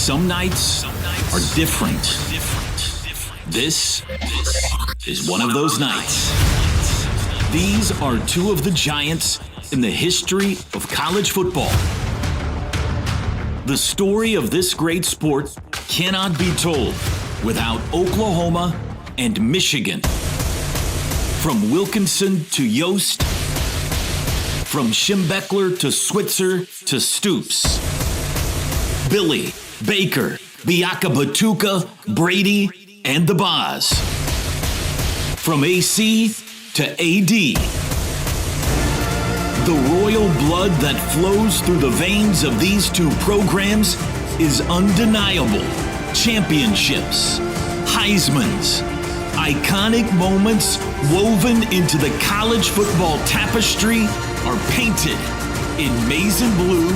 Some nights are different. This is one of those nights. These are two of the giants in the history of college football. The story of this great sport cannot be told without Oklahoma and Michigan. From Wilkinson to Yost, from Schembechler to Switzer to Stoops. Billy, Baker, Biaka Batuka, Brady, and the Boz. From AC to AD. The royal blood that flows through the veins of these two programs is undeniable. Championships, Heismans, iconic moments woven into the college football tapestry are painted in maize and blue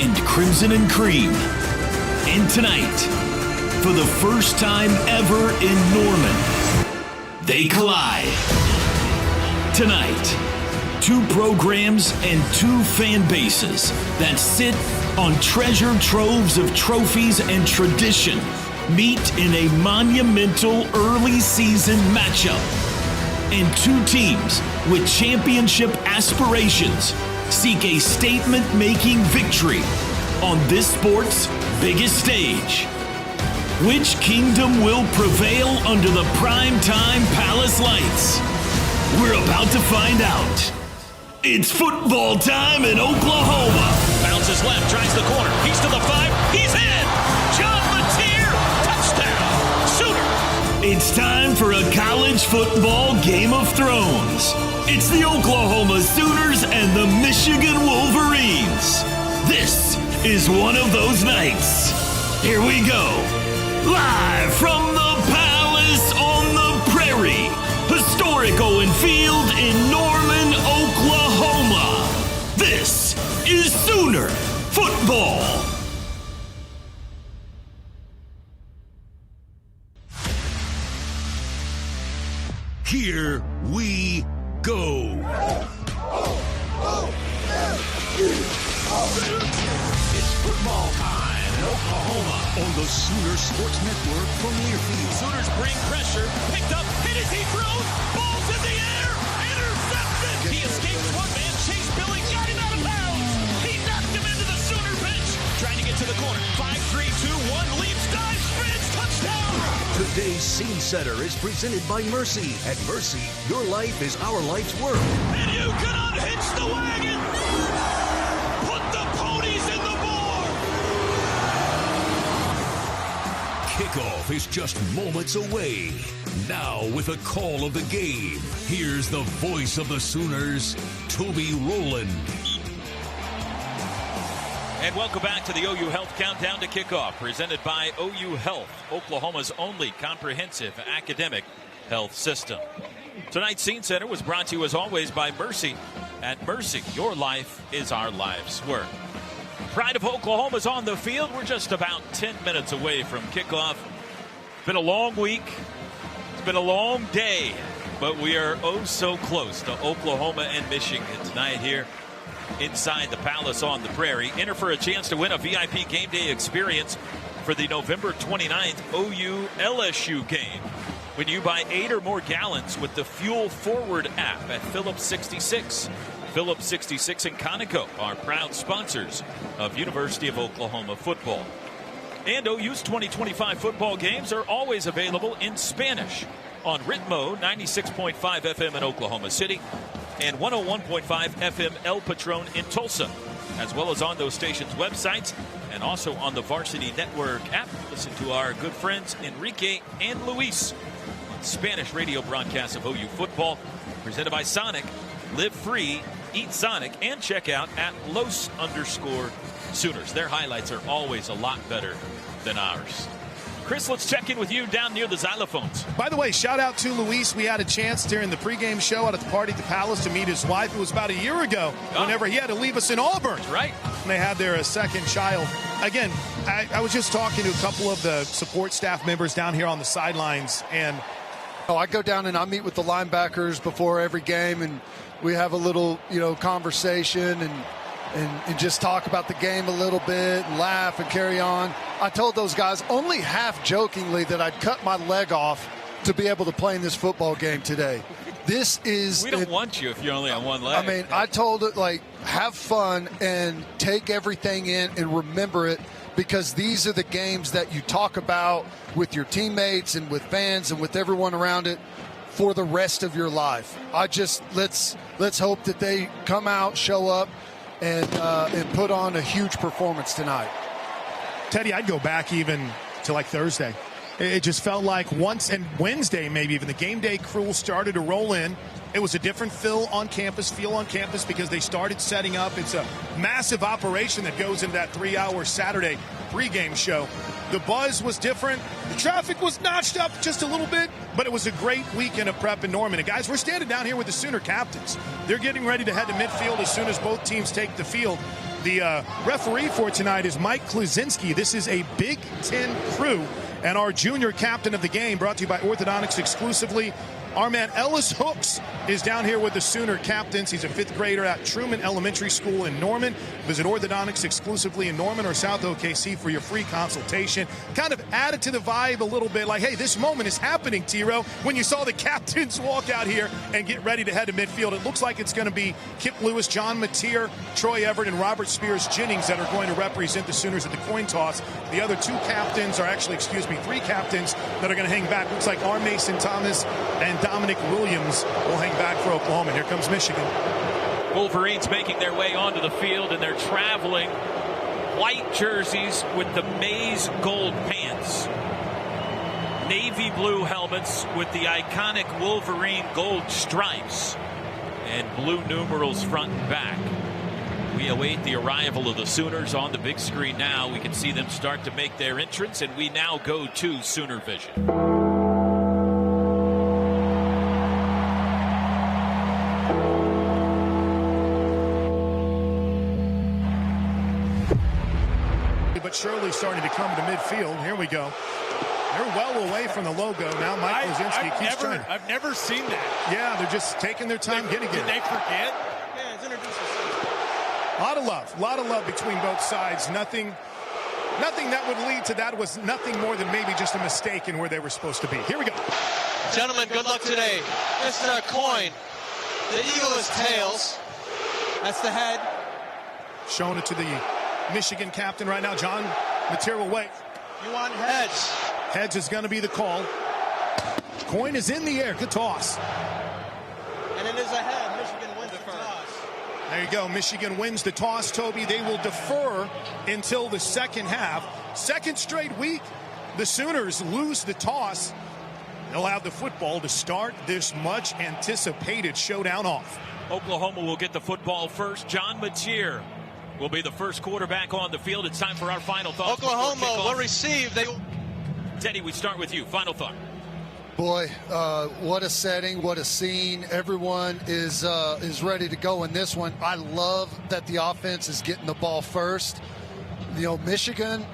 and crimson and cream. And tonight, for the first time ever in Norman, they collide. Tonight, two programs and two fan bases that sit on treasure troves of trophies and tradition meet in a monumental early season matchup. And two teams with championship aspirations seek a statement-making victory on this sport's biggest stage. Which kingdom will prevail under the primetime palace lights? We're about to find out. It's football time in Oklahoma. Bounces left, tries the corner. He's to the 5. He's in. John Mateer, touchdown. Sooner. It's time for a college football Game of Thrones. It's the Oklahoma Sooners and the Michigan Wolverines. This is one of those nights. Here we go. Live from the Palace on the Prairie. Historic Owen Field in Norman, Oklahoma. This is Sooner Football. Here we go. It's football time in Oklahoma on the Sooner Sports Network from Learfield. Sooners bring pressure, picked up, hit as he throws, balls in the air, intercepted. He escaped one man, Chase Billy, got him out of bounds. He knocked him into the Sooner bench. Trying to get to the corner. 5-3-2-1, leaps, dives, spins, touchdown. Today's Scene Setter is presented by Mercy. At Mercy, your life is our life's work. And you can unhitch the wagon. Put the ponies in the board. Kickoff is just moments away. Now with a call of the game, here's the voice of the Sooners, Toby Rowland. And welcome back to the OU Health Countdown to Kickoff, presented by OU Health, Oklahoma's only comprehensive academic health system. Tonight's Scene Center was brought to you, as always, by Mercy. At Mercy, your life is our life's work. Pride of Oklahoma is on the field. We're just about 10 minutes away from kickoff. It's been a long week. It's been a long day, but we are oh so close to Oklahoma and Michigan tonight here inside the Palace on the Prairie. Enter for a chance to win a VIP game day experience for the November 29th OU LSU game when you buy 8 or more gallons with the Fuel Forward app at Phillips 66. Phillips 66 and Conoco are proud sponsors of University of Oklahoma football. And OU's 2025 football games are always available in Spanish on Ritmo 96.5 FM in Oklahoma City and 101.5 FM El Patron in Tulsa, as well as on those stations' websites and also on the Varsity Network app. Listen to our good friends Enrique and Luis on Spanish radio broadcasts of OU football, presented by Sonic. Live free, eat Sonic, and check out at Los_Sooners. Their highlights are always a lot better than ours. Chris, let's check in with you down near the xylophones. By the way, shout out to Luis. We had a chance during the pregame show out at the party at the Palace to meet his wife. It was about a year ago whenever he had to leave us in Auburn. That's right. And they had their second child. Again, I was just talking to a couple of the support staff members down here on the sidelines. And I go down and I meet with the linebackers before every game, and we have a little, conversation. And and just talk about the game a little bit and laugh and carry on. I told those guys only half jokingly that I'd cut my leg off to be able to play in this football game today. We don't want you if you're only on one leg. I mean, I told it, like, have fun and take everything in and remember it, because these are the games that you talk about with your teammates and with fans and with everyone around it for the rest of your life. Let's hope that they come out, show up, and put on a huge performance tonight. Teddy, I'd go back even to like Thursday. It just felt like once, and Wednesday maybe even, the game day crew started to roll in. It was a different feel on campus because they started setting up. It's a massive operation that goes into that 3-hour Saturday pregame show. The buzz was different. The traffic was notched up just a little bit, but it was a great weekend of prep in Norman. And guys, we're standing down here with the Sooner captains. They're getting ready to head to midfield as soon as both teams take the field. The referee for tonight is Mike Kluzinski. This is a Big Ten crew. And our junior captain of the game, brought to you by Orthodontics exclusively, our man Ellis Hooks is down here with the Sooner captains. He's a 5th grader at Truman Elementary School in Norman. Visit Orthodontics exclusively in Norman or South OKC for your free consultation. Kind of added to the vibe a little bit, like, hey, this moment is happening, T-Row, when you saw the captains walk out here and get ready to head to midfield. It looks like it's going to be Kip Lewis, John Mateer, Troy Everett, and Robert Spears-Jennings that are going to represent the Sooners at the coin toss. The other 3 captains that are going to hang back. Looks like R. Mason Thomas and Dominic Williams will hang back for Oklahoma. Here comes Michigan. Wolverines making their way onto the field, and they're traveling white jerseys with the maize gold pants, navy blue helmets with the iconic Wolverine gold stripes, and blue numerals front and back. We await the arrival of the Sooners on the big screen now. We can see them start to make their entrance, and we now go to Sooner Vision. But surely starting to come to midfield. Here we go. They're well away from the logo now. Mike Kluzinski keeps trying. I've never seen that. Yeah, they're just taking their time getting it. Did they forget? Yeah, it's introduced itself. A lot of love between both sides. Nothing that would lead to that was nothing more than maybe just a mistake in where they were supposed to be. Here we go. Gentlemen, good luck today. This is our coin. The eagle is tails. That's the head. Showing it to the Michigan captain right now. John Mateer will wait. You want heads. Heads is going to be the call. Coin is in the air. Good toss. And it is a head. Michigan wins the toss. There you go. Michigan wins the toss, Toby. They will defer until the second half. Second straight week, the Sooners lose the toss. They'll have the football to start this much anticipated showdown off. Oklahoma will get the football first. John Mateer will be the first quarterback on the field. It's time for our final thoughts. Oklahoma will receive. Teddy, we start with you. Final thought. Boy, what a setting, what a scene. Everyone is ready to go in this one. I love that the offense is getting the ball first. You know, Michigan,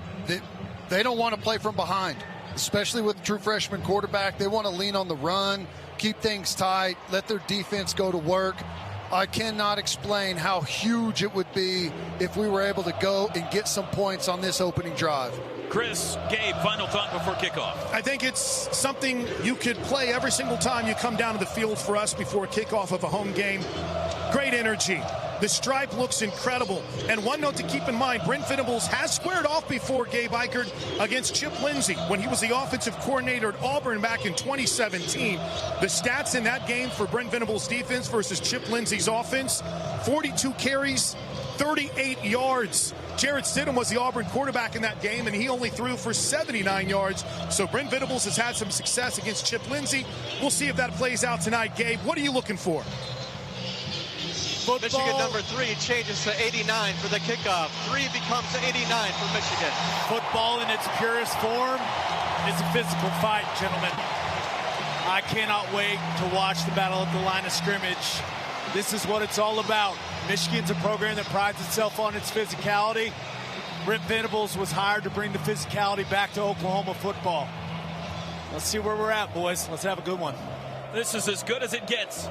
they don't want to play from behind, especially with true freshman quarterback. They want to lean on the run, keep things tight, let their defense go to work. I cannot explain how huge it would be if we were able to go and get some points on this opening drive. Chris, Gabe, final thought before kickoff. I think it's something you could play every single time you come down to the field for us before kickoff of a home game. Great energy. The stripe looks incredible. And one note to keep in mind, Brent Venables has squared off before, Gabe Eichert, against Chip Lindsey when he was the offensive coordinator at Auburn back in 2017. The stats in that game for Brent Venables' defense versus Chip Lindsey's offense, 42 carries, 38 yards. Jarrett Stidham was the Auburn quarterback in that game, and he only threw for 79 yards. So Brent Venables has had some success against Chip Lindsey. We'll see if that plays out tonight. Gabe, what are you looking for? Football. Michigan number 3 changes to 89 for the kickoff. 3 becomes 89 for Michigan. Football in its purest form is a physical fight, gentlemen. I cannot wait to watch the battle at the line of scrimmage. This is what it's all about. Michigan's a program that prides itself on its physicality. Brent Venables was hired to bring the physicality back to Oklahoma football. Let's see where we're at, boys. Let's have a good one. This is as good as it gets.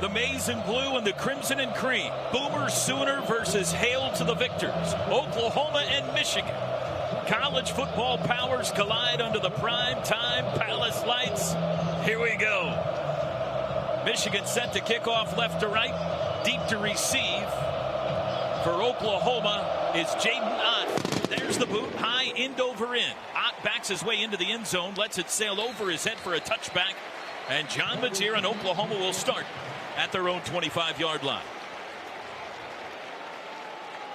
The maize and blue and the crimson and cream. Boomer Sooner versus Hail to the victors. Oklahoma and Michigan. College football powers collide under the prime time palace lights. Here we go. Michigan set to kick off left to right. Deep to receive. For Oklahoma is Jaden Ott. There's the boot. High end over end. Ott backs his way into the end zone. Lets it sail over his head for a touchback. And John Mateer and Oklahoma will start at their own 25-yard line.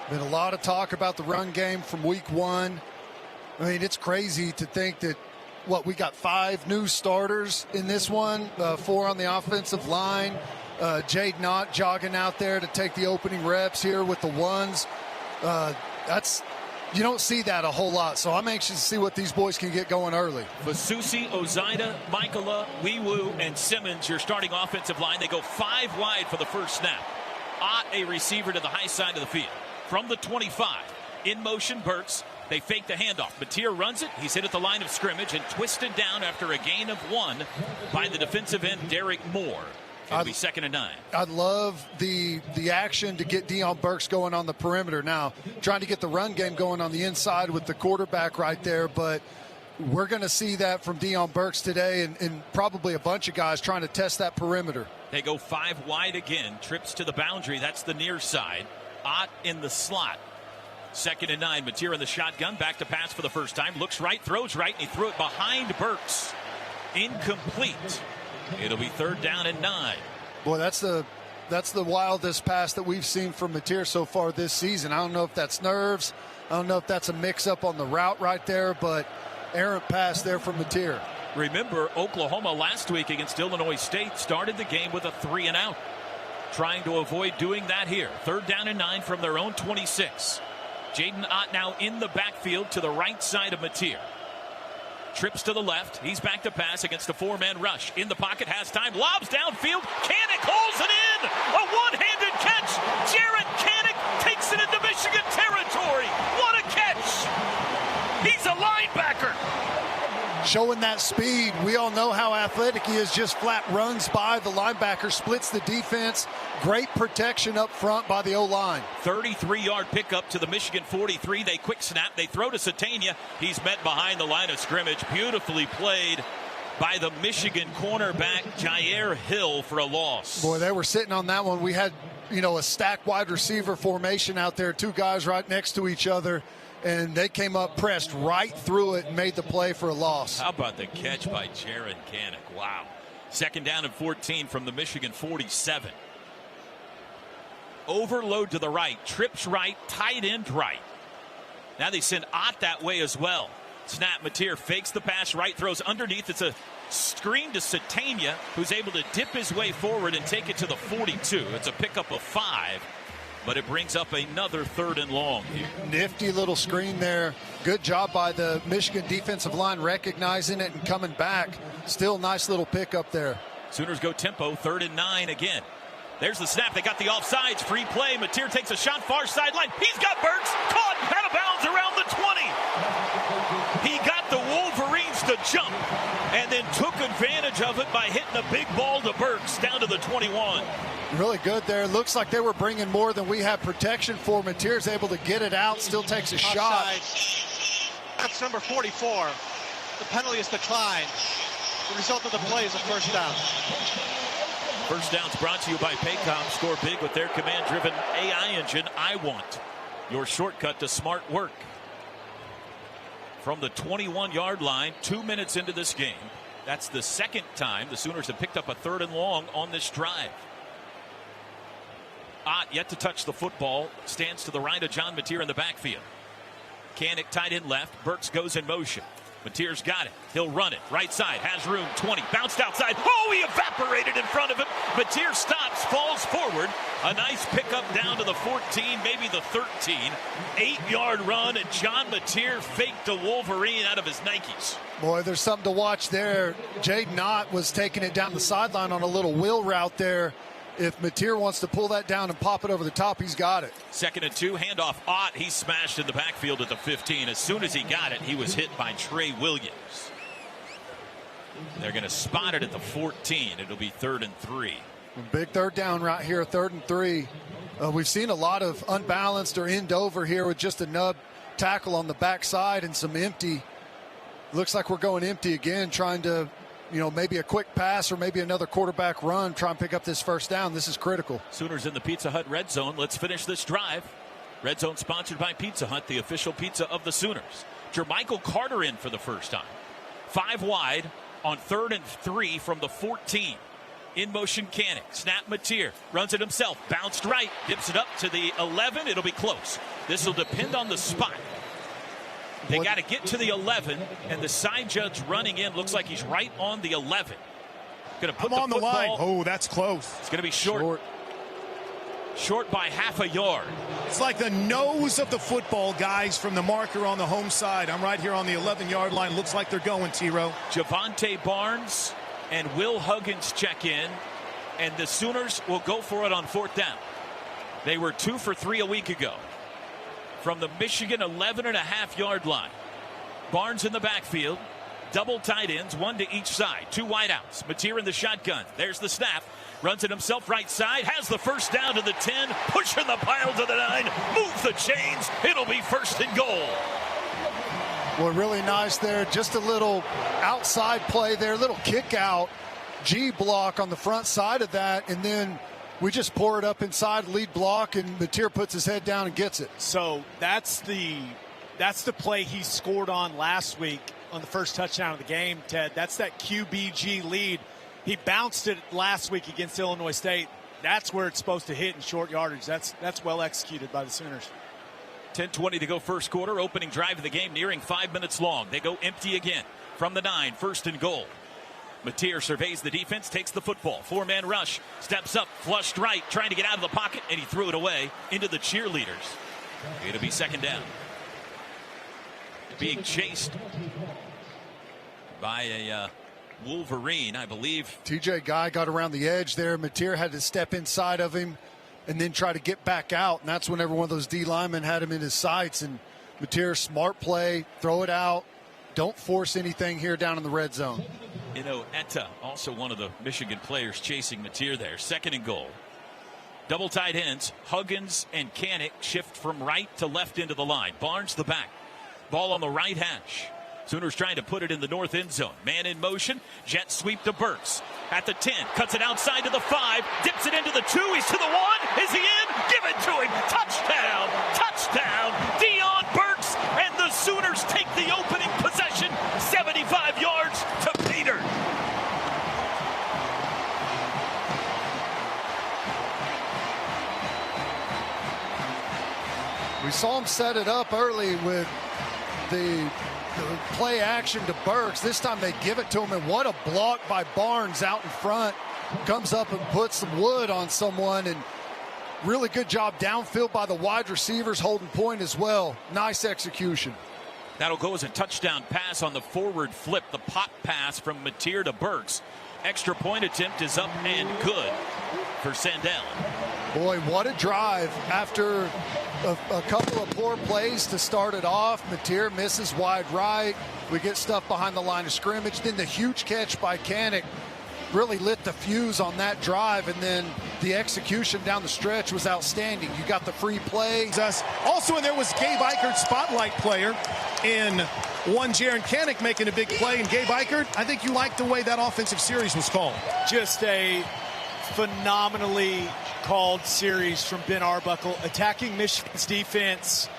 Been a lot of talk about the run game from week one. I mean, it's crazy to think that, we got 5 new starters in this one, 4 on the offensive line. Jaden Ott jogging out there to take the opening reps here with the ones. You don't see that a whole lot, so I'm anxious to see what these boys can get going early. Vasusi, Ozida, Michaela, Weewu, and Simmons, your starting offensive line. They go 5 wide for the first snap. Ott, a receiver to the high side of the field. From the 25, in motion, Burks. They fake the handoff. Mateer runs it. He's hit at the line of scrimmage and twisted down after a gain of 1 by the defensive end, Derek Moore. It'll be 2nd and 9. I'd love the action to get Deion Burks going on the perimeter. Now, trying to get the run game going on the inside with the quarterback right there, but we're going to see that from Deion Burks today and probably a bunch of guys trying to test that perimeter. They go 5 wide again. Trips to the boundary. That's the near side. Ott in the slot. 2nd and 9. Mateer in the shotgun. Back to pass for the first time. Looks right, throws right, and he threw it behind Burks. Incomplete. It'll be 3rd down and 9. Boy, that's the wildest pass that we've seen from Mateer so far this season. I don't know if that's nerves. I don't know if that's a mix-up on the route right there, but errant pass there from Mateer. Remember, Oklahoma last week against Illinois State started the game with a 3-and-out. Trying to avoid doing that here. 3rd down and 9 from their own 26. Jaden Ott now in the backfield to the right side of Mateer. Trips to the left. He's back to pass against a 4-man rush. In the pocket, has time. Lobs downfield. Kanik holds it in. A one-handed catch. Jared Kanik takes it into Michigan territory. What a catch. He's a linebacker. Showing that speed. We all know how athletic he is. Just flat runs by the linebacker, splits the defense. Great protection up front by the O-line. 33-yard pickup to the Michigan 43. They quick snap. They throw to Satania. He's met behind the line of scrimmage. Beautifully played by the Michigan cornerback, Jair Hill, for a loss. Boy, they were sitting on that one. We had, a stacked wide receiver formation out there. 2 guys right next to each other. And they came up, pressed right through it, and made the play for a loss. How about the catch by Jared Kanik? Wow. 2nd down and 14 from the Michigan 47. Overload to the right, trips right, tight end right. Now they send Ott that way as well. Snap, Mateer fakes the pass right, throws underneath. It's a screen to Satania, who's able to dip his way forward and take it to the 42. It's a pickup of 5. But it brings up another 3rd and long here. Nifty little screen there. Good job by the Michigan defensive line recognizing it and coming back. Still nice little pickup there. Sooners go tempo, 3rd and 9 again. There's the snap. They got the offsides. Free play. Mateer takes a shot far sideline. He's got Burks. Caught out of bounds around the 20. He got the Wolverines to jump and then took advantage of it by hitting a big ball to Burks down to the 21. Really good there. Looks like they were bringing more than we have protection for. Mateer's able to get it out, still takes a shot. That's number 44. The penalty is declined. The result of the play is a 1st down. First down's brought to you by Paycom. Score big with their command-driven AI engine, iWant. Your shortcut to smart work. From the 21-yard line, 2 minutes into this game. That's the 2nd time the Sooners have picked up a 3rd and long on this drive. Ott yet to touch the football. Stands to the right of John Mateer in the backfield. Kanik tight end left. Burks goes in motion. Mateer's got it. He'll run it. Right side. Has room. 20. Bounced outside. Oh, he evaporated in front of him. Mateer stops. Falls forward. A nice pickup down to the 14. Maybe the 13. 8-yard run. And John Mateer faked a Wolverine out of his Nikes. Boy, there's something to watch there. Jaden Ott was taking it down the sideline on a little wheel route there. If Mateer wants to pull that down and pop it over the top, he's got it. 2nd and 2, handoff Ott. He smashed in the backfield at the 15. As soon as he got it, he was hit by Trey Williams. They're going to spot it at the 14. It'll be 3rd and 3. Big third down right here, 3rd and 3. We've seen a lot of unbalanced or end over here with just a nub tackle on the backside and some empty. Looks like we're going empty again, trying to, maybe a quick pass or maybe another quarterback run, try and pick up this first down. This is critical. Sooners in the Pizza Hut Red Zone. Let's finish this drive. Red Zone sponsored by Pizza Hut, the official pizza of the Sooners. Jermichael Carter in for the first time. 5 wide on 3rd and 3 from the 14. In motion, Canick. Snap, Mateer. Runs it himself. Bounced right. Dips it up to the 11. It'll be close. This will depend on the spot. They got to get to the 11, and the side judge running in looks like he's right on the 11. Going to put on the line. Oh, that's close. It's going to be short. Short by half a yard. It's like the nose of the football, guys, from the marker on the home side. I'm right here on the 11-yard line. Looks like they're going, T-Row. Javonte Barnes and Will Huggins check in, and the Sooners will go for it on 4th down. They were 2 for 3 a week ago. From the Michigan 11.5-yard line. Barnes in the backfield. Double tight ends, 1 to each side. 2 wideouts. Mateer in the shotgun. There's the snap. Runs it himself right side. Has the first down to the 10. Pushing the pile to the 9. Move the chains. It'll be 1st and goal. Well, really nice there. Just a little outside play there. Little kick out. G block on the front side of that. And then we just pour it up inside, lead block, and Mateer puts his head down and gets it. So that's the play he scored on last week on the first touchdown of the game, Ted. That's that QBG lead. He bounced it last week against Illinois State. That's where it's supposed to hit in short yardage. That's well executed by the Sooners. 10:20 to go first quarter. Opening drive of the game nearing 5 minutes long. They go empty again from the 9. 1st and goal. Mateer surveys the defense, takes the football. 4-man rush. Steps up, flushed right, trying to get out of the pocket, and he threw it away into the cheerleaders. It'll be 2nd down. Being chased by a Wolverine, I believe. TJ Guy got around the edge there. Mateer had to step inside of him and then try to get back out. And that's whenever one of those D linemen had him in his sights. And Mateer, smart play, throw it out. Don't force anything here down in the red zone. Etta, also one of the Michigan players chasing Mateer there. 2nd and goal. Double tight ends. Huggins and Canick shift from right to left into the line. Barnes the back. Ball on the right hash. Sooners trying to put it in the north end zone. Man in motion. Jet sweep to Burks. At the 10. Cuts it outside to the 5. Dips it into the 2. He's to the 1. Is he in? Give it to him. Touchdown. Touchdown. Dion Burks. And the Sooners take the opening possession. 75 yards to Peter. We saw him set it up early with the play action to Burks. This time they give it to him, and what a block by Barnes out in front. Comes up and puts some wood on someone, and really good job downfield by the wide receivers holding point as well. Nice execution. That'll go as a touchdown pass on the forward flip. The pop pass from Mateer to Burks. Extra point attempt is up and good for Sandell. Boy, what a drive after a couple of poor plays to start it off. Mateer misses wide right. We get stuff behind the line of scrimmage. Then the huge catch by Canick really lit the fuse on that drive, and then the execution down the stretch was outstanding. You got the free play. Also, and there was Gabe Eichert, spotlight player, in one. Jaron Canick making a big play, and Gabe Eichert, I think you liked the way that offensive series was called. Just a phenomenally called series from Ben Arbuckle, attacking Michigan's defense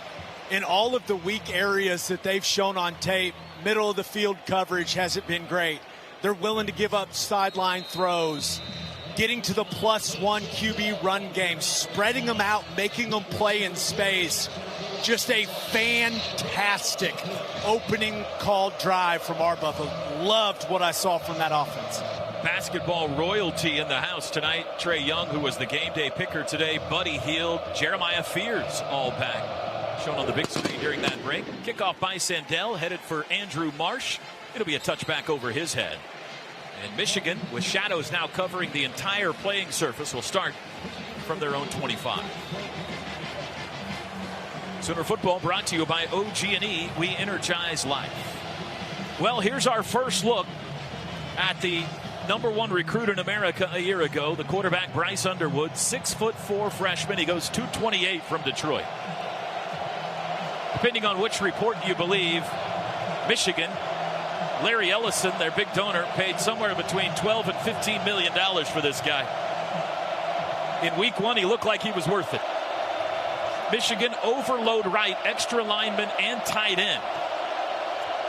in all of the weak areas that they've shown on tape. Middle of the field coverage hasn't been great. They're willing to give up sideline throws, getting to the +1 QB run game, spreading them out, making them play in space. Just a fantastic opening call drive from Arbuckle. Loved what I saw from that offense. Basketball royalty in the house tonight. Trey Young, who was the game day picker today. Buddy Hield, Jeremiah Fears, all back. Shown on the big screen during that break. Kickoff by Sandell, headed for Andrew Marsh. It'll be a touchback over his head. And Michigan, with shadows now covering the entire playing surface, will start from their own 25. Sooner football brought to you by OG&E. We energize life. Well, here's our first look at the #1 recruit in America a year ago. The quarterback, Bryce Underwood, 6'4" freshman. He goes 228 from Detroit. Depending on which report you believe, Michigan, Larry Ellison, their big donor, paid somewhere between $12 and $15 million for this guy. In week 1, he looked like he was worth it. Michigan overload right, extra lineman and tight end.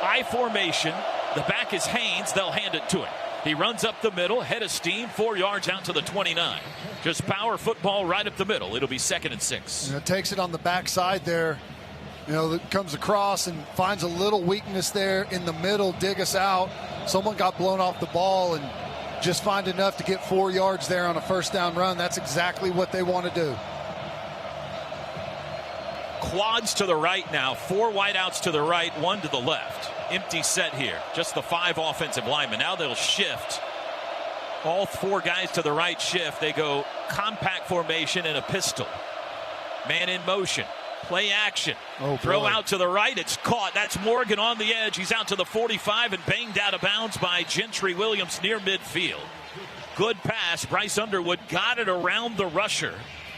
I formation. The back is Haynes. They'll hand it to him. He runs up the middle, head of steam, 4 yards out to the 29. Just power football right up the middle. It'll be 2nd and 6. It takes it on the backside there. That comes across and finds a little weakness there in the middle, dig us out. Someone got blown off the ball and just find enough to get 4 yards there on a first down run. That's exactly what they want to do. Quads to the right now. 4 wideouts to the right, 1 to the left. Empty set here. Just the 5 offensive linemen. Now they'll shift. All 4 guys to the right shift. They go compact formation and a pistol. Man in motion. Play action. Throw out to the right. It's caught. That's Morgan on the edge. He's out to the 45 and banged out of bounds by Gentry Williams near midfield. Good pass. Bryce Underwood got it around the rusher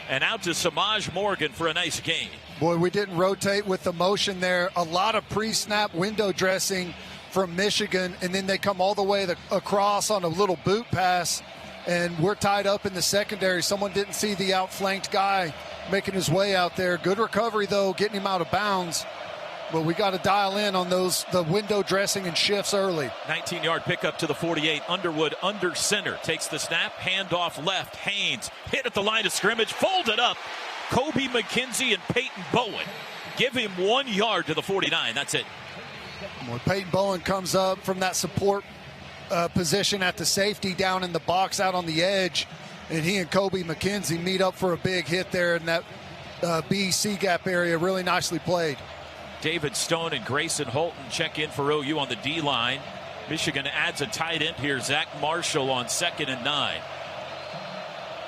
and out to Samaj Morgan for a nice gain. Boy, we didn't rotate with the motion there. A lot of pre-snap window dressing from Michigan, and then they come all the way across on a little boot pass, and we're tied up in the secondary. Someone didn't see the outflanked guy making his way out there. Good recovery, though, getting him out of bounds. But we got to dial in on the window dressing and shifts early. 19-yard pickup to the 48. Underwood under center. Takes the snap. Handoff left. Haynes hit at the line of scrimmage. Folded up. Kobe McKenzie and Peyton Bowen give him 1 yard to the 49. That's it. When Peyton Bowen comes up from that support position at the safety down in the box out on the edge, and he and Kobe McKenzie meet up for a big hit there in that B-C gap area. Really nicely played. David Stone and Grayson Holton check in for OU on the D-line. Michigan adds a tight end here, Zach Marshall, on 2nd and 9.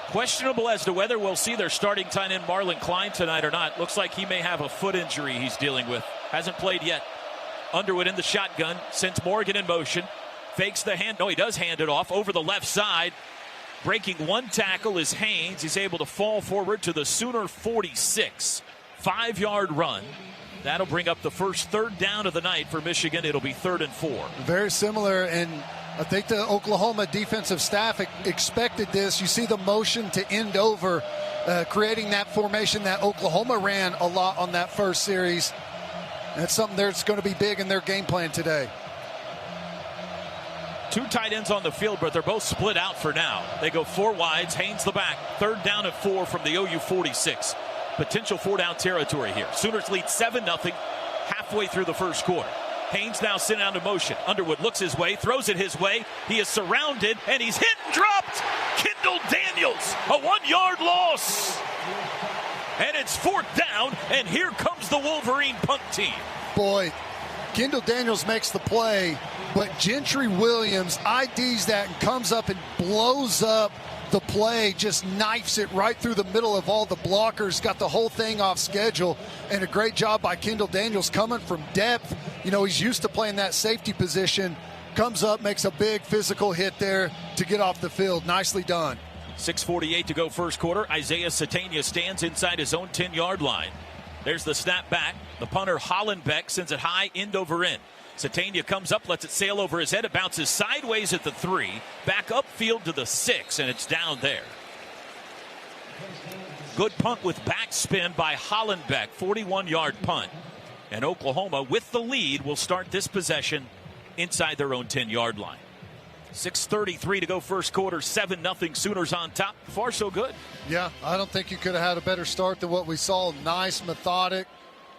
Questionable as to whether we'll see their starting tight end Marlon Klein tonight or not. Looks like he may have a foot injury he's dealing with. Hasn't played yet. Underwood in the shotgun, sends Morgan in motion. Fakes the hand. No, he does hand it off over the left side. Breaking 1 tackle is Haynes. He's able to fall forward to the Sooner 46. 5-yard run. That'll bring up the first 3rd down of the night for Michigan. It'll be 3rd and 4. Very similar, and I think the Oklahoma defensive staff expected this. You see the motion to end over, creating that formation that Oklahoma ran a lot on that first series. That's something that's going to be big in their game plan today. 2 tight ends on the field, but they're both split out for now. They go 4 wides. Haynes the back. 3rd down and 4 from the OU 46. Potential 4-down territory here. Sooners lead 7-0 halfway through the first quarter. Haynes now sent out in motion. Underwood looks his way, throws it his way. He is surrounded, and he's hit and dropped. Kendall Daniels, a 1-yard loss. And it's 4th down, and here comes the Wolverine punt team. Boy, Kendall Daniels makes the play, but Gentry Williams IDs that and comes up and blows up the play, just knifes it right through the middle of all the blockers, got the whole thing off schedule, and a great job by Kendall Daniels coming from depth. He's used to playing that safety position, comes up, makes a big physical hit there to get off the field. Nicely done. 6:48 to go first quarter. Isaiah Satania stands inside his own 10-yard line. There's the snap back. The punter Hollenbeck sends it high, end over end. Satania comes up, lets it sail over his head. It bounces sideways at the 3, back upfield to the 6, and it's down there. Good punt with backspin by Hollenbeck, 41-yard punt. And Oklahoma, with the lead, will start this possession inside their own 10-yard line. 6:33 to go first quarter, 7-0 Sooners on top. Far so good. Yeah, I don't think you could have had a better start than what we saw. Nice, methodic,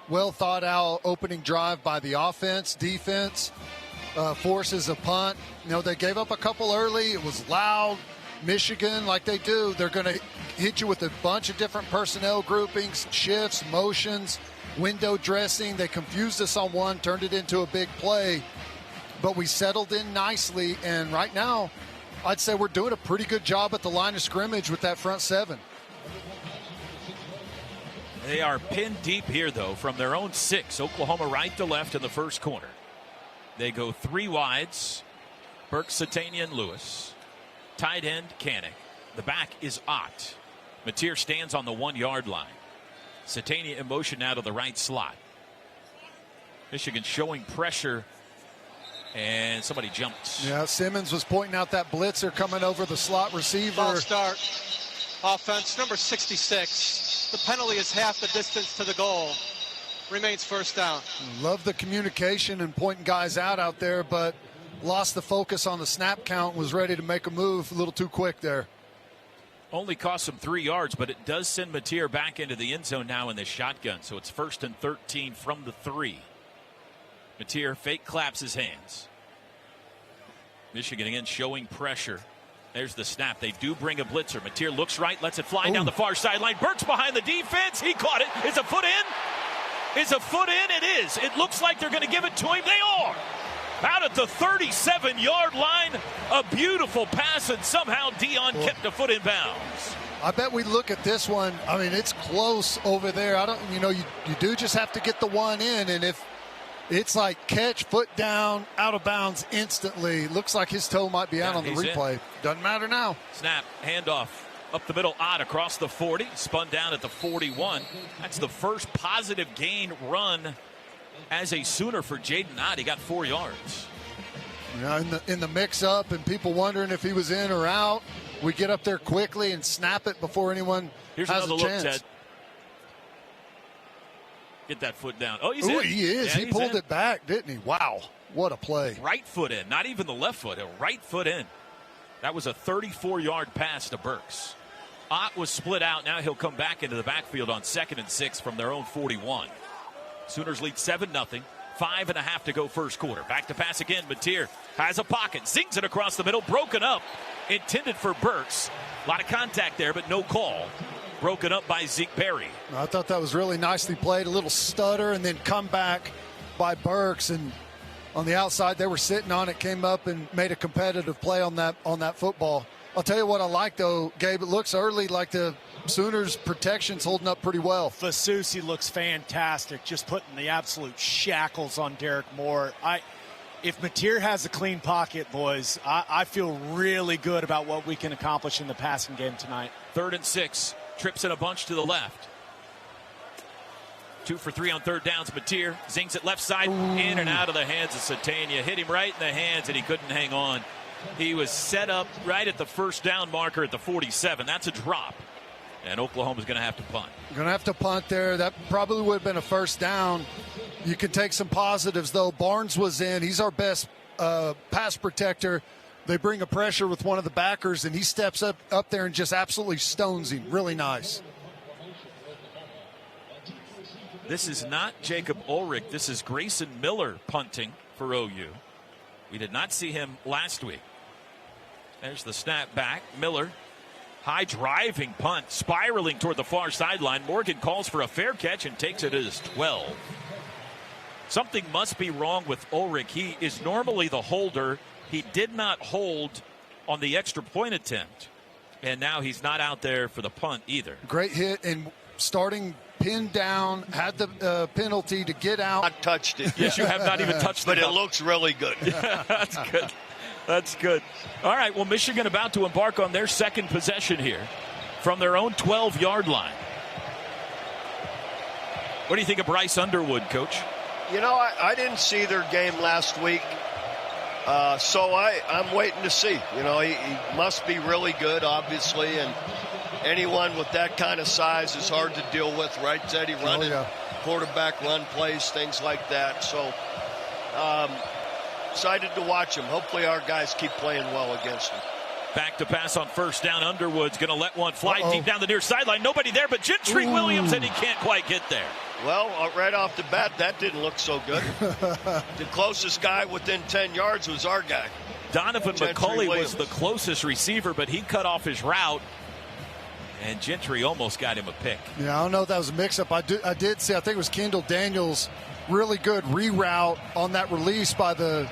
well thought out opening drive by the offense. Defense forces a punt. They gave up a couple early. It was loud. Michigan, like they do, they're going to hit you with a bunch of different personnel groupings, shifts, motions, window dressing. They confused us on one, turned it into a big play. But we settled in nicely, and right now, I'd say we're doing a pretty good job at the line of scrimmage with that front 7. They are pinned deep here, though, from their own 6. Oklahoma right to left in the first corner. They go 3 wides. Burke, Satania, and Lewis. Tight end, Kanik. The back is Ott. Mateer stands on the 1-yard line. Satania in motion now to the right slot. Michigan showing pressure, and somebody jumped. Yeah, Simmons was pointing out that blitzer coming over the slot receiver. False start. Offense, number 66. The penalty is half the distance to the goal. Remains first down. Love the communication and pointing guys out there, but lost the focus on the snap count, was ready to make a move a little too quick there. Only cost him 3 yards, but it does send Mateer back into the end zone now in this shotgun. So it's 1st and 13 from the 3. Mateer fake claps his hands. Michigan again showing pressure. There's the snap. They do bring a blitzer. Mateer looks right, lets it fly down the far sideline. Burks behind the defense. He caught it. Is a foot in? Is a foot in? It is. It looks like they're going to give it to him. They are. Out at the 37-yard line, a beautiful pass, and somehow Dion kept a foot in bounds. I bet we look at this one. I mean, it's close over there. You do just have to get the one in, and if it's like catch, foot down, out of bounds instantly. Looks like his toe might be out on the replay. Doesn't matter now. Snap, handoff up the middle, Ott across the 40, spun down at the 41. That's the first positive gain run as a Sooner for Jaden Ott. He got 4 yards. Yeah, in the mix-up and people wondering if he was in or out, we get up there quickly and snap it before anyone Here's has another a chance. look, Ted. Get that foot down. Oh, he's Ooh, in. he is. Yeah, he pulled it back, didn't he? Wow, what a play. Right foot in, not even the left foot, a right foot in. That was a 34-yard pass to Burks. Ott was split out. Now he'll come back into the backfield on 2nd and 6 from their own 41. Sooners lead 7-0. 5.5 to go first quarter. Back to pass again. Mateer has a pocket. Zings it across the middle. Broken up. Intended for Burks. A lot of contact there, but no call. Broken up by Zeke Berry. I thought that was really nicely played. A little stutter and then come back by Burks. And on the outside, they were sitting on it. Came up and made a competitive play on that football. I'll tell you what I like, though, Gabe. It looks early like the Sooners' protection's holding up pretty well. Fasusi looks fantastic, just putting the absolute shackles on Derek Moore. If Mateer has a clean pocket, boys, I feel really good about what we can accomplish in the passing game tonight. 3rd and 6. Trips in a bunch to the left. 2 for 3 on 3rd downs. Mateer zings it left side. In and out of the hands of Satania. Hit him right in the hands, and he couldn't hang on. He was set up right at the first down marker at the 47. That's a drop. And Oklahoma's going to have to punt. Going to have to punt there. That probably would have been a first down. You can take some positives, though. Barnes was in. He's our best pass protector. They bring a pressure with one of the backers, and he steps up there and just absolutely stones him. Really nice. This is not Jacob Ulrich. This is Grayson Miller punting for OU. We did not see him last week. There's the snap back. Miller, high driving punt, spiraling toward the far sideline. Morgan calls for a fair catch and takes it at his 12. Something must be wrong with Ulrich. He is normally the holder. He did not hold on the extra point attempt. And now he's not out there for the punt either. Great hit and starting pinned down, had the penalty to get out. I touched it. Yes, you have not even touched it. But it looks really good. Yeah, that's good. That's good. All right, well, Michigan about to embark on their second possession here from their own 12-yard line. What do you think of Bryce Underwood, Coach? You know, I didn't see their game last week, so I'm waiting to see. You know, he must be really good, obviously, and anyone with that kind of size is hard to deal with, right, Teddy? Running quarterback run plays, things like that. So excited to watch him. Hopefully our guys keep playing well against him. Back to pass on first down. Underwood's going to let one fly deep down the near sideline. Nobody there but Gentry Williams, and he can't quite get there. Well, right off the bat, that didn't look so good. The closest guy within 10 yards was our guy. Donovan Gentry McCulley Williams. was the closest receiver, but he cut off his route, and Gentry almost got him a pick. Yeah, I don't know if that was a mix-up. I did see, I think it was Kendall Daniels, really good reroute on that release by the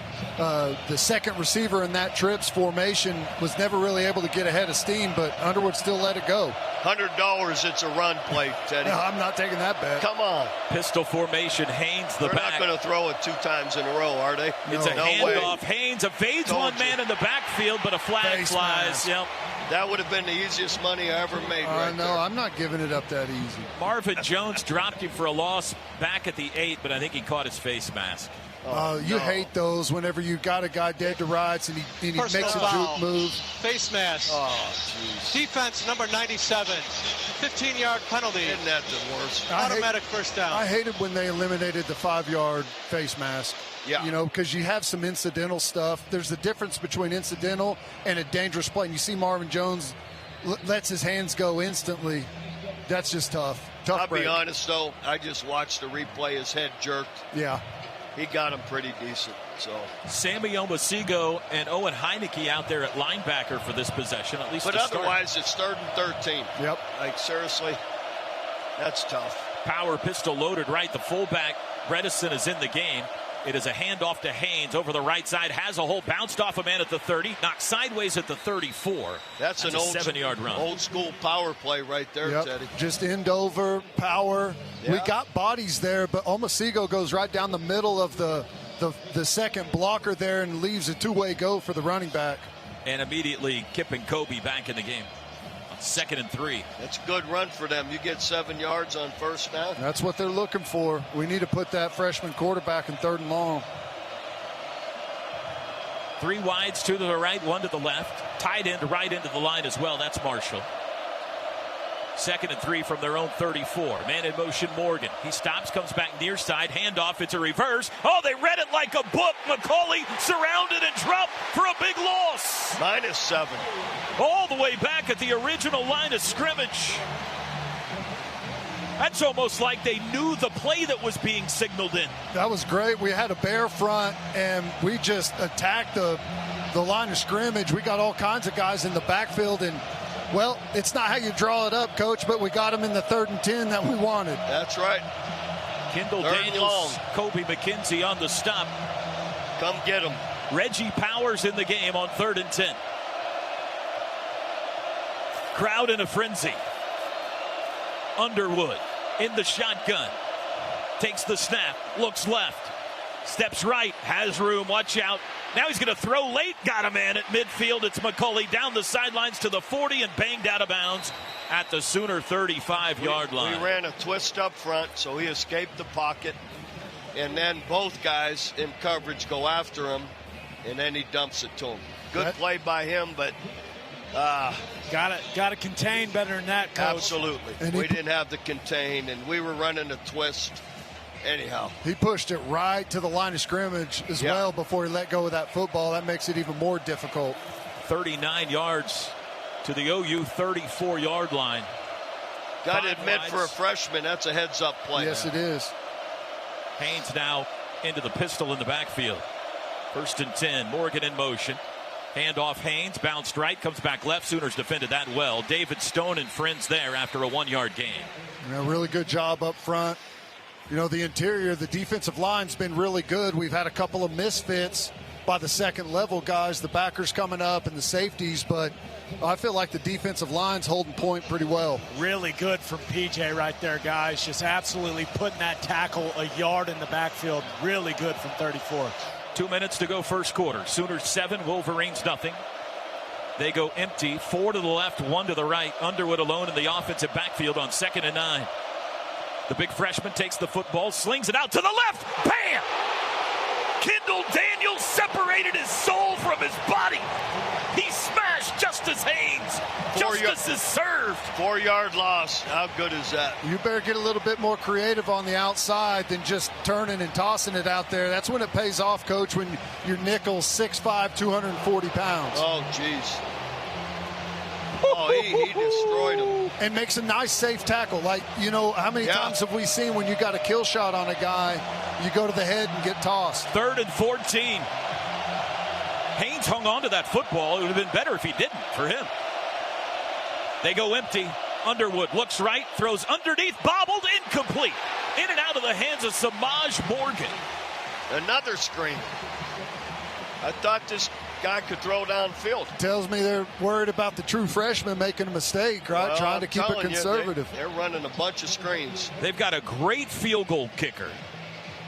second receiver in that trips formation. Was never really able to get ahead of steam, but Underwood still let it go. $100 it's a run play, Teddy. No, I'm not taking that bet. Come on. Pistol formation, Haynes the They're back. not going to throw it 2 times in a row, are they? It's a no handoff. way. Haynes evades Told one you. man in the backfield, but a flag Face flies. mask. Yep. That would have been the easiest money I ever made right No, there. I'm not giving it up that easy. Marvin Jones dropped him for a loss back at the 8, but I think he caught his face mask. You hate those whenever you got a guy dead to rights and he makes a juke move. Face mask. Oh, jeez. Defense number 97. 15-yard penalty. Isn't that the worst? Automatic first down. I hated when they eliminated the 5-yard face mask. Yeah. You know, because you have some incidental stuff. There's a difference between incidental and a dangerous play. And you see Marvin Jones lets his hands go instantly. That's just tough. I'll break. be honest, though. I just watched the replay. His head jerked. Yeah. He got him pretty decent. So Sammy Omasigo and Owen Heineke out there at linebacker for this possession, at least But to start. otherwise, it's 3rd and 13. Yep. Like, seriously, that's tough. Power pistol loaded right. The fullback, Bredesen, is in the game. It is a handoff to Haynes over the right side. Has a hole, bounced off a man at the 30, knocked sideways at the 34. That's an a old 7-yard run. Old school power play right there, Yep. Teddy. Just end over, power. We Yeah. got bodies there, but Omasigo goes right down the middle of the second blocker there and leaves a two-way go for the running back. And immediately Kip and Kobe back in the game. 2nd and 3. That's a good run for them. You get 7 yards on first down. That's what they're looking for. We need to put that freshman quarterback in 3rd and long. 3 wides, 2 to the right, 1 to the left. Tight end right into the line as well. That's Marshall. 2nd and 3 from their own 34. Man in motion, Morgan. He stops, comes back near side. Handoff. It's a reverse. Oh, they read it like a book. McCauley surrounded and dropped for a big loss. -7. All the way back at the original line of scrimmage. That's almost like they knew the play that was being signaled in. That was great. We had a bare front, and we just attacked the line of scrimmage. We got all kinds of guys in the backfield, and, well, it's not how you draw it up, Coach, but we got them in the 3rd and 10 that we wanted. That's right. Kendall 3rd and Daniels, long. Kobe McKenzie on the stop. Come get him. Reggie Powers in the game on 3rd and 10. Crowd in a frenzy. Underwood in the shotgun. Takes the snap. Looks left. Steps right. Has room. Watch out. Now he's going to throw late. Got a man at midfield. It's McCauley down the sidelines to the 40 and banged out of bounds at the Sooner 35-yard line. We ran a twist up front, so he escaped the pocket. And then both guys in coverage go after him, and then he dumps it to him. Good play by him, but Got to contain better than that, Coach. absolutely. And We didn't have the contain, and we were running a twist. Anyhow, He pushed it right to the line of scrimmage as Yeah. well before he let go of that football. That makes it even more difficult. 39 yards to the OU 34-yard line. got to 5 admit, wides. for a freshman, that's a heads-up play. Yes, it is. Haynes now into the pistol in the backfield. 1st and 10. Morgan in motion. Handoff Haynes. Bounced right. Comes back left. Sooners defended that well. David Stone and friends there after a 1-yard gain. Really good job up front. You know, the interior, the defensive line's been really good. We've had a couple of misfits by the second level guys, the backers coming up and the safeties, but I feel like the defensive line's holding point pretty well. Really good from PJ right there, guys. Just absolutely putting that tackle a yard in the backfield. Really good from 34. 2 minutes to go first quarter. Sooners 7, Wolverines nothing. They go empty. 4 to the left, 1 to the right. Underwood alone in the offensive backfield on 2nd and 9. The big freshman takes the football, slings it out to the left. Bam! Kendall Daniels separated his soul from his body. He smashed Justice Haynes. Justice is served. 4-yard loss. How good is that? You better get a little bit more creative on the outside than just turning and tossing it out there. That's when it pays off, Coach, when your nickel's 6'5", 240 pounds. Oh, jeez. Oh, he destroyed him. And makes a nice, safe tackle. Like, you know, how many times have we seen when you got a kill shot on a guy, you go to the head and get tossed? 3rd and 14. Haynes hung on to that football. It would have been better if he didn't for him. They go empty. Underwood looks right, throws underneath, bobbled, incomplete. In and out of the hands of Samaj Morgan. Another screen. I thought this guy could throw downfield. Tells me they're worried about the true freshman making a mistake, right? Well, Trying to keep it conservative. They're running a bunch of screens. They've got a great field goal kicker,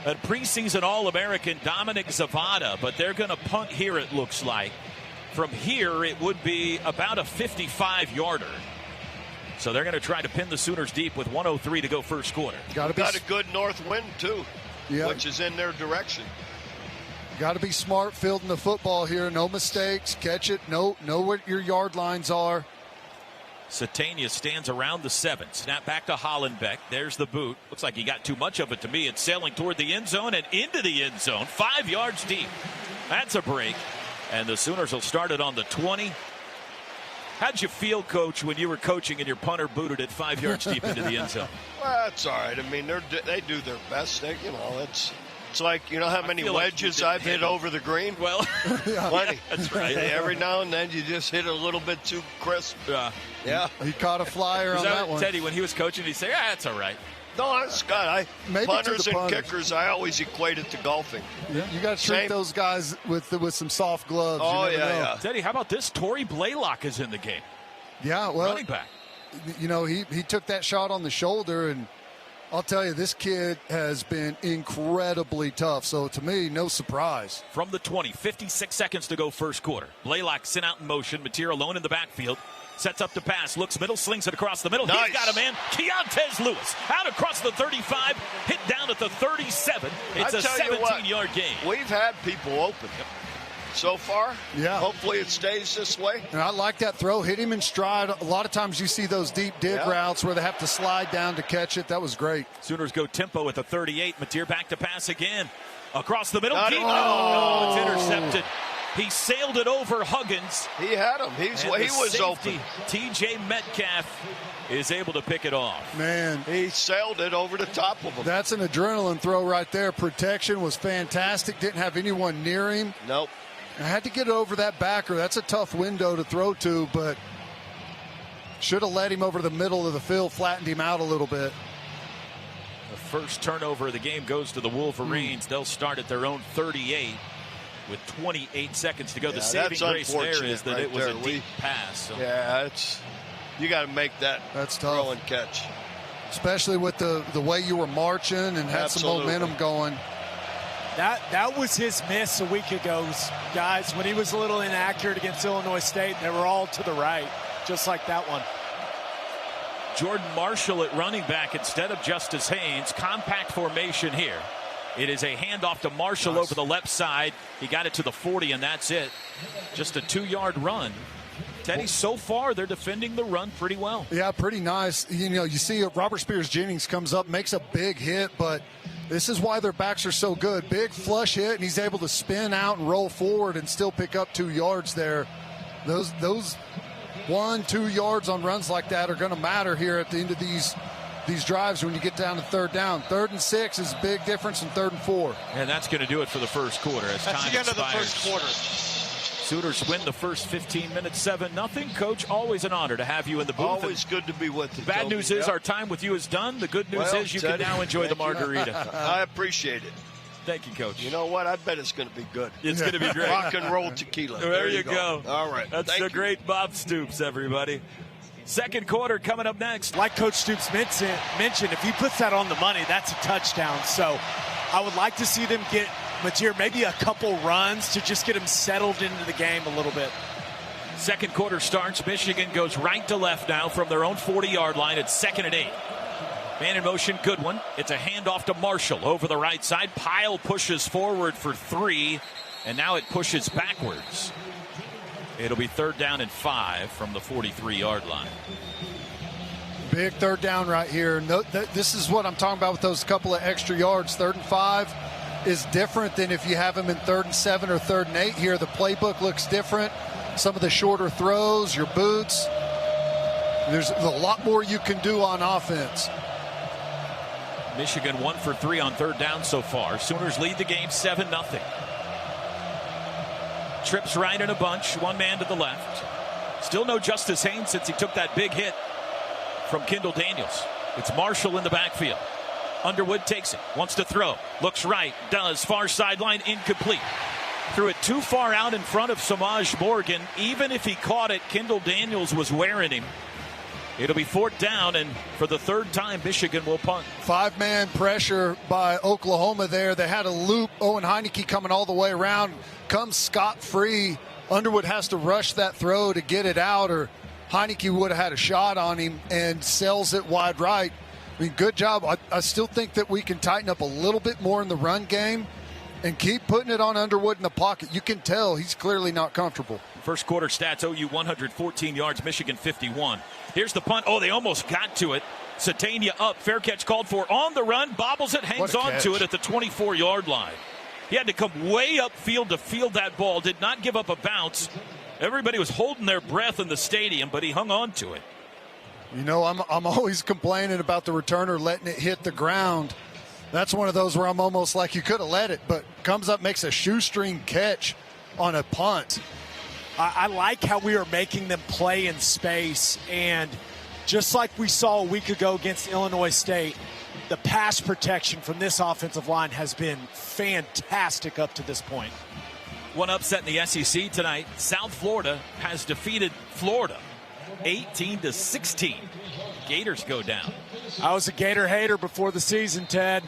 a preseason All-American Dominic Zavada, but they're going to punt here, it looks like. From here, it would be about a 55-yarder. So they're going to try to pin the Sooners deep with 1:03 to go first quarter. Got a good north wind, too, which is in their direction. Got to be smart fielding the football here. No mistakes. Catch it. Know what your yard lines are. Satania stands around the 7. Snap back to Hollenbeck. There's the boot. Looks like he got too much of it to me. It's sailing toward the end zone and into the end zone. 5 yards deep. That's a break. And the Sooners will start it on the 20. How'd you feel, Coach, when you were coaching and your punter booted it 5 yards deep into the end zone? Well, that's all right. I mean, they do their best. It's like, how many wedges I've hit over the green? Well, plenty. That's right. Every now and then you just hit a little bit too crisp. Yeah. He caught a flyer on that one. Teddy, when he was coaching, he'd say, that's all right. No, that's good. Punters and kickers, I always equate it to golfing. Yeah, you got to treat those guys with some soft gloves. Oh, yeah. Teddy, how about this? Torrey Blaylock is in the game. Yeah, well, running back. He took that shot on the shoulder, and I'll tell you, this kid has been incredibly tough. So, to me, no surprise. From the 20, 56 seconds to go first quarter. Blaylock sent out in motion. Mateer alone in the backfield. Sets up to pass. Looks middle. Slings it across the middle. Nice. He's got a man. Keontez Lewis out across the 35. Hit down at the 37. It's a 17-yard gain. We've had people open so far. Yeah. Hopefully it stays this way. And I like that throw. Hit him in stride. A lot of times you see those deep dig routes where they have to slide down to catch it. That was great. Sooners go tempo at the 38. Mateer back to pass again. Across the middle. No, it's intercepted. He sailed it over Huggins. He had him. He was open. T.J. Metcalf is able to pick it off. Man. He sailed it over the top of him. That's an adrenaline throw right there. Protection was fantastic. Didn't have anyone near him. Nope. I had to get over that backer. That's a tough window to throw to, but should have led him over the middle of the field, flattened him out a little bit. The first turnover of the game goes to the Wolverines. They'll start at their own 38. With 28 seconds to go. The saving grace there is that it was a deep pass. So. Yeah, you got to make that tough. Throw and catch. Especially with the way you were marching and had some momentum going. That was his miss a week ago, guys, when he was a little inaccurate against Illinois State. They were all to the right, just like that one. Jordan Marshall at running back instead of Justice Haynes. Compact formation here. It is a handoff to Marshall over the left side. He got it to the 40, and that's it. Just a 2-yard run. Teddy, so far, they're defending the run pretty well. Yeah, pretty nice. You see Robert Spears-Jennings comes up, makes a big hit, but this is why their backs are so good. Big flush hit, and he's able to spin out and roll forward and still pick up 2 yards there. Those 1-2 yards on runs like that are going to matter here at the end of these drives when you get down to third down. 3rd and 6 is a big difference in 3rd and 4. And that's going to do it for the first quarter as that's time the end expires. of the first quarter. Sooners win the first 15 minutes 7-0. Coach, always an honor to have you in the booth. Always good to be with you. The bad Toby. news is our time with you is done. The good news is you Teddy, can now enjoy the margarita. I appreciate it. Thank you, Coach. You know what? I bet it's going to be good. It's going to be great. Rock and roll tequila. There you go. All right. That's the great Bob Stoops, everybody. Second quarter coming up next. Like Coach Stoops mentioned, if he puts that on the money, that's a touchdown. So I would like to see them get Mateer maybe a couple runs to just get him settled into the game a little bit. Second quarter starts. Michigan goes right to left now from their own 40-yard line. It's 2nd and 8. Man in motion, good one. It's a handoff to Marshall over the right side. Pyle pushes forward for 3, and now it pushes backwards. It'll be 3rd down and 5 from the 43-yard line. Big 3rd down right here. This is what I'm talking about with those couple of extra yards. 3rd and 5 is different than if you have them in 3rd and 7 or 3rd and 8 here. The playbook looks different. Some of the shorter throws, your boots. There's a lot more you can do on offense. Michigan 1 for 3 on 3rd down so far. Sooners lead the game 7-0. Trips right in a bunch, one man to the left. Still no Justice Haynes since he took that big hit from Kendall Daniels. It's Marshall in the backfield. Underwood takes it, wants to throw, looks right, does, far sideline, incomplete. Threw it too far out in front of Samaj Morgan. Even if he caught it, Kendall Daniels was wearing him. It'll be 4th down, and for the 3rd time, Michigan will punt. 5-man pressure by Oklahoma there. They had a loop. Owen Heineke coming all the way around. Comes scot-free. Underwood has to rush that throw to get it out, or Heineke would have had a shot on him and sells it wide right. I mean, good job. I still think that we can tighten up a little bit more in the run game and keep putting it on Underwood in the pocket. You can tell he's clearly not comfortable. First quarter stats, OU 114 yards, Michigan 51. Here's the punt. Oh, they almost got to it. Satania up. Fair catch called for on the run. Bobbles it, hangs on to it at the 24-yard line. He had to come way upfield to field that ball. Did not give up a bounce. Everybody was holding their breath in the stadium, but he hung on to it. You know, I'm always complaining about the returner letting it hit the ground. That's one of those where I'm almost like you could have let it, but comes up, makes a shoestring catch on a punt. I like how we are making them play in space, and just like we saw a week ago against Illinois State, the pass protection from this offensive line has been fantastic up to this point. One upset in the SEC tonight. South Florida has defeated Florida 18-16. Gators go down. I was a Gator hater before the season, Ted.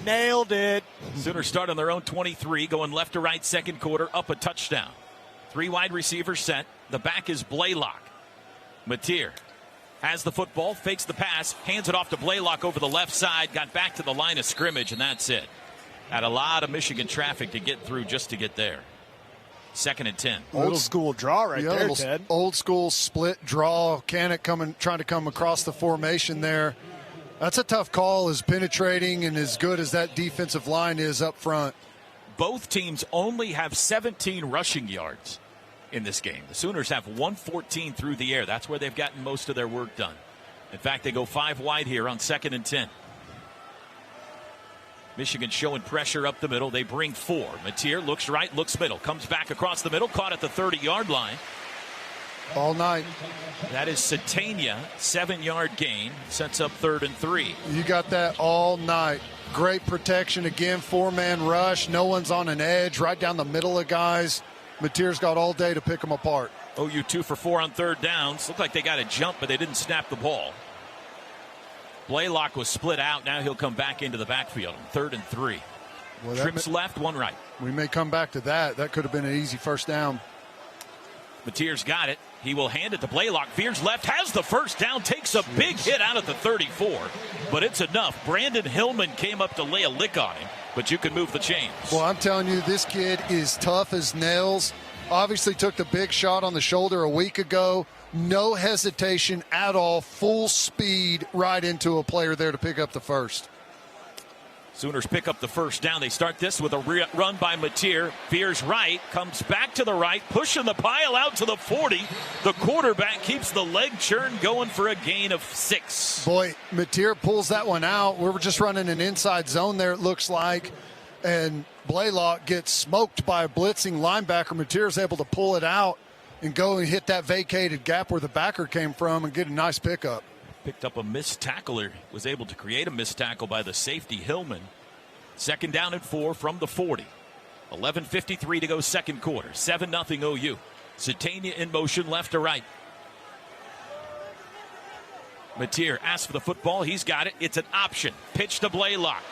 Nailed it. Sooners start on their own 23, going left to right, second quarter, up a touchdown. 3 wide receivers set. The back is Blaylock. Mateer has the football, fakes the pass, hands it off to Blaylock over the left side, got back to the line of scrimmage, and that's it. Had a lot of Michigan traffic to get through just to get there. 2nd and 10. Old school draw right there, Ted. Old school split draw. Canuck trying to come across the formation there. That's a tough call, as penetrating and as good as that defensive line is up front. Both teams only have 17 rushing yards in this game. The Sooners have 114 through the air. That's where they've gotten most of their work done. In fact, they go 5 wide here on 2nd and 10. Michigan showing pressure up the middle. They bring 4. Mateer looks right, looks middle, comes back across the middle, caught at the 30-yard line. All night. That is Satania, 7-yard gain, sets up 3rd and 3. You got that all night. Great protection again, 4-man rush. No one's on an edge, right down the middle of guys. Mateer's got all day to pick them apart. OU 2 for 4 on 3rd downs. Looked like they got a jump, but they didn't snap the ball. Blaylock was split out. Now he'll come back into the backfield. 3rd and 3. Well, trips left, 1 right. We may come back to that. That could have been an easy first down. Mateer's got it. He will hand it to Blaylock. Veers left, has the first down, takes a big hit out at the 34, but it's enough. Brandon Hillman came up to lay a lick on him, but you can move the chains. Well, I'm telling you, this kid is tough as nails. Obviously took the big shot on the shoulder a week ago. No hesitation at all. Full speed right into a player there to pick up the first. Sooners pick up the first down. They start this with a run by Mateer. Veers right, comes back to the right, pushing the pile out to the 40. The quarterback keeps the leg churn going for a gain of 6. Boy, Mateer pulls that one out. We were just running an inside zone there, it looks like. And Blaylock gets smoked by a blitzing linebacker. Mateer's able to pull it out and go and hit that vacated gap where the backer came from and get a nice pickup. Picked up a missed tackler, was able to create a missed tackle by the safety Hillman. 2nd down and 4 from the 40. 11:53 to go, second quarter. 7-0 OU. Satania in motion, left to right. Mateer asks for the football. He's got it. It's an option. Pitch to Blaylock.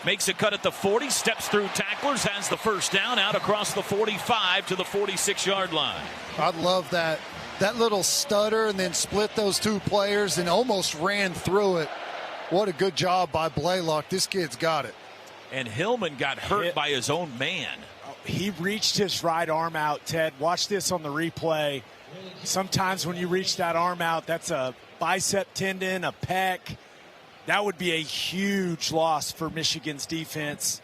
Makes a cut at the 40, steps through tacklers, has the first down, out across the 45 to the 46-yard line. I love that. That little stutter and then split those 2 players and almost ran through it. What a good job by Blaylock. This kid's got it. And Hillman got hurt by his own man. He reached his right arm out, Ted. Watch this on the replay. Sometimes when you reach that arm out, that's a bicep tendon, a pec. That would be a huge loss for Michigan's defense.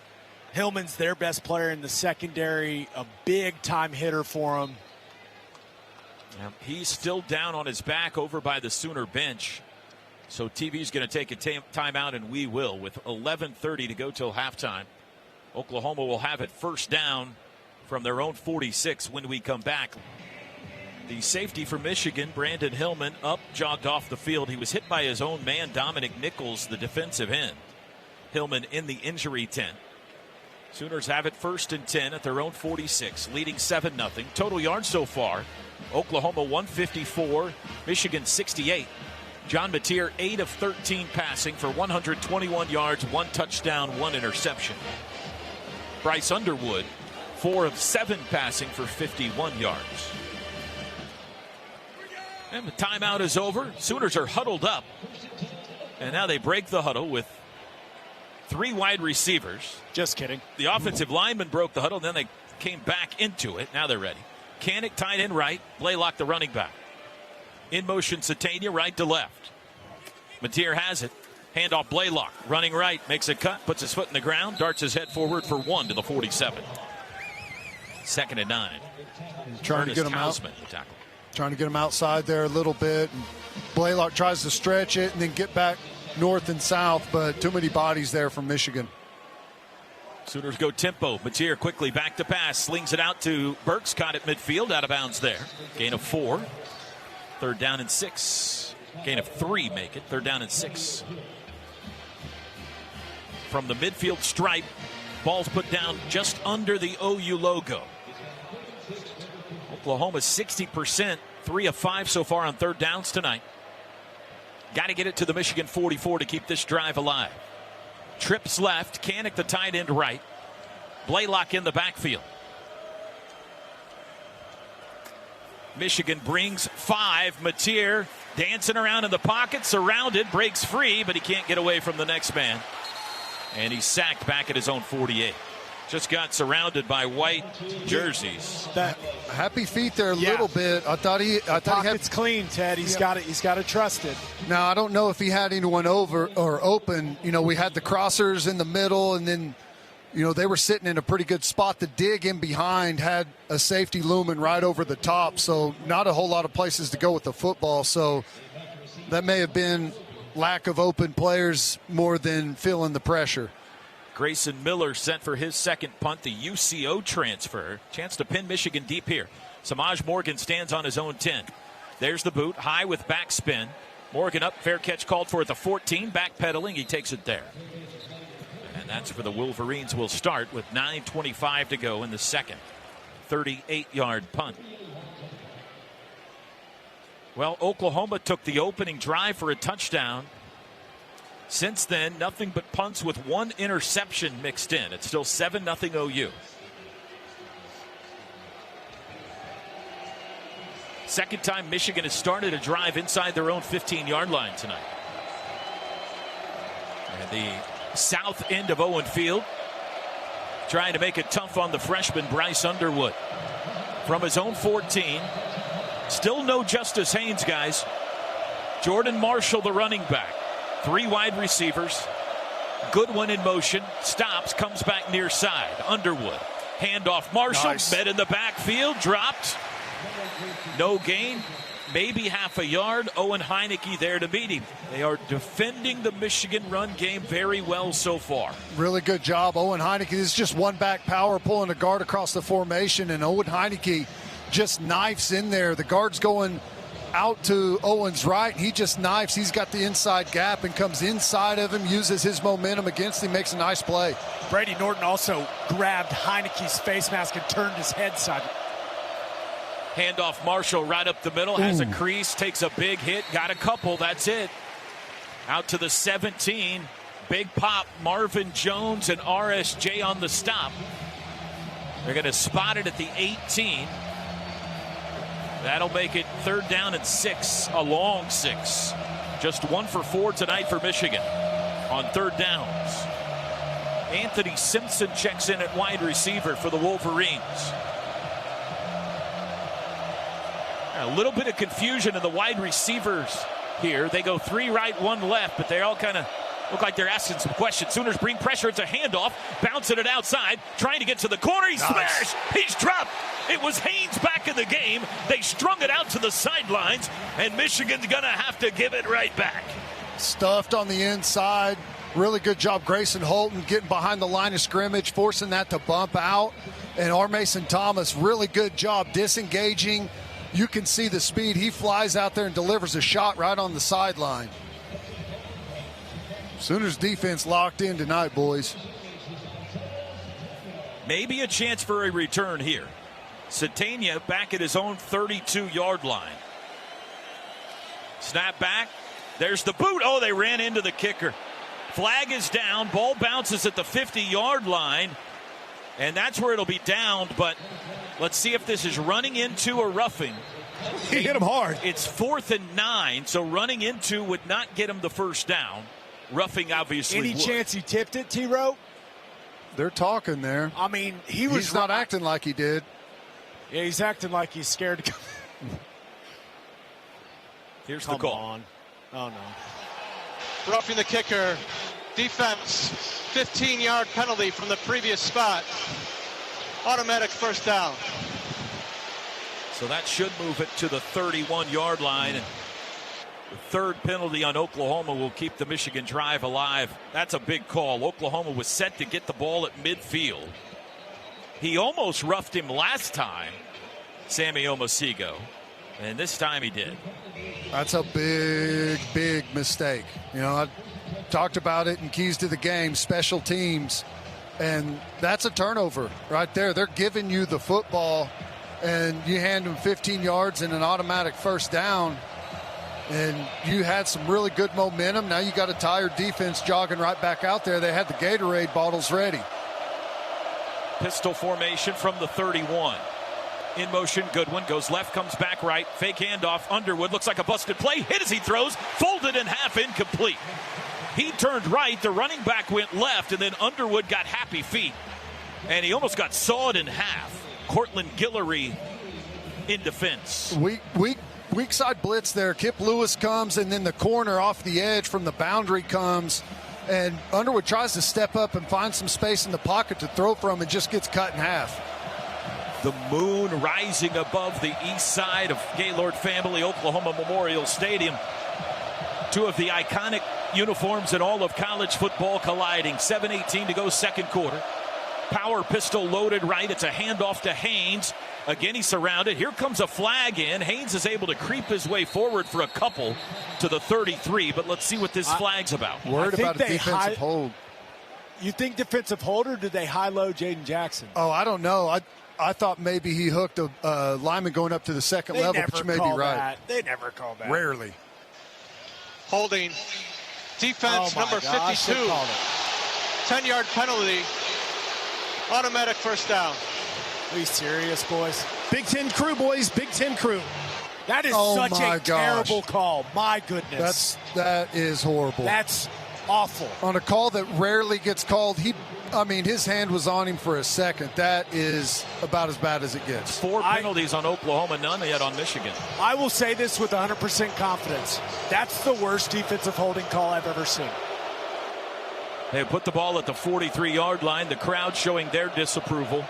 Hillman's their best player in the secondary, a big-time hitter for him. He's still down on his back over by the Sooner bench. So TV's going to take a timeout, and we will, with 11:30 to go till halftime. Oklahoma will have it first down from their own 46 when we come back. The safety for Michigan, Brandon Hillman, up, jogged off the field. He was hit by his own man, Dominic Nichols, the defensive end. Hillman in the injury tent. Sooners have it 1st and 10 at their own 46, leading 7-0. Total yards so far, Oklahoma 154, Michigan 68. John Mateer 8 of 13 passing for 121 yards, 1 touchdown, 1 interception. Bryce Underwood 4 of 7 passing for 51 yards. And the timeout is over. Sooners are huddled up. And now they break the huddle with 3 wide receivers. Just kidding. The offensive lineman broke the huddle, then they came back into it. Now they're ready. Kanik tight end right, Blaylock the running back. In motion Satania right to left. Mateer has it. Handoff Blaylock, running right, makes a cut, puts his foot in the ground, darts his head forward for 1 to the 47. 2nd and 9. Trying to get him out. Tackle. Trying to get him outside there a little bit. And Blaylock tries to stretch it and then get back north and south, but too many bodies there from Michigan. Sooners go tempo. Mateer quickly back to pass, slings it out to Burks, caught at midfield, out of bounds there. Gain of 4. 3rd down and 6. Gain of 3 make it. 3rd down and 6. From the midfield stripe, ball's put down just under the OU logo. Oklahoma 60%, 3 of 5 so far on 3rd downs tonight. Got to get it to the Michigan 44 to keep this drive alive. Trips left, Kanik the tight end right. Blaylock in the backfield. Michigan brings 5. Mateer dancing around in the pocket, surrounded, breaks free, but he can't get away from the next man. And he's sacked back at his own 48. Just got surrounded by white jerseys. That happy feet there a little bit. I thought he Pocket's clean, Ted. He's got to trust it. Now I don't know if he had anyone over or open. You know, we had the crossers in the middle, and then they were sitting in a pretty good spot. The dig in behind had a safety looming right over the top, so not a whole lot of places to go with the football. So that may have been lack of open players more than feeling the pressure. Grayson Miller sent for his 2nd punt, the UCO transfer. Chance to pin Michigan deep here. Samaj Morgan stands on his own 10. There's the boot, high with backspin. Morgan up, fair catch called for at the 14, backpedaling, he takes it there. And that's for the Wolverines. Will start with 9:25 to go in the 2nd. 38-yard punt. Well, Oklahoma took the opening drive for a touchdown. Since then, nothing but punts with 1 interception mixed in. It's still 7-0 OU. Second time Michigan has started a drive inside their own 15-yard line tonight. And the south end of Owen Field trying to make it tough on the freshman Bryce Underwood. From his own 14, still no Justice Haynes, guys. Jordan Marshall, the running back. 3 wide receivers. Goodwin in motion. Stops. Comes back near side. Underwood. Handoff. Marshall. Nice. Met in the backfield. Dropped. No gain. Maybe half a yard. Owen Heineke there to meet him. They are defending the Michigan run game very well so far. Really good job. Owen Heineke. This is just one back power pulling a guard across the formation. And Owen Heineke just knifes in there. The guard's going out to Owen's right. He just knifes. He's got the inside gap and comes inside of him, uses his momentum against him, makes a nice play. Brady Norton also grabbed Heineke's face mask and turned his head side. Handoff Marshall right up the middle, has a crease, takes a big hit, got a couple, that's it. Out to the 17, big pop, Marvin Jones and RSJ on the stop. They're going to spot it at the 18. That'll make it 3rd down and 6, a long 6. Just 1 for 4 tonight for Michigan on 3rd downs. Anthony Simpson checks in at wide receiver for the Wolverines. A little bit of confusion in the wide receivers here. They go 3 right, 1 left, but they all kind of look like they're asking some questions. Sooners bring pressure. It's a handoff, bouncing it outside, trying to get to the corner. He's smashed. He's dropped. It was Haynes back in the game. They strung it out to the sidelines, and Michigan's going to have to give it right back. Stuffed on the inside. Really good job, Grayson Holton, getting behind the line of scrimmage, forcing that to bump out. And R. Mason Thomas, really good job disengaging. You can see the speed. He flies out there and delivers a shot right on the sideline. Sooners defense locked in tonight, boys. Maybe a chance for a return here. Satania back at his own 32-yard line. Snap back. There's the boot. Oh, they ran into the kicker. Flag is down. Ball bounces at the 50-yard line. And that's where it'll be downed. But let's see if this is running into or roughing. He hit him hard. It's 4th and 9, so running into would not get him the first down. Roughing obviously Any would. chance he tipped it, T-Row? They're talking there. I mean, he's not acting like he did. Yeah, he's acting like he's scared to come. Here's the call. On. Oh, no. Roughing the kicker. Defense, 15-yard penalty from the previous spot. Automatic first down. So that should move it to the 31-yard line. And the third penalty on Oklahoma will keep the Michigan drive alive. That's a big call. Oklahoma was set to get the ball at midfield. He almost roughed him last time, Sammy Omosigo, and this time he did. That's a big, big mistake. You know, I talked about it in Keys to the Game, special teams, and that's a turnover right there. They're giving you the football, and you hand them 15 yards and an automatic first down, and you had some really good momentum. Now you got a tired defense jogging right back out there. They had the Gatorade bottles ready. Pistol formation from the 31. In motion, Goodwin goes left, comes back right. Fake handoff, Underwood, looks like a busted play. Hit as he throws, folded in half, incomplete. He turned right, the running back went left, and then Underwood got happy feet. And he almost got sawed in half. Cortland Guillory in defense. Weak side blitz there. Kip Lewis comes, and then the corner off the edge from the boundary comes. And Underwood tries to step up and find some space in the pocket to throw from and just gets cut in half. The moon rising above the east side of Gaylord Family Oklahoma Memorial Stadium. Two of the iconic uniforms in all of college football colliding. 7:18 to go, second quarter. Power pistol loaded right. It's a handoff to Haynes. Again, he's surrounded. Here comes a flag in. Haynes is able to creep his way forward for a couple to the 33, but let's see what this flag's about. Worried about a defensive hold. You think defensive hold, or did they high-low Jaden Jackson? Oh, I don't know. I thought maybe he hooked a lineman going up to the second level, but you may be right. They never call that. Rarely. Holding. Defense number 52. 10-yard penalty. Automatic first down. Are you serious, boys? Big Ten crew, boys. Big Ten crew. That is such a terrible call. My goodness. That is horrible. That's awful. On a call that rarely gets called, his hand was on him for a second. That is about as bad as it gets. 4 penalties on Oklahoma, none yet on Michigan. I will say this with 100% confidence. That's the worst defensive holding call I've ever seen. They put the ball at the 43-yard line. The crowd showing their disapproval.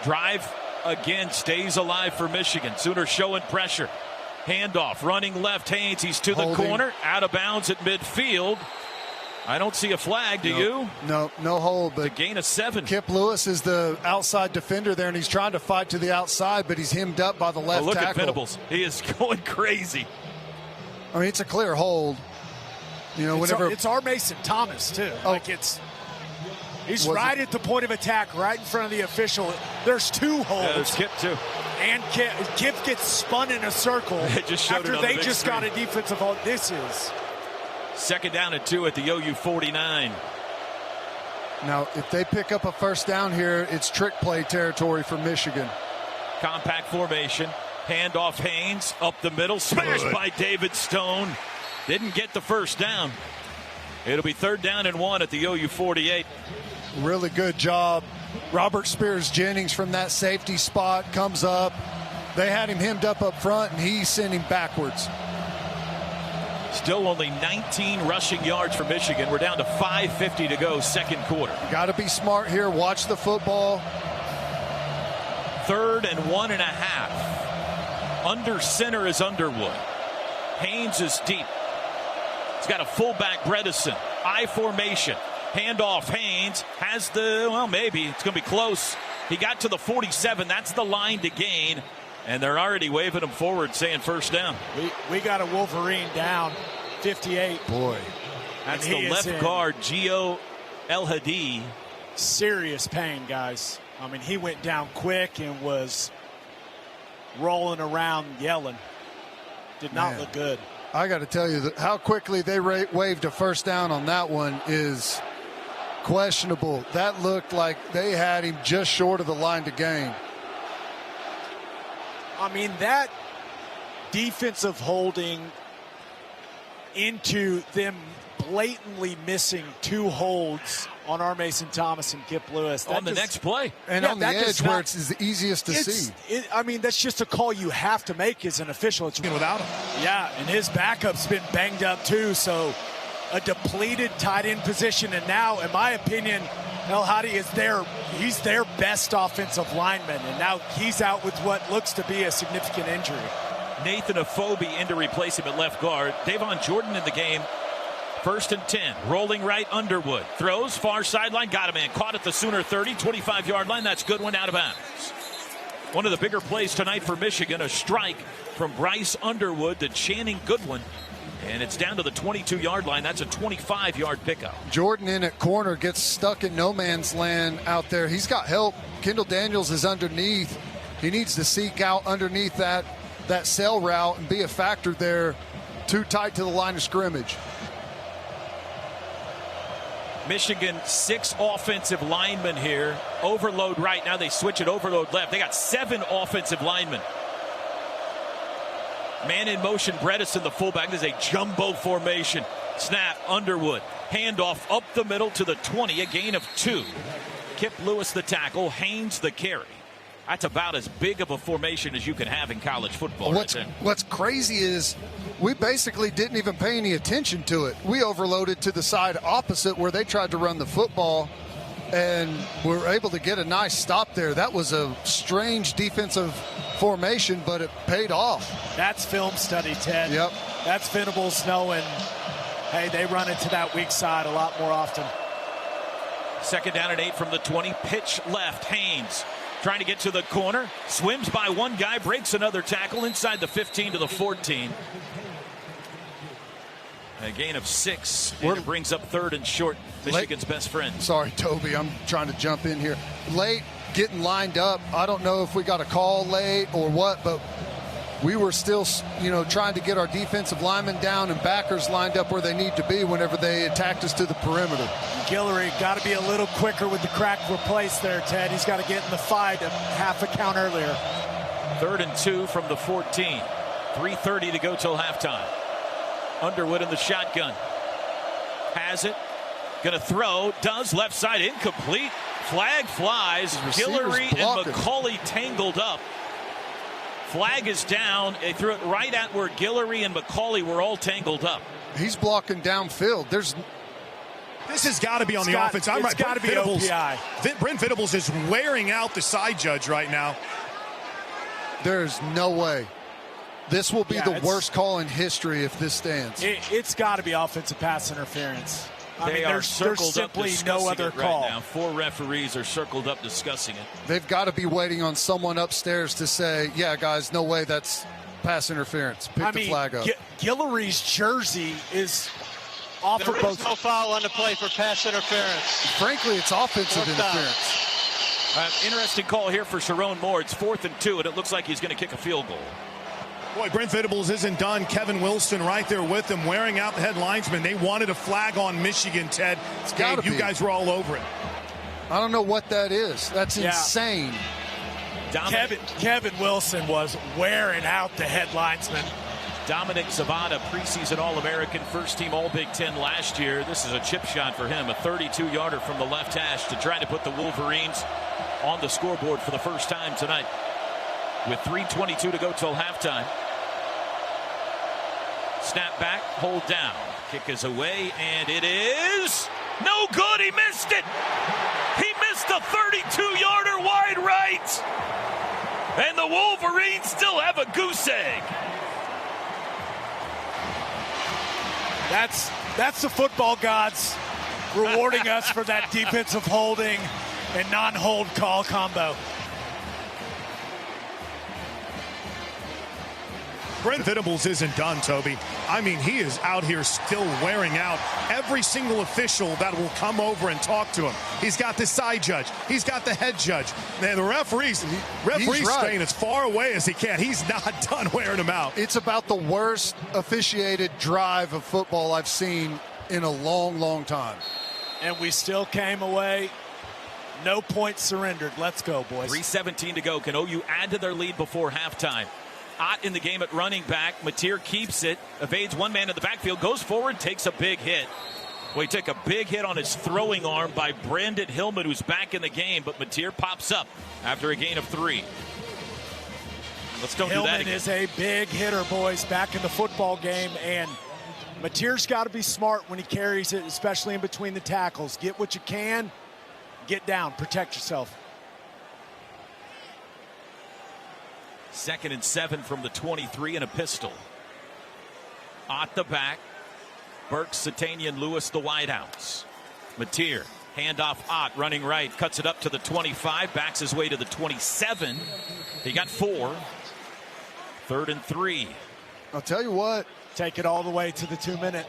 Drive again stays alive for Michigan. Sooners showing pressure. Handoff, running left. Haynes, he's to the corner. Out of bounds at midfield. I don't see a flag, do you? No hold. But a gain of 7. Kip Lewis is the outside defender there, and he's trying to fight to the outside, but he's hemmed up by the left look tackle. Look at Venables. He is going crazy. I mean, it's a clear hold. You know, it's our Mason Thomas, too. He's right at the point of attack, right in front of the official. There's 2 holds. Yeah, there's Kip, too. And Kip gets spun in a circle after they just got a defensive hold. This is... Second down and 2 at the OU 49. Now, if they pick up a first down here, it's trick play territory for Michigan. Compact formation. Handoff Haynes up the middle. Smashed by David Stone. Didn't get the first down. It'll be 3rd down and 1 at the OU 48. Really good job. Robert Spears Jennings from that safety spot comes up. They had him hemmed up front, and he sent him backwards. Still only 19 rushing yards for Michigan. We're down to 5:50 to go, second quarter. Got to be smart here. Watch the football. 3rd and 1.5. Under center is Underwood. Haynes is deep. He's got a fullback, Bredesen. I formation. Handoff, Haynes has maybe. It's going to be close. He got to the 47. That's the line to gain. And they're already waving him forward, saying first down. We got a Wolverine down, 58. Boy. That's the left guard, Gio El Hadi. Serious pain, guys. I mean, he went down quick and was rolling around yelling. Did not look good. I got to tell you that how quickly they waved a first down on that one is questionable. That looked like they had him just short of the line to gain. I mean, that defensive holding into them blatantly missing 2 holds on R. Mason Thomas and Kip Lewis. On the next play. And on the edge where it's the easiest to see. I mean, that's just a call you have to make as an official. It's without him. Yeah, and his backup's been banged up too, so a depleted tight end position. And now, in my opinion, El Hadi is he's their best offensive lineman, and now he's out with what looks to be a significant injury. Nathan Afobe in to replace him at left guard. Davon Jordan in the game. 1st and 10. Rolling right, Underwood. Throws, far sideline, got him in. Caught at the Sooner 30, 25-yard line. That's good one, out of bounds. One of the bigger plays tonight for Michigan, a strike from Bryce Underwood to Channing Goodwin. And it's down to the 22-yard line. That's a 25-yard pickup. Jordan in at corner gets stuck in no man's land out there. He's got help. Kendall Daniels is underneath. He needs to seek out underneath that sail route and be a factor there. Too tight to the line of scrimmage. Michigan, 6 offensive linemen here. Overload right now. They switch it overload left. They got 7 offensive linemen. Man in motion, Bredesen, the fullback. This is a jumbo formation. Snap, Underwood. Handoff up the middle to the 20, a gain of 2. Kip Lewis the tackle, Haynes the carry. That's about as big of a formation as you can have in college football. What's crazy is we basically didn't even pay any attention to it. We overloaded to the side opposite where they tried to run the football, and were able to get a nice stop there. That was a strange defensive formation, but it paid off. That's film study, Ted. Yep. That's Venables knowing, hey, they run it to that weak side a lot more often. 2nd down and 8 from the 20. Pitch left, Haynes. Trying to get to the corner, swims by one guy, breaks another tackle inside the 15 to the 14. A gain of 6, and it brings up 3rd and short, Michigan's best friend. Sorry, Toby, I'm trying to jump in here. Late, getting lined up. I don't know if we got a call late or what, but we were still, trying to get our defensive linemen down and backers lined up where they need to be whenever they attacked us to the perimeter. Guillory got to be a little quicker with the crack replace there, Ted. He's got to get in the fight a half a count earlier. 3rd and 2 from the 14. 3:30 to go till halftime. Underwood in the shotgun. Has it. Going to throw. Does. Left side incomplete. Flag flies. Guillory and McCauley tangled up. Flag is down. They threw it right at where Guillory and McCauley were all tangled up. He's blocking downfield. This has got to be on the offense. I'm right. It's got to be OPI. Brent Venables is wearing out the side judge right now. There's no way. This will be the worst call in history if this stands. It's got to be offensive pass interference. There's simply no other call. Right now. 4 referees are circled up discussing it. They've got to be waiting on someone upstairs to say, yeah, guys, no way, that's pass interference. Pick the flag up. Guillory's jersey is off for both. No foul on the play for pass interference. Frankly, it's offensive interference. Interesting call here for Sharon Moore. It's 4th and 2, and it looks like he's going to kick a field goal. Boy, Brent Venables isn't done. Kevin Wilson right there with him, wearing out the head linesman. They wanted a flag on Michigan, Ted. You guys were all over it. I don't know what that is. That's insane. Kevin Wilson was wearing out the head linesman. Dominic Zavada, preseason All-American, first-team All-Big Ten last year. This is a chip shot for him, a 32-yarder from the left hash to try to put the Wolverines on the scoreboard for the first time tonight. With 3:22 to go till halftime. Snap back, hold down. Kick is away, and it is no good. He missed it. He missed a 32-yarder wide right. And the Wolverines still have a goose egg. That's the football gods rewarding us for that defensive holding and non-hold call combo. Brent Venables isn't done, Toby. I mean, he is out here still wearing out every single official that will come over and talk to him. He's got the side judge. He's got the head judge. And the referee's staying as far away as he can. He's not done wearing him out. It's about the worst officiated drive of football I've seen in a long, long time. And we still came away. No points surrendered. Let's go, boys. 3:17 to go. Can OU add to their lead before halftime? Ott in the game at running back. Mateer keeps it, evades one man in the backfield, goes forward, takes a big hit. Well, he took a big hit on his throwing arm by Brandon Hillman, who's back in the game, but Mateer pops up after a gain of 3. Let's don't do that again. Hillman is a big hitter, boys, back in the football game, and Mateer's got to be smart when he carries it, especially in between the tackles. Get what you can, get down, protect yourself. 2nd and 7 from the 23 and a pistol. Ott the back. Burks, Satanian, Lewis the wideouts. Mateer, handoff Ott, running right, cuts it up to the 25, backs his way to the 27. He got 4. 3rd and 3. I'll tell you what. Take it all the way to the 2-minute.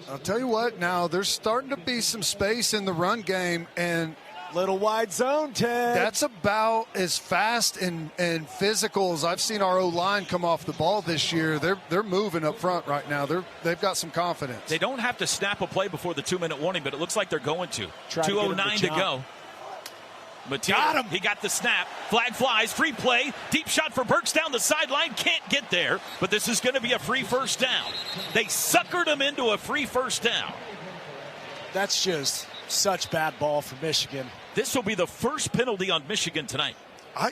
I'll tell you what, now there's starting to be some space in the run game, and little wide zone, Ted. That's about as fast and physical as I've seen our O-line come off the ball this year. They're moving up front right now. They've got some confidence. They don't have to snap a play before the 2-minute warning, but it looks like they're going to. 2:09 to go. Mateer, got him. He got the snap. Flag flies. Free play. Deep shot for Burks down the sideline. Can't get there, but this is going to be a free first down. They suckered him into a free first down. That's just such bad ball for Michigan. This will be the first penalty on Michigan tonight.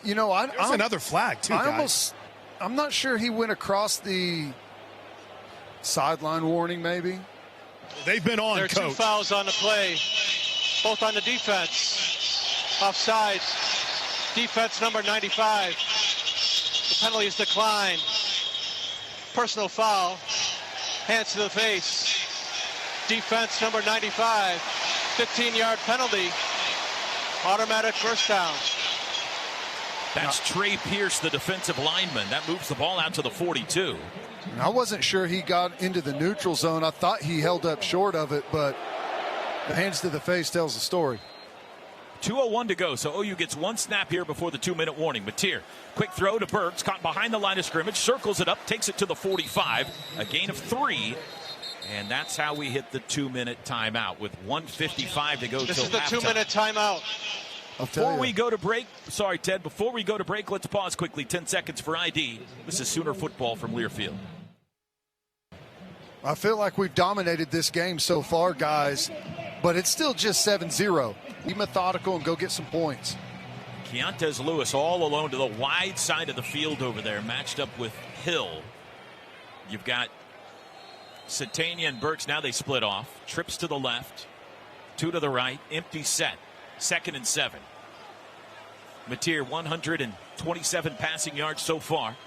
There's another flag, too, guys. I'm not sure he went across the sideline warning, maybe. They've been on, There are Coach. 2 fouls on the play, both on the defense. Offsides. Defense number 95. The penalty is declined. Personal foul. Hands to the face. Defense number 95. 15-yard penalty. Automatic first down. That's Trey Pierce, the defensive lineman. That moves the ball out to the 42. I wasn't sure he got into the neutral zone. I thought he held up short of it, but the hands to the face tells the story. 2:01 to go, so OU gets 1 snap here before the 2-minute warning. Mateer, quick throw to Burks, caught behind the line of scrimmage, circles it up, takes it to the 45, a gain of 3. And that's how we hit the 2-minute timeout with 1:55 to go. This is the 2-minute timeout. Before we go to break, sorry, Ted, before we go to break, let's pause quickly. 10 seconds for ID. This is Sooner football from Learfield. I feel like we've dominated this game so far, guys, but it's still just 7-0. Be methodical and go get some points. Keontez Lewis all alone to the wide side of the field over there, matched up with Hill. You've got Satania and Burks. Now they split off. Trips to the left, 2 to the right, empty set. 2nd and 7. Mateer, 127 passing yards so far.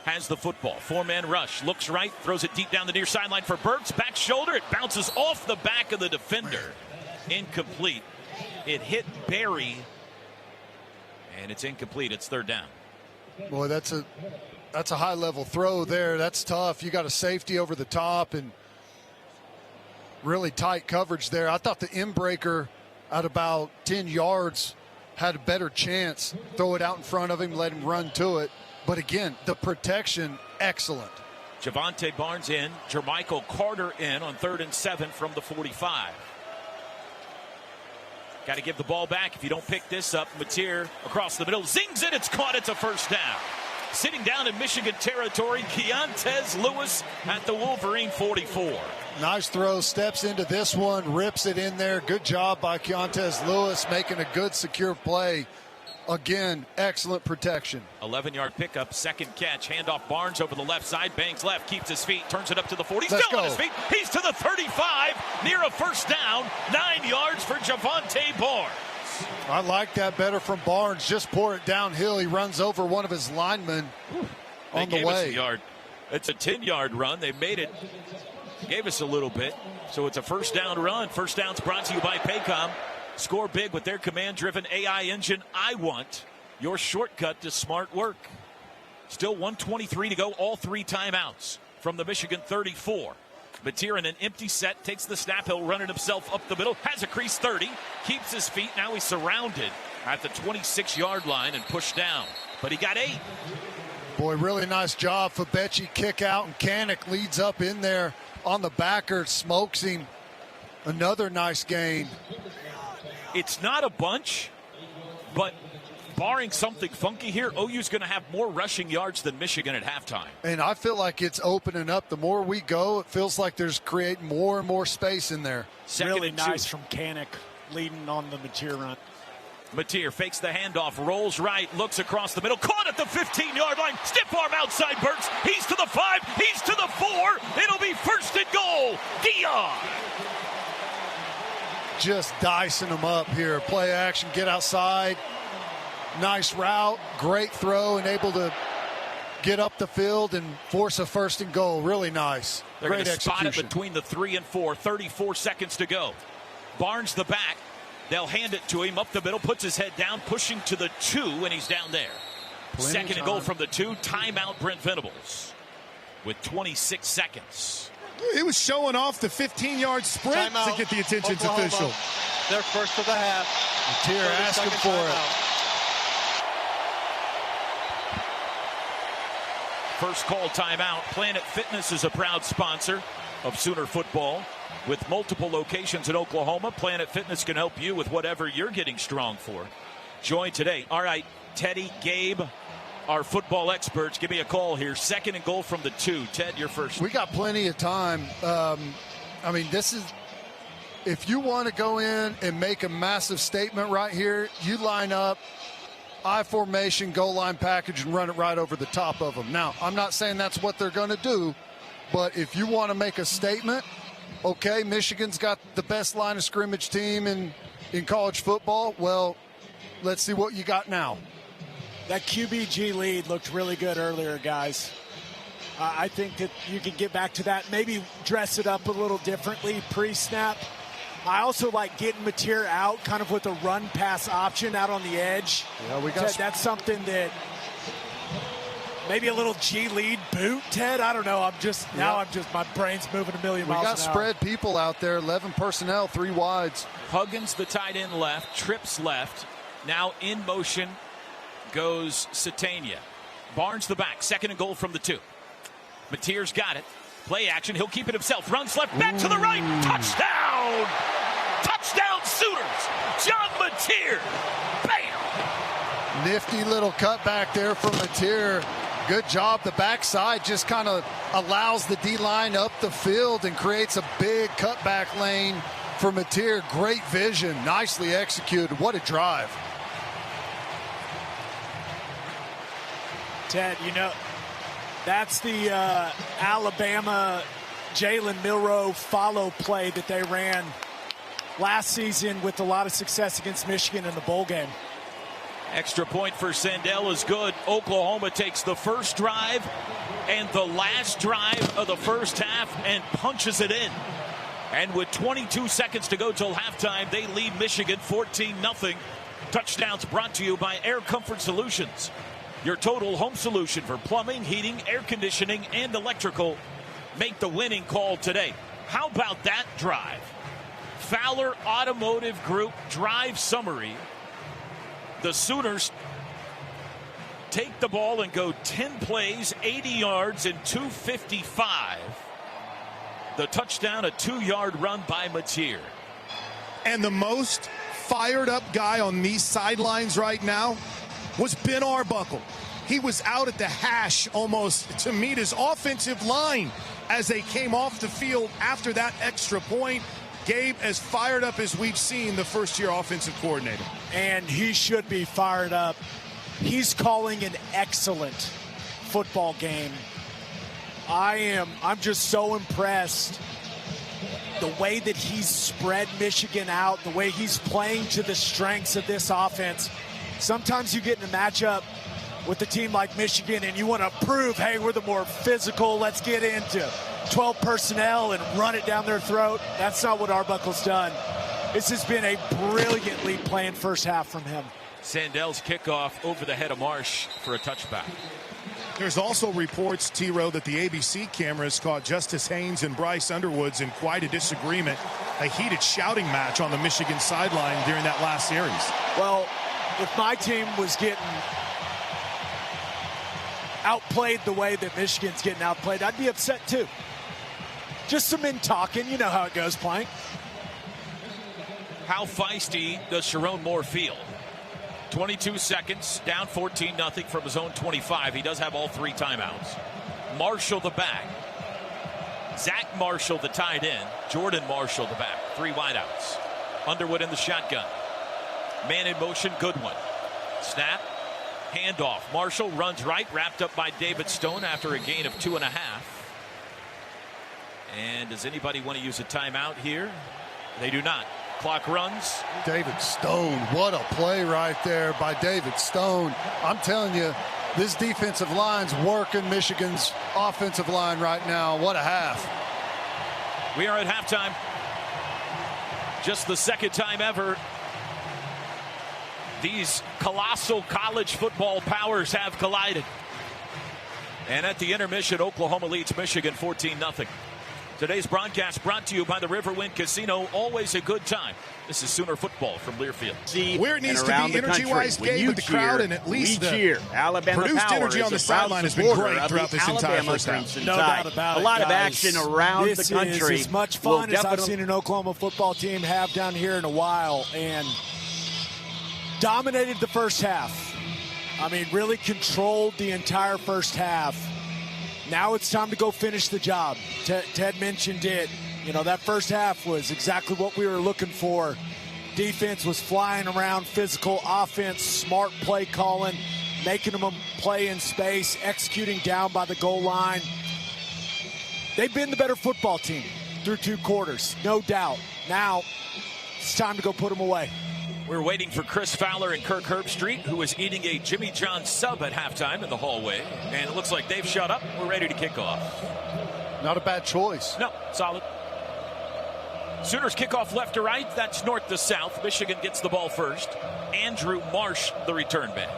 Has the football. 4-man rush. Looks right. Throws it deep down the near sideline for Burks. Back shoulder. It bounces off the back of the defender. Incomplete. It hit Barry. And it's incomplete. It's 3rd down. Boy, that's a high-level throw there. That's tough. You got a safety over the top and really tight coverage there. I thought the in-breaker at about 10 yards had a better chance. Throw it out in front of him, let him run to it. But again, the protection, excellent. Javonte Barnes in. Jermichael Carter in on 3rd and 7 from the 45. Got to give the ball back. If you don't pick this up, Mateer across the middle. Zings it. It's caught. It's a first down. Sitting down in Michigan territory, Keontez Lewis at the Wolverine 44. Nice throw. Steps into this one. Rips it in there. Good job by Keontez Lewis making a good, secure play. Again, excellent protection. 11-yard pickup, 2nd catch. Handoff Barnes over the left side. Bangs left, keeps his feet, turns it up to the 40. Let's Still go. on his feet. He's to the 35, near a first down. 9 yards for Javonte Barnes. I like that better from Barnes. Just pour it downhill. He runs over one of his linemen on the way. Us a yard. It's a 10-yard run. They made it. Gave us a little bit. So it's a first down run. First down's brought to you by Paycom. Score big with their command-driven AI engine. I want your shortcut to smart work. Still 1:23 to go, all 3 timeouts from the Michigan 34. Mateer in an empty set, takes the snap, he'll run it himself up the middle, has a crease 30, keeps his feet, now he's surrounded at the 26-yard line and pushed down. But he got 8. Boy, really nice job. Fabechi kick out, and Kanik leads up in there on the backer, smokes him. Another nice gain. It's not a bunch, but barring something funky here, OU's going to have more rushing yards than Michigan at halftime. And I feel like it's opening up. The more we go, it feels like there's creating more and more space in there. Really nice from Kanik leading on the Mateer run. Mateer fakes the handoff, rolls right, looks across the middle, caught at the 15-yard line, stiff arm outside Burks, he's to the 5, he's to the 4, it'll be first and goal, Dion. Just dicing them up here. Play action, get outside. Nice route, great throw, and able to get up the field and force a first and goal. Really nice. They're Great going to spot execution. it between the 3 and 4, 34 seconds to go. Barnes the back. They'll hand it to him up the middle, puts his head down, pushing to the 2, and he's down there. Second and goal from the 2. Timeout, Brent Venables with 26 seconds. He was showing off the 15-yard sprint Timeout. to get the attention Oklahoma. official. Their first of the half. Mateer asking for it. First call timeout. Planet Fitness is a proud sponsor of Sooner football. With multiple locations in Oklahoma, Planet Fitness can help you with whatever you're getting strong for. Join today. All right, Teddy, Gabe, our football experts, give me a call here. Second and goal from the 2. Ted, you're first. We got plenty of time. I mean, this is, if you want to go in and make a massive statement right here, you line up I formation, goal line package, and run it right over the top of them. Now, I'm not saying that's what they're going to do, but if you want to make a statement, okay, Michigan's got the best line of scrimmage team in college football. Well, let's see what you got now. That QBG lead looked really good earlier, guys. I think that you can get back to that, maybe dress it up a little differently pre-snap. I also like getting Mateer out kind of with a run-pass option out on the edge. Yeah, we got that's something that maybe a little G-lead boot, Ted. I don't know. My brain's moving a million miles an hour. We got spread people out there, 11 personnel, 3 wides. Huggins, the tight end left, trips left. Now in motion goes Satania. Barnes the back, second and goal from the 2. Mateer's got it. Play action, he'll keep it himself. Runs left, back to the right. Touchdown! Touchdown Sooners! John Mateer! Bam! Nifty little cutback there from Mateer. Good job. The backside just kind of allows the D-line up the field and creates a big cutback lane for Mateer. Great vision. Nicely executed. What a drive. Ted, you know, that's the Alabama Jalen Milroe follow play that they ran last season with a lot of success against Michigan in the bowl game. Extra point for Sandell is good. Oklahoma takes the first drive and the last drive of the first half and punches it in. And with 22 seconds to go till halftime, they lead Michigan 14-0. Touchdowns brought to you by Air Comfort Solutions. Your total home solution for plumbing, heating, air conditioning, and electrical. Make the winning call today. How about that drive? Fowler Automotive Group drive summary. The Sooners take the ball and go 10 plays, 80 yards, and 255. The touchdown, a 2-yard run by Mateer. And the most fired up guy on these sidelines right now was Ben Arbuckle. He was out at the hash almost to meet his offensive line as they came off the field after that extra point. Gabe, as fired up as we've seen the first-year offensive coordinator. And he should be fired up. He's calling an excellent football game. I'm just so impressed. The way that he's spread Michigan out, the way he's playing to the strengths of this offense. Sometimes you get in a matchup with a team like Michigan and you want to prove, hey, we're the more physical, let's get into 12 personnel and run it down their throat. That's not what Arbuckle's done. This has been a brilliantly planned first half from him. Sandell's kickoff over the head of Marsh for a touchback. There's also reports, T-Row, that the ABC cameras caught Justice Haynes and Bryce Underwoods in quite a disagreement, a heated shouting match on the Michigan sideline during that last series. Well, if my team was getting outplayed the way that Michigan's getting outplayed, I'd be upset too. Just some men talking. You know how it goes, Plank. How feisty does Sharon Moore feel? 22 seconds, down 14-0 from his own 25. He does have all 3 timeouts. Marshall the back. Zach Marshall the tight end. Jordan Marshall the back. 3 wideouts. Underwood in the shotgun. Man in motion, Goodwin. Snap. Handoff. Marshall runs right, wrapped up by David Stone after a gain of 2.5. And does anybody want to use a timeout here? They do not. Clock runs. David Stone, what a play right there by David Stone. I'm telling you, this defensive line's working Michigan's offensive line right now. What a half. We are at halftime. Just the second time ever these colossal college football powers have collided. And at the intermission, Oklahoma leads Michigan 14-0. Today's broadcast brought to you by the Riverwind Casino. Always a good time. This is Sooner football from Learfield. Where it needs to be energy-wise, Gabe, with the crowd, and at least the cheer. Alabama produced Power energy on the sideline has been great throughout this entire first half. No doubt about it, a lot of guys. action around the country. This is as much fun as I've seen an Oklahoma football team have down here in a while, and dominated the first half. I mean, really controlled the entire first half. Now it's time to go finish the job. Ted mentioned it. You know, that first half was exactly what we were looking for. Defense was flying around, physical offense, smart play calling, making them play in space, executing down by the goal line. They've been the better football team through 2 quarters, no doubt. Now it's time to go put them away. We're waiting for Chris Fowler and Kirk Herbstreit, who is eating a Jimmy John sub at halftime in the hallway. And it looks like they've shut up. We're ready to kick off. Not a bad choice. No, solid. Sooners kick off left to right. That's north to south. Michigan gets the ball first. Andrew Marsh, the return man.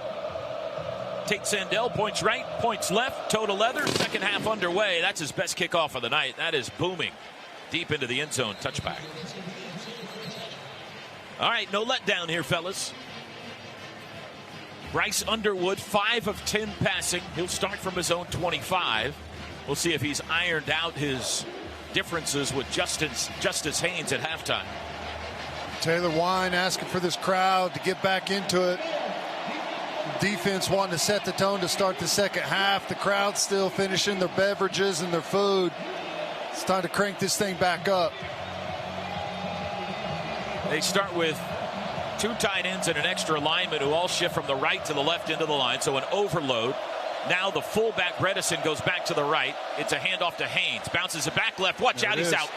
Tate Sandell points right, points left, toe to leather. Second half underway. That's his best kickoff of the night. That is booming deep into the end zone. Touchback. All right, no letdown here, fellas. Bryce Underwood, 5 of 10 passing. He'll start from his own 25. We'll see if he's ironed out his differences with Justice Haynes at halftime. Taylor Wine asking for this crowd to get back into it. Defense wanting to set the tone to start the second half. The crowd still finishing their beverages and their food. It's time to crank this thing back up. They start with 2 tight ends and an extra lineman who all shift from the right to the left into the line, so an overload. Now the fullback Bredesen goes back to the right. It's a handoff to Haynes. Bounces it back left. Watch out, he's out.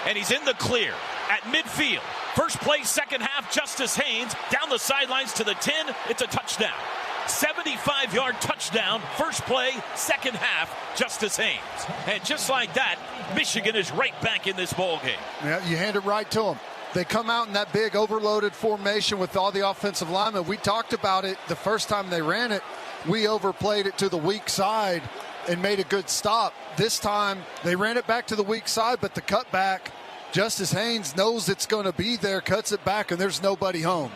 And he's in the clear at midfield. First play, second half, Justice Haynes down the sidelines to the 10. It's a touchdown. 75-yard touchdown. First play, second half, Justice Haynes. And just like that, Michigan is right back in this ball game. Yeah, you hand it right to them. They come out in that big overloaded formation with all the offensive linemen. We talked about it the first time they ran it. We overplayed it to the weak side and made a good stop. This time they ran it back to the weak side, but the cutback, Justice Haynes knows it's going to be there, cuts it back, and there's nobody home.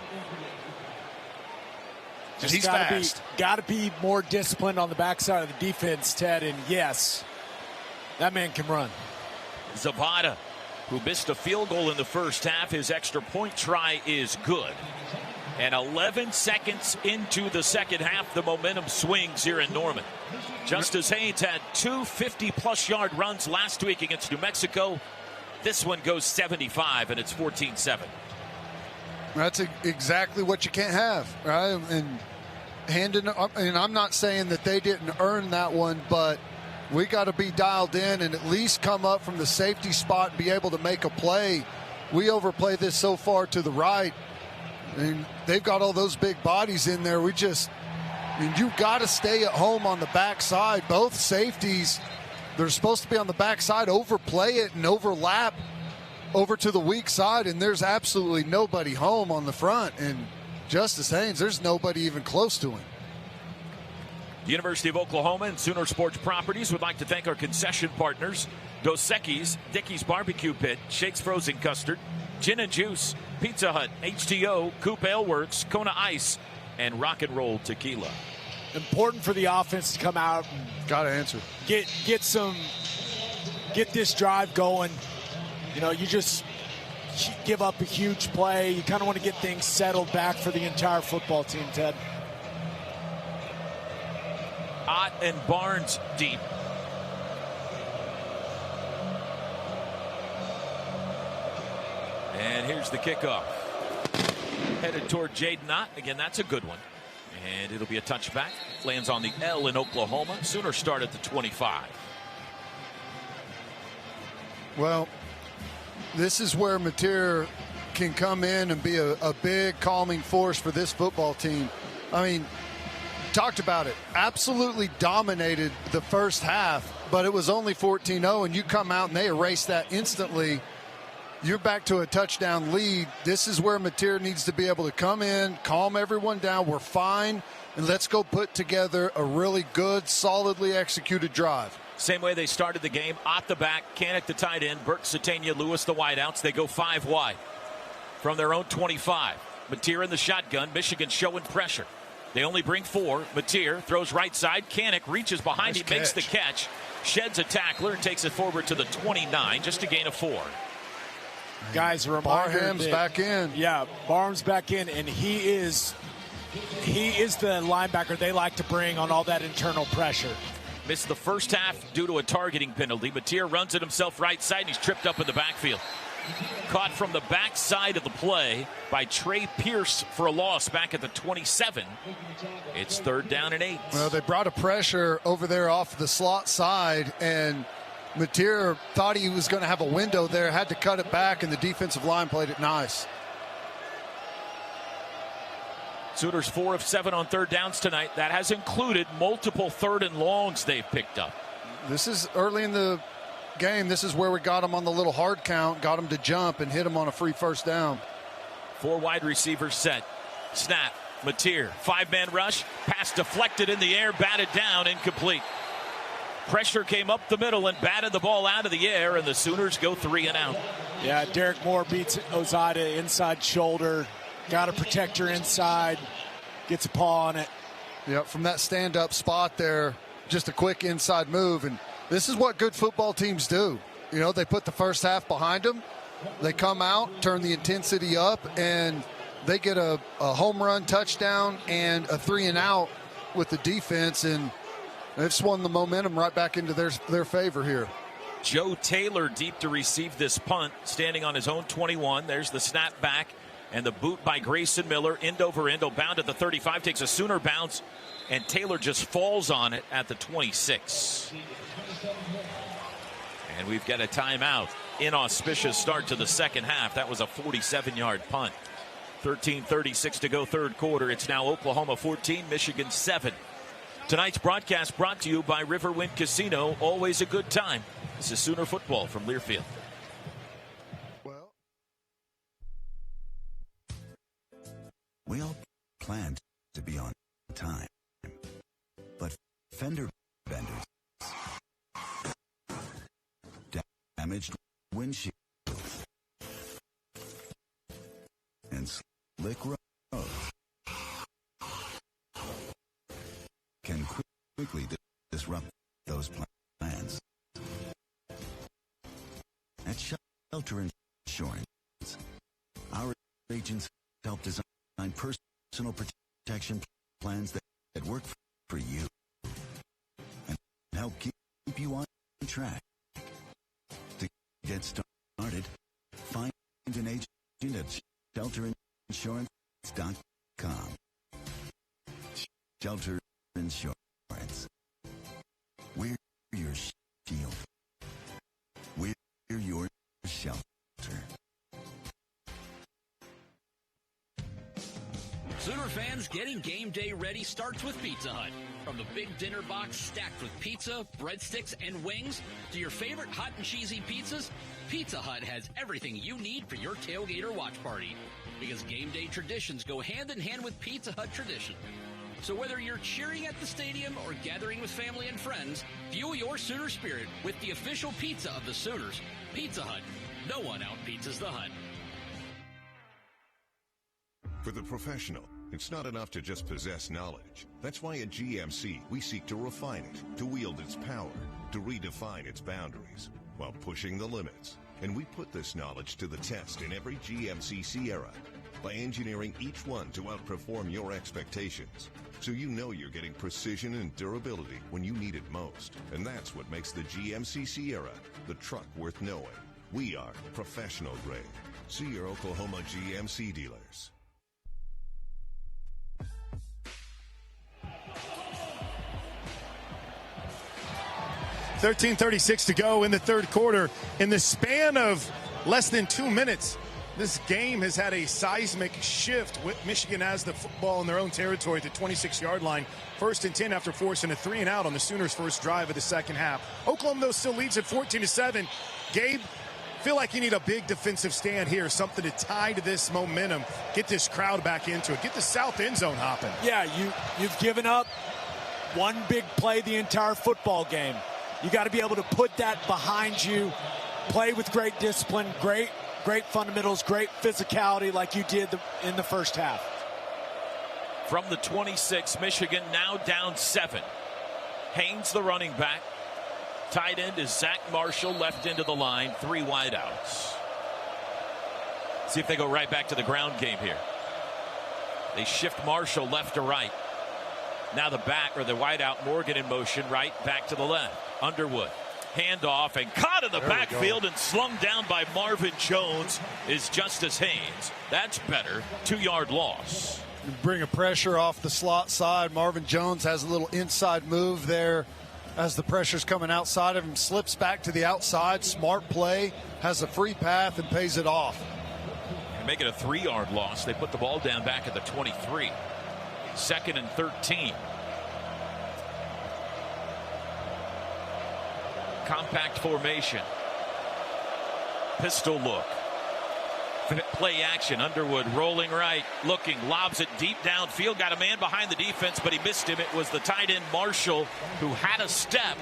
Just he's fast. Got to be more disciplined on the backside of the defense, Ted. And yes, that man can run. Zapata, who missed a field goal in the first half. His extra point try is good. And 11 seconds into the second half, the momentum swings here in Norman. Justice Haynes had 2 50-plus yard runs last week against New Mexico. This one goes 75, and it's 14-7. That's exactly what you can't have, right? And I'm not saying that they didn't earn that one, but we got to be dialed in and at least come up from the safety spot and be able to make a play. We overplay this so far to the right, and they've got all those big bodies in there. You've got to stay at home on the backside. Both safeties, they're supposed to be on the backside, overplay it and overlap over to the weak side, and there's absolutely nobody home on the front. And Justice Haynes, there's nobody even close to him. The University of Oklahoma and Sooner Sports Properties would like to thank our concession partners, Dos Equis, Dickey's Barbecue Pit, Shake's Frozen Custard, Gin and Juice, Pizza Hut, HTO, Coop Ale Works, Kona Ice, and Rock and Roll Tequila. Important for the offense to come out and Gotta answer. get this drive going. You know, you just give up a huge play. You kind of want to get things settled back for the entire football team, Ted. Ott and Barnes deep. And here's the kickoff. Headed toward Jaden Ott. Again, that's a good one. And it'll be a touchback. Lands on the L in Oklahoma. Sooners start at the 25. Well, this is where Mateer can come in and be a big calming force for this football team. I mean, talked about it. Absolutely dominated the first half, but it was only 14-0, and you come out and they erase that instantly. You're back to a touchdown lead. This is where Mateer needs to be able to come in, calm everyone down. We're fine, and let's go put together a really good, solidly executed drive. Same way they started the game. Ott the back, Kanik the tight end, Burt Satania, Lewis the wideouts. They go 5 wide from their own 25. Mateer in the shotgun. Michigan showing pressure. They only bring 4. Mateer throws right side. Kanik reaches behind. He makes the catch, sheds a tackler, and takes it forward to the 29, just a gain of 4. Guys, a reminder Barham's back in. Yeah, Barham's back in, and he is the linebacker they like to bring on all that internal pressure. Missed the first half due to a targeting penalty. Mateer runs it himself right side, and he's tripped up in the backfield. Caught from the back side of the play by Trey Pierce for a loss back at the 27. It's 3rd down and 8. Well, they brought a pressure over there off the slot side, and Mateer thought he was going to have a window there, had to cut it back, and the defensive line played it nice. Sooners 4 of 7 on 3rd downs tonight. That has included multiple 3rd and longs they've picked up. This is early in the game. This is where we got him on the little hard count, got him to jump and hit him on a free first down. 4 wide receivers set. Snap. Mateer. 5-man rush. Pass deflected in the air, batted down, incomplete. Pressure came up the middle and batted the ball out of the air, and the Sooners go 3 and out. Yeah, Derek Moore beats Ozada inside shoulder. Got to protect your inside. Gets a paw on it. Yeah, from that stand-up spot there, just a quick inside move. And this is what good football teams do. You know, they put the first half behind them. They come out, turn the intensity up, and they get a home run touchdown and a 3-and-out with the defense, and they've swung the momentum right back into their favor here. Joe Taylor deep to receive this punt, standing on his own 21. There's the snap back. And the boot by Grayson Miller, end over end, bound at the 35, takes a Sooner bounce, and Taylor just falls on it at the 26. And we've got a timeout. Inauspicious start to the second half. That was a 47-yard punt. 13:36 to go, 3rd quarter. It's now Oklahoma 14, Michigan 7. Tonight's broadcast brought to you by Riverwind Casino. Always a good time. This is Sooner football from Learfield. We all planned to be on time, but fender benders, damaged windshield, and slick roads can quickly disrupt those plans. At Shelter Insurance, our agents help design personal protection plans that work for you and help keep you on track. To get started, find an agent at shelterinsurance.com. Shelter Insurance. We're your shield. We're your shelter. Sooner fans, getting game day ready starts with Pizza Hut. From the big dinner box stacked with pizza, breadsticks, and wings to your favorite hot and cheesy pizzas, Pizza Hut has everything you need for your tailgate or watch party. Because game day traditions go hand in hand with Pizza Hut tradition. So whether you're cheering at the stadium or gathering with family and friends, fuel your Sooner spirit with the official pizza of the Sooners, Pizza Hut. No one out-pizzas the Hut. For the professional, it's not enough to just possess knowledge. That's why at GMC, we seek to refine it, to wield its power, to redefine its boundaries, while pushing the limits. And we put this knowledge to the test in every GMC Sierra by engineering each one to outperform your expectations. So you know you're getting precision and durability when you need it most. And that's what makes the GMC Sierra the truck worth knowing. We are professional grade. See your Oklahoma GMC dealers. 13:36 to go in the third quarter. In the span of less than 2 minutes, this game has had a seismic shift. Michigan has the football in their own territory at the 26-yard line. 1st and 10 after forcing a 3-and-out on the Sooners' first drive of the second half. Oklahoma, though, still leads at 14-7. Gabe, feel like you need a big defensive stand here, something to tie to this momentum, get this crowd back into it, get the south end zone hopping. Yeah, you've given up one big play the entire football game. You got to be able to put that behind you, play with great discipline, great fundamentals, great physicality like you did in the first half. From the 26, Michigan now down 7. Haynes, the running back. Tight end is Zach Marshall, left into the line, 3 wideouts. See if they go right back to the ground game here. They shift Marshall left to right. Now the back, or the wideout, Morgan in motion, right, back to the left. Underwood, handoff, and caught in the backfield and slung down by Marvin Jones is Justice Haynes. That's better. 2-yard loss. Bring a pressure off the slot side. Marvin Jones has a little inside move there as the pressure's coming outside of him. Slips back to the outside. Smart play. Has a free path and pays it off. And make it a 3-yard loss. They put the ball down back at the 23. 2nd and 13. Compact formation. Pistol look. Play action. Underwood rolling right, looking, lobs it deep downfield. Got a man behind the defense, but he missed him. It was the tight end Marshall who had a step,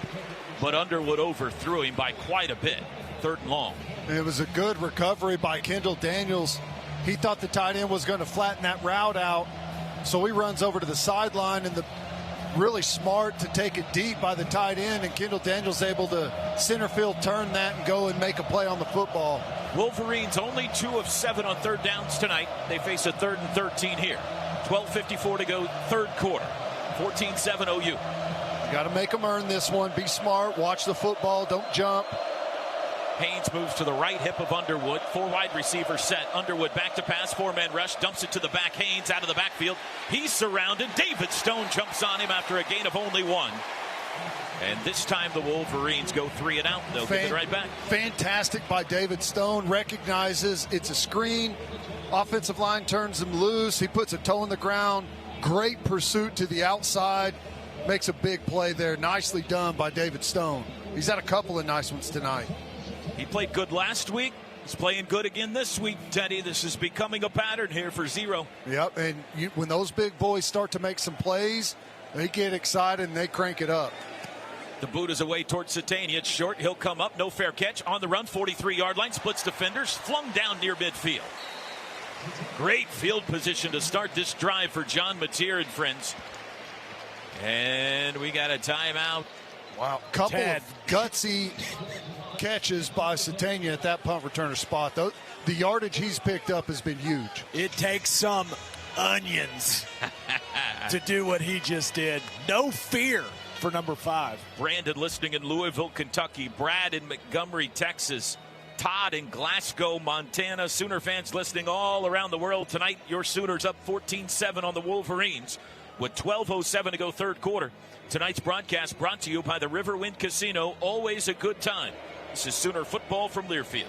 but Underwood overthrew him by quite a bit. 3rd and long. It was a good recovery by Kendall Daniels. He thought the tight end was going to flatten that route out, so he runs over to the sideline, and really smart to take it deep by the tight end, and Kendall Daniels able to center field turn that and go and make a play on the football. Wolverines only 2 of 7 on 3rd downs tonight. They face a 3rd and 13 here. 12:54 to go, 3rd quarter. 14-7 OU. You got to make them earn this one. Be smart. Watch the football. Don't jump. Haynes moves to the right hip of Underwood. 4 wide receivers set. Underwood back to pass. 4-man rush. Dumps it to the back. Haynes out of the backfield. He's surrounded. David Stone jumps on him after a gain of only 1. And this time the Wolverines go 3 and out. They'll get it right back. Fantastic by David Stone. Recognizes it's a screen. Offensive line turns him loose. He puts a toe in the ground. Great pursuit to the outside. Makes a big play there. Nicely done by David Stone. He's had a couple of nice ones tonight. He played good last week. He's playing good again this week, Teddy. This is becoming a pattern here for Zero. Yep, and when those big boys start to make some plays, they get excited and they crank it up. The boot is away towards Satania. It's short. He'll come up. No fair catch. On the run, 43-yard line. Splits defenders. Flung down near midfield. Great field position to start this drive for John Mateer and friends. And we got a timeout. Wow. Couple of gutsy catches by Satania at that punt returner spot. The yardage he's picked up has been huge. It takes some onions to do what he just did. No fear for number 5. Brandon listening in Louisville, Kentucky. Brad in Montgomery, Texas. Todd in Glasgow, Montana. Sooner fans listening all around the world tonight. Your Sooners up 14-7 on the Wolverines with 12:07 to go, 3rd quarter. Tonight's broadcast brought to you by the Riverwind Casino. Always a good time. This is Sooner football from Learfield.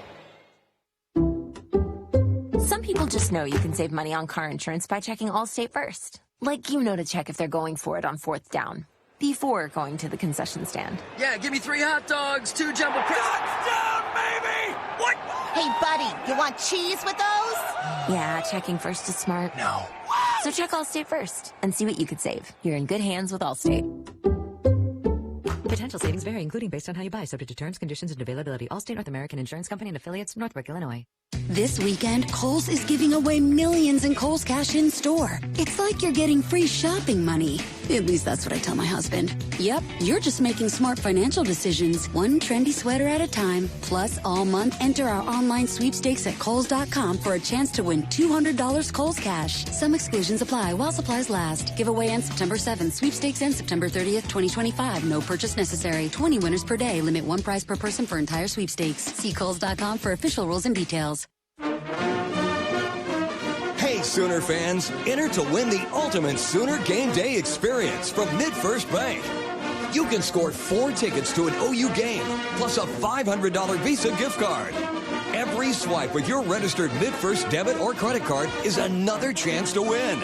Some people just know you can save money on car insurance by checking Allstate first. Like you know to check if they're going for it on 4th down before going to the concession stand. Yeah, give me 3 hot dogs, 2 jumbo touchdown, baby! What? Hey, buddy, you want cheese with those? Yeah, checking first is smart. No. What? So check Allstate first and see what you could save. You're in good hands with Allstate. Potential savings vary, including based on how you buy, subject to terms, conditions, and availability. Allstate North American Insurance Company and affiliates, Northbrook, Illinois. This weekend, Kohl's is giving away millions in Kohl's Cash in store. It's like you're getting free shopping money. At least that's what I tell my husband. Yep, you're just making smart financial decisions, one trendy sweater at a time. Plus, all month, enter our online sweepstakes at Kohl's.com for a chance to win $200 Kohl's Cash. Some exclusions apply while supplies last. Giveaway ends September 7th. Sweepstakes ends September 30th, 2025. No purchase necessary. 20 winners per day. Limit one prize per person for entire sweepstakes. See Kohl's.com for official rules and details. Hey, Sooner fans, enter to win the ultimate Sooner game day experience from MidFirst Bank. You can score 4 tickets to an OU game, plus a $500 Visa gift card. Every swipe with your registered MidFirst debit or credit card is another chance to win.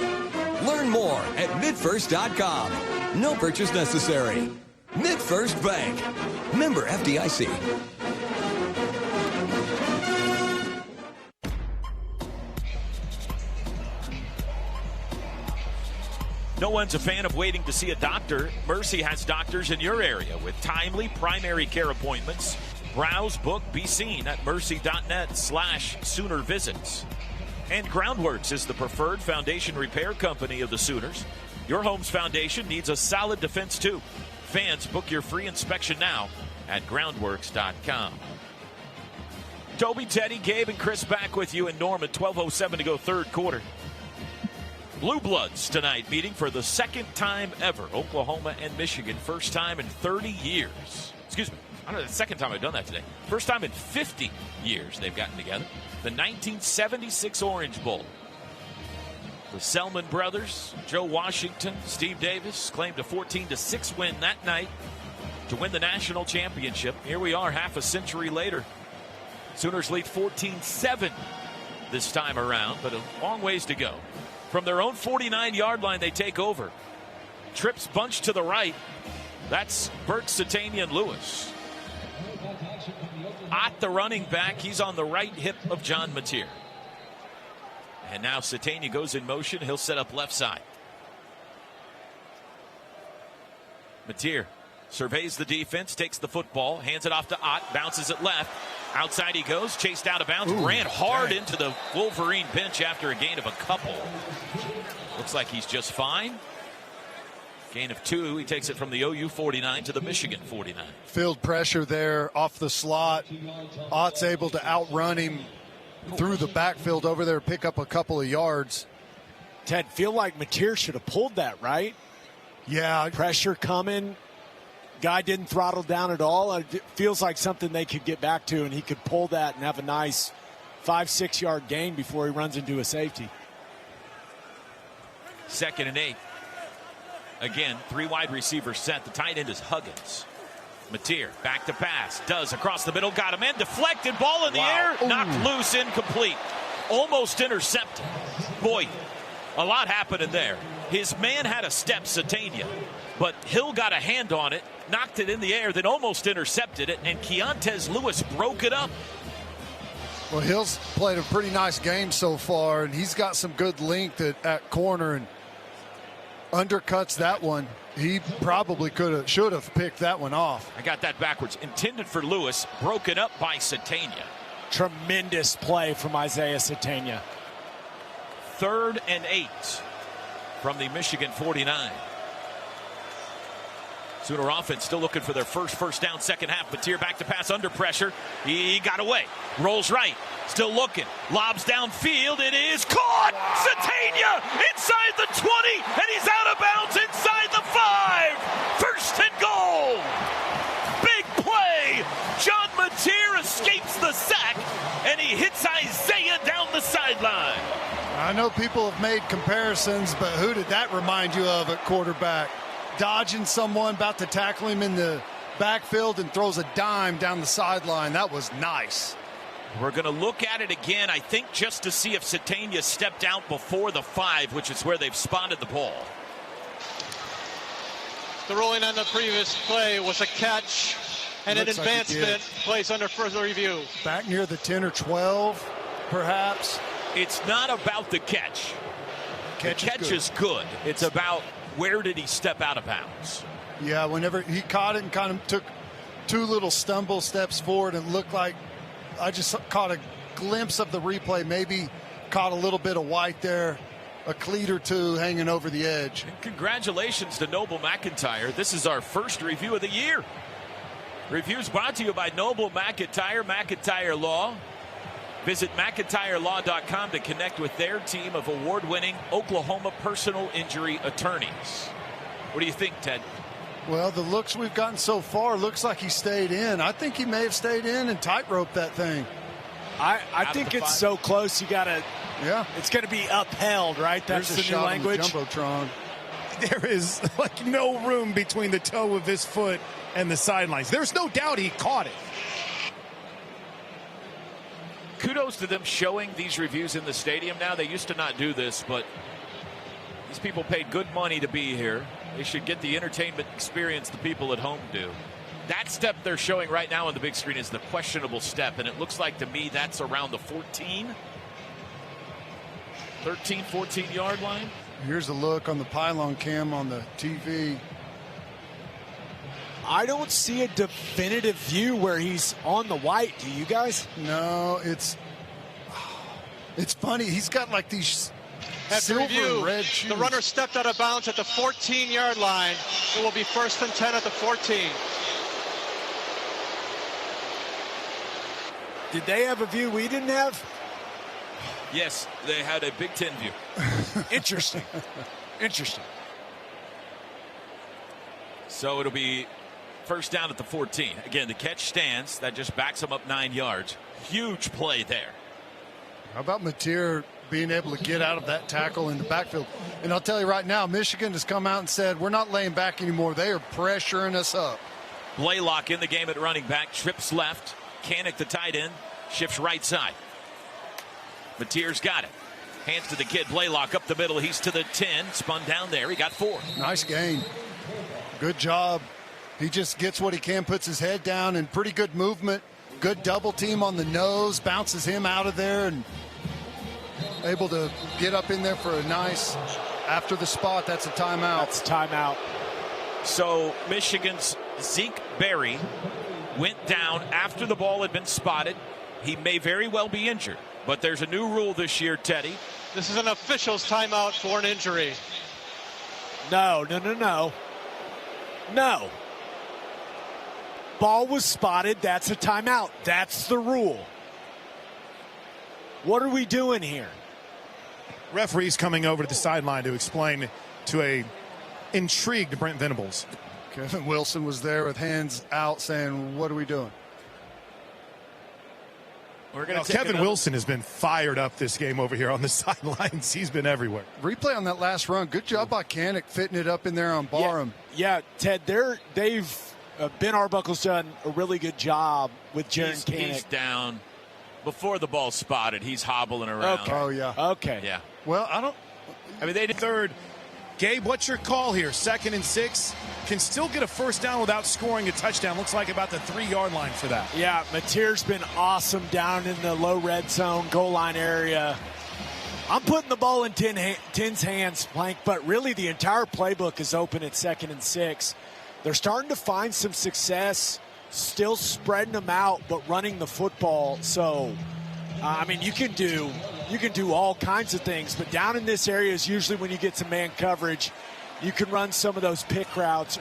Learn more at midfirst.com. No purchase necessary. MidFirst Bank. Member FDIC. No one's a fan of waiting to see a doctor. Mercy has doctors in your area with timely primary care appointments. Browse, book, be seen at mercy.net/Sooner visits. And Groundworks is the preferred foundation repair company of the Sooners. Your home's foundation needs a solid defense, too. Fans, book your free inspection now at groundworks.com. Toby, Teddy, Gabe, and Chris back with you in Norman. 12:07 to go, third quarter. Blue Bloods tonight meeting for the second time ever. Oklahoma and Michigan. First time in 30 years. Excuse me. I don't know, the second time I've done that today. First time in 50 years they've gotten together. The 1976 Orange Bowl. The Selman brothers, Joe Washington, Steve Davis, claimed a 14-6 win that night to win the national championship. Here we are half a century later. Sooners lead 14-7 this time around, but a long ways to go. From their own 49-yard line, they take over. Trips bunch to the right. That's Burt, Satania, and Lewis. Ott, the running back, he's on the right hip of John Mateer. And now Satania goes in motion. He'll set up left side. Mateer surveys the defense, takes the football, hands it off to Ott, bounces it left. Outside he goes, chased out of bounds, ran hard into the Wolverine bench after a gain of a couple. Looks like he's just fine. Gain of 2. He takes it from the OU 49 to the Michigan 49. Field pressure there off the slot. Ott's able to outrun him through the backfield over there, pick up a couple of yards. Ted, feel like Mateer should have pulled that, right? Yeah. Pressure coming. Guy didn't throttle down at all. It feels like something they could get back to, and he could pull that and have a nice 5-6 yard gain before he runs into a safety. 2nd and 8. Again, 3 wide receivers set. The tight end is Huggins. Mateer back to pass. Does across the middle. Got him in. Deflected. Ball in the air. Knocked loose. Incomplete. Almost intercepted. Boy, a lot happening there. His man had a step, Satania, but Hill got a hand on it, knocked it in the air, then almost intercepted it, and Keontez Lewis broke it up. Well, Hill's played a pretty nice game so far, and he's got some good length at corner and undercuts that one. He probably should have picked that one off. I got that backwards. Intended for Lewis, broken up by Satania. Tremendous play from Isaiah Satania. 3rd and 8 from the Michigan 49. Sooner offense still looking for their first down, second half. Mateer back to pass under pressure. He got away. Rolls right. Still looking. Lobs downfield. It is caught. Satania inside the 20, and he's out of bounds inside the 5. 1st and goal. Big play. John Mateer escapes the sack, and he hits Isaiah down the sideline. I know people have made comparisons, but who did that remind you of at quarterback? Dodging someone, about to tackle him in the backfield, and throws a dime down the sideline. That was nice. We're going to look at it again, I think, just to see if Satania stepped out before the 5, which is where they've spotted the ball. The ruling on the previous play was a catch and an advancement placed under further review. Back near the 10 or 12, perhaps. It's not about the catch. catch is good. It's about where did he step out of bounds. Yeah, whenever he caught it and kind of took 2 little stumble steps forward, and looked like I just caught a glimpse of the replay. Maybe caught a little bit of white there, a cleat or 2 hanging over the edge. And congratulations to Noble McIntyre. This is our first review of the year. Reviews brought to you by Noble McIntyre Law. Visit McIntyreLaw.com to connect with their team of award-winning Oklahoma personal injury attorneys. What do you think, Ted? Well, the looks we've gotten so far looks like he stayed in. I think he may have stayed in and tightrope that thing. I think it's so close. You got to. Yeah. It's going to be upheld, right? That's the new language. Jumbotron. There is like no room between the toe of his foot and the sidelines. There's no doubt he caught it. Kudos to them showing these reviews in the stadium now. They used to not do this, but these people paid good money to be here. They should get the entertainment experience the people at home do. That step they're showing right now on the big screen is the questionable step, and it looks like to me that's around the 13, 14-yard line. Here's a look on the pylon cam on the TV. I don't see a definitive view where he's on the white. Do you guys? No, it's funny. He's got like these After silver review, and red shoes. the runner stepped out of bounds at the 14-yard line. It will be 1st and 10 at the 14. Did they have a view we didn't have? Yes, they had a Big Ten view. Interesting. Interesting. So it'll be first down at the 14. Again, the catch stands. That just backs him up 9 yards. Huge play there. How about Mateer being able to get out of that tackle in the backfield? And I'll tell you right now, Michigan has come out and said, we're not laying back anymore. They are pressuring us up. Blaylock in the game at running back. Trips left. Kanik, the tight end, shifts right side. Mateer's got it. Hands to the kid. Blaylock up the middle. He's to the 10. Spun down there. He got 4. Nice gain. Good job. He just gets what he can, puts his head down, and pretty good movement. Good double team on the nose, bounces him out of there, and able to get up in there for a nice, after the spot, that's a timeout. That's a timeout. So Michigan's Zeke Berry went down after the ball had been spotted. He may very well be injured, but there's a new rule this year, Teddy. This is an official's timeout for an injury. No. Ball was spotted. That's a timeout. That's the rule. What are we doing here? Referee's coming over to the sideline to explain to a intrigued Brent Venables. Kevin Wilson was there with hands out saying, what are we doing? We're going to Kevin Wilson has been fired up this game over here on the sidelines. He's been everywhere. Replay on that last run. Good job by Kanik fitting it up in there on Barham. Yeah, Ted, they've Ben Arbuckle's done a really good job with Jaron Kanik. He's down. Before the ball's spotted, he's hobbling around. Okay. Oh, yeah. Okay. Yeah. Well, I mean, they did third. Gabe, what's your call here? 2nd and 6. Can still get a first down without scoring a touchdown. Looks like about the 3-yard line for that. Yeah, Mateer's been awesome down in the low red zone, goal line area. I'm putting the ball in Tin's hands, Plank, but really the entire playbook is open at 2nd and 6. They're starting to find some success, still spreading them out, but running the football. So, I mean, you can do all kinds of things, but down in this area is usually when you get some man coverage. You can run some of those pick routes,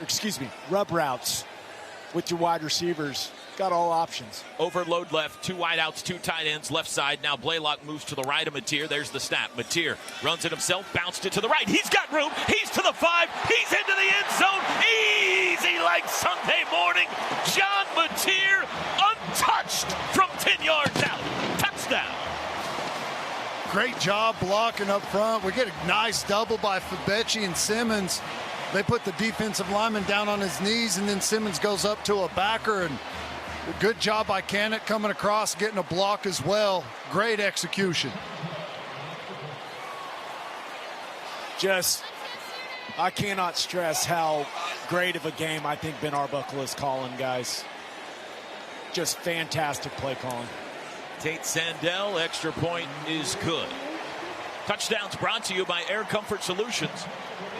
rub routes with your wide receivers. Got all options. Overload left, 2 wideouts, 2 tight ends, left side. Now Blaylock moves to the right of Mateer. There's the snap. Mateer runs it himself, bounced it to the right. He's got room. He's to the 5. He's into the end zone. Easy like Sunday morning. John Mateer untouched from 10 yards out. Touchdown. Great job blocking up front. We get a nice double by Fabechi and Simmons. They put the defensive lineman down on his knees, and then Simmons goes up to a backer. And good job by Kanik coming across, getting a block as well. Great execution. I cannot stress how great of a game I think Ben Arbuckle is calling, guys. Just fantastic play calling. Tate Sandell, extra point is good. Touchdowns brought to you by Air Comfort Solutions,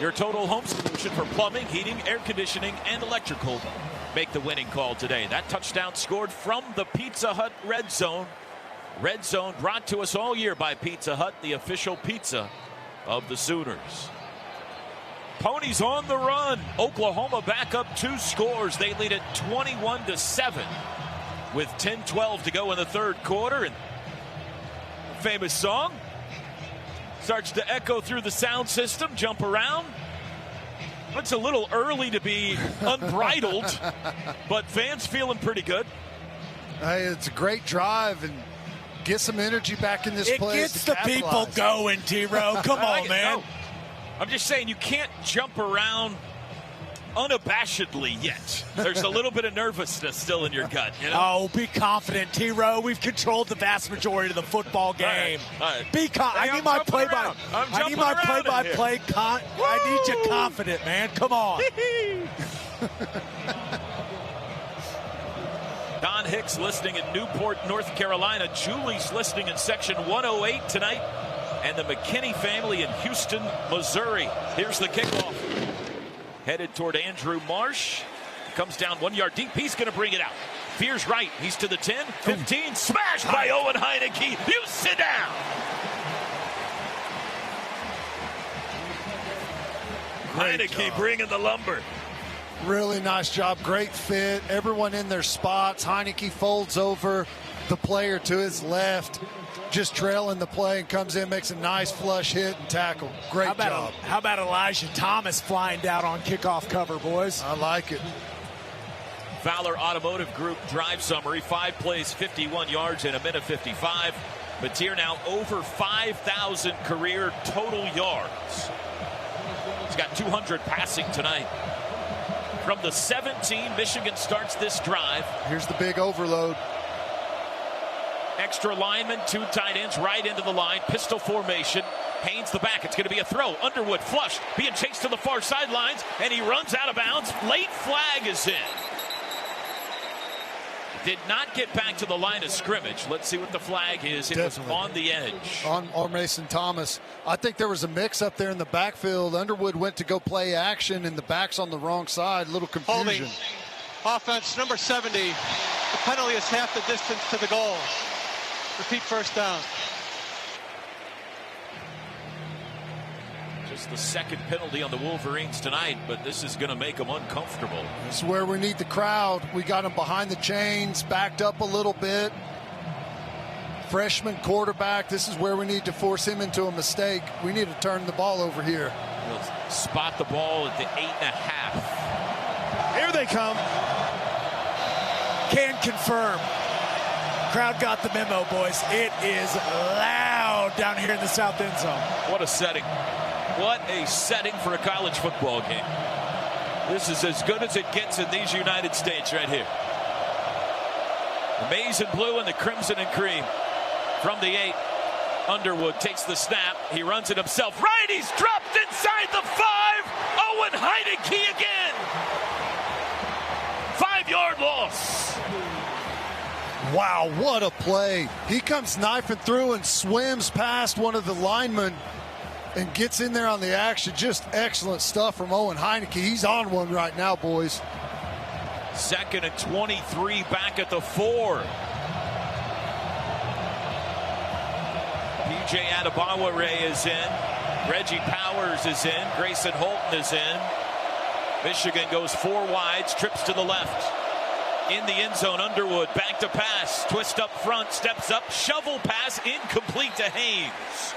your total home solution for plumbing, heating, air conditioning, and electrical. Make the winning call today. That touchdown scored from the Pizza Hut Red Zone. Red Zone brought to us all year by Pizza Hut, the official pizza of the Sooners. Ponies on the run. Oklahoma back up 2 scores. They lead it 21-7 with 10-12 to go in the third quarter. And the famous song starts to echo through the sound system. Jump around. It's a little early to be unbridled, but fans feeling pretty good. Hey, it's a great drive and get some energy back in this place. It gets the people going, T-Row. Come on, man. No. I'm just saying you can't jump around unabashedly yet. There's a little bit of nervousness still in your gut. You know? Oh, be confident, T-Row. We've controlled the vast majority of the football game. All right. Be confident. I need my play-by-play. I need you confident, man. Come on. Don Hicks listening in Newport, North Carolina. Julie's listening in section 108 tonight. And the McKinney family in Houston, Missouri. Here's the kickoff. Headed toward Andrew Marsh. Comes down 1 yard deep. He's going to bring it out. Veers right. He's to the 10, 15. Smashed by Owen Heineke. You sit down. Heineke bringing the lumber. Really nice job. Great fit. Everyone in their spots. Heineke folds over the player to his left, just trailing the play, and comes in, makes a nice flush hit and tackle. Great job. How about Elijah Thomas flying down on kickoff cover, boys? I like it. Fowler Automotive Group drive summary. 5 plays, 51 yards in a minute 55. Batir now over 5,000 career total yards. He's got 200 passing tonight. From the 17, Michigan starts this drive. Here's the big overload. Extra lineman, 2 tight ends right into the line. Pistol formation. Haynes the back. It's going to be a throw. Underwood flush. Being chased to the far sidelines. And he runs out of bounds. Late flag is in. Did not get back to the line of scrimmage. Let's see what the flag is. It was on the edge. On Mason Thomas. I think there was a mix up there in the backfield. Underwood went to go play action, and the back's on the wrong side. A little confusion. Holding. Offense number 70. The penalty is half the distance to the goal. Repeat first down. Just the second penalty on the Wolverines tonight, but this is going to make them uncomfortable. This is where we need the crowd. We got them behind the chains, backed up a little bit. Freshman quarterback, this is where we need to force him into a mistake. We need to turn the ball over here. We'll spot the ball at the 8.5. Here they come. Can confirm. Crowd got the memo, boys. It is loud down here in the south end zone. What a setting. What a setting for a college football game. This is as good as it gets in these United States right here. The maize and blue and the crimson and cream. From the 8, Underwood takes the snap. He runs it himself. Right, he's dropped inside the 5. Owen Heineke again. 5-yard loss. Wow, what a play. He comes knifing through and swims past one of the linemen and gets in there on the action. Just excellent stuff from Owen Heineke. He's on one right now, boys. 2nd and 23 back at the 4. P.J. Adebawore is in. Reggie Powers is in. Grayson Holton is in. Michigan goes 4 wides, trips to the left. In the end zone, Underwood back to pass. Twist up front, steps up, shovel pass, incomplete to Haynes.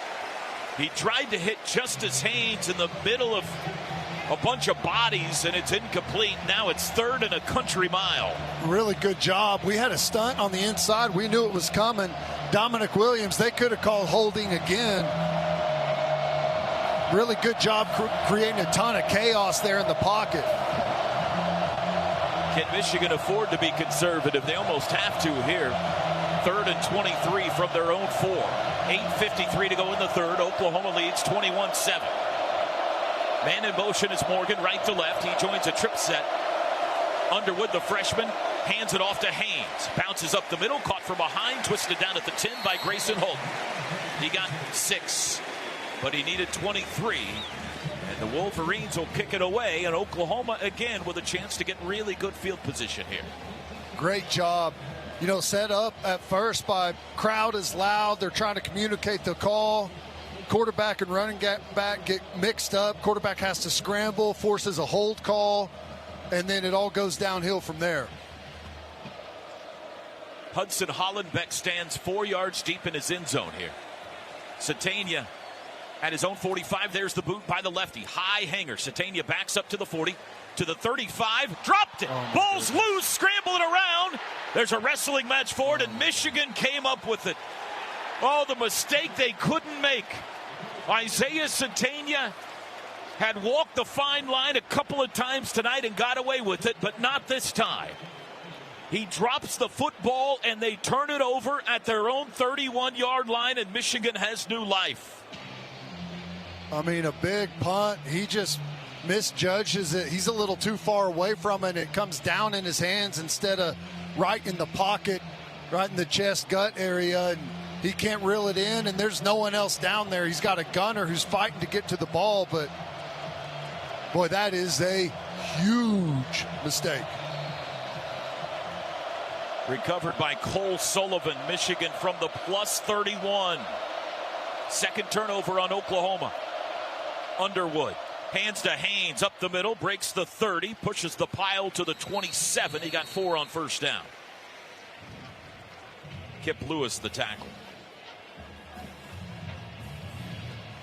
He tried to hit Justice Haynes in the middle of a bunch of bodies, and it's incomplete. Now it's 3rd and a country mile. Really good job. We had a stunt on the inside. We knew it was coming. Dominic Williams, they could have called holding again. Really good job creating a ton of chaos there in the pocket. Can Michigan afford to be conservative? They almost have to here. 3rd and 23 from their own 4. 8:53 to go in the third. Oklahoma leads 21-7. Man in motion is Morgan, right to left. He joins a trip set. Underwood, the freshman, hands it off to Haynes. Bounces up the middle, caught from behind, twisted down at the 10 by Grayson Holton. He got 6. but he needed 23. And the Wolverines will kick it away, and Oklahoma again with a chance to get really good field position here. Great job. You know, set up at first by crowd is loud. They're trying to communicate the call. Quarterback and running back get mixed up. Quarterback has to scramble, forces a hold call, and then it all goes downhill from there. Hudson Hollenbeck stands 4 yards deep in his end zone here. Satania at his own 45. There's the boot by the lefty. High hanger. Satania backs up to the 40, to the 35. Dropped it. Ball's loose. Scrambling around. There's a wrestling match for it, and Michigan came up with it. Oh, the mistake they couldn't make. Isaiah Satania had walked the fine line a couple of times tonight and got away with it, but not this time. He drops the football, and they turn it over at their own 31-yard line, and Michigan has new life. I mean, a big punt. He just misjudges it. He's a little too far away from it. It comes down in his hands instead of right in the pocket, right in the chest gut area, and he can't reel it in, and there's no one else down there. He's got a gunner who's fighting to get to the ball, but boy, that is a huge mistake. Recovered by Cole Sullivan, Michigan from the plus 31. Second turnover on Oklahoma. Underwood hands to Haynes up the middle, breaks the 30, pushes the pile to the 27. He got 4 on first down. Kip Lewis the tackle.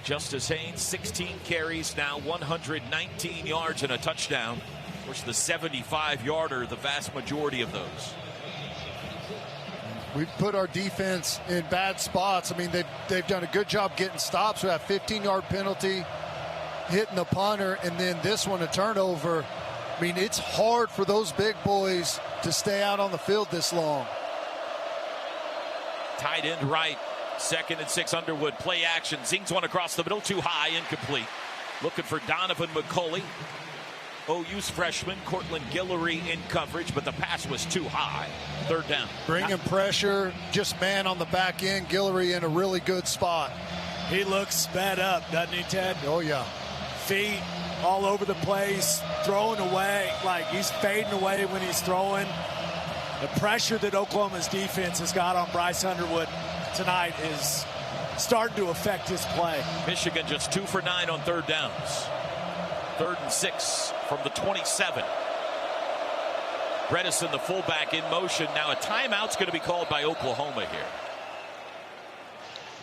Justice Haynes, 16 carries, now 119 yards and a touchdown. Of course, the 75-yarder, the vast majority of those. We've put our defense in bad spots. I mean, they've done a good job getting stops. We have 15-yard penalty, hitting the punter, and then this one a turnover. I mean, it's hard for those big boys to stay out on the field this long. Tight end right. 2nd and 6, Underwood. Play action. Zings one across the middle. Too high. Incomplete. Looking for Donovan McCulley. OU's freshman, Cortland Guillory in coverage, but the pass was too high. 3rd down. Bringing pressure. Just man on the back end. Guillory in a really good spot. He looks sped up, doesn't he, Ted? Oh, yeah. Feet all over the place. Throwing away. Like, he's fading away when he's throwing. The pressure that Oklahoma's defense has got on Bryce Underwood tonight is starting to affect his play. Michigan just 2 for 9 on 3rd downs. 3rd and 6 from the 27. Bredesen, the fullback, in motion. Now a timeout's going to be called by Oklahoma here.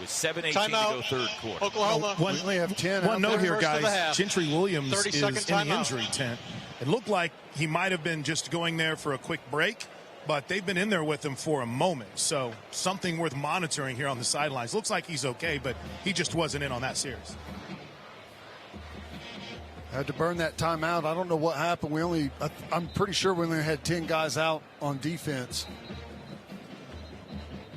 With 7:18 to go 3rd quarter. Oklahoma. We only have 10. One note here, guys. Gentry Williams is in the injury tent. It looked like he might have been just going there for a quick break, but they've been in there with him for a moment. So something worth monitoring here on the sidelines. Looks like he's okay, but he just wasn't in on that series. Had to burn that timeout. I don't know what happened. I'm pretty sure we only had 10 guys out on defense.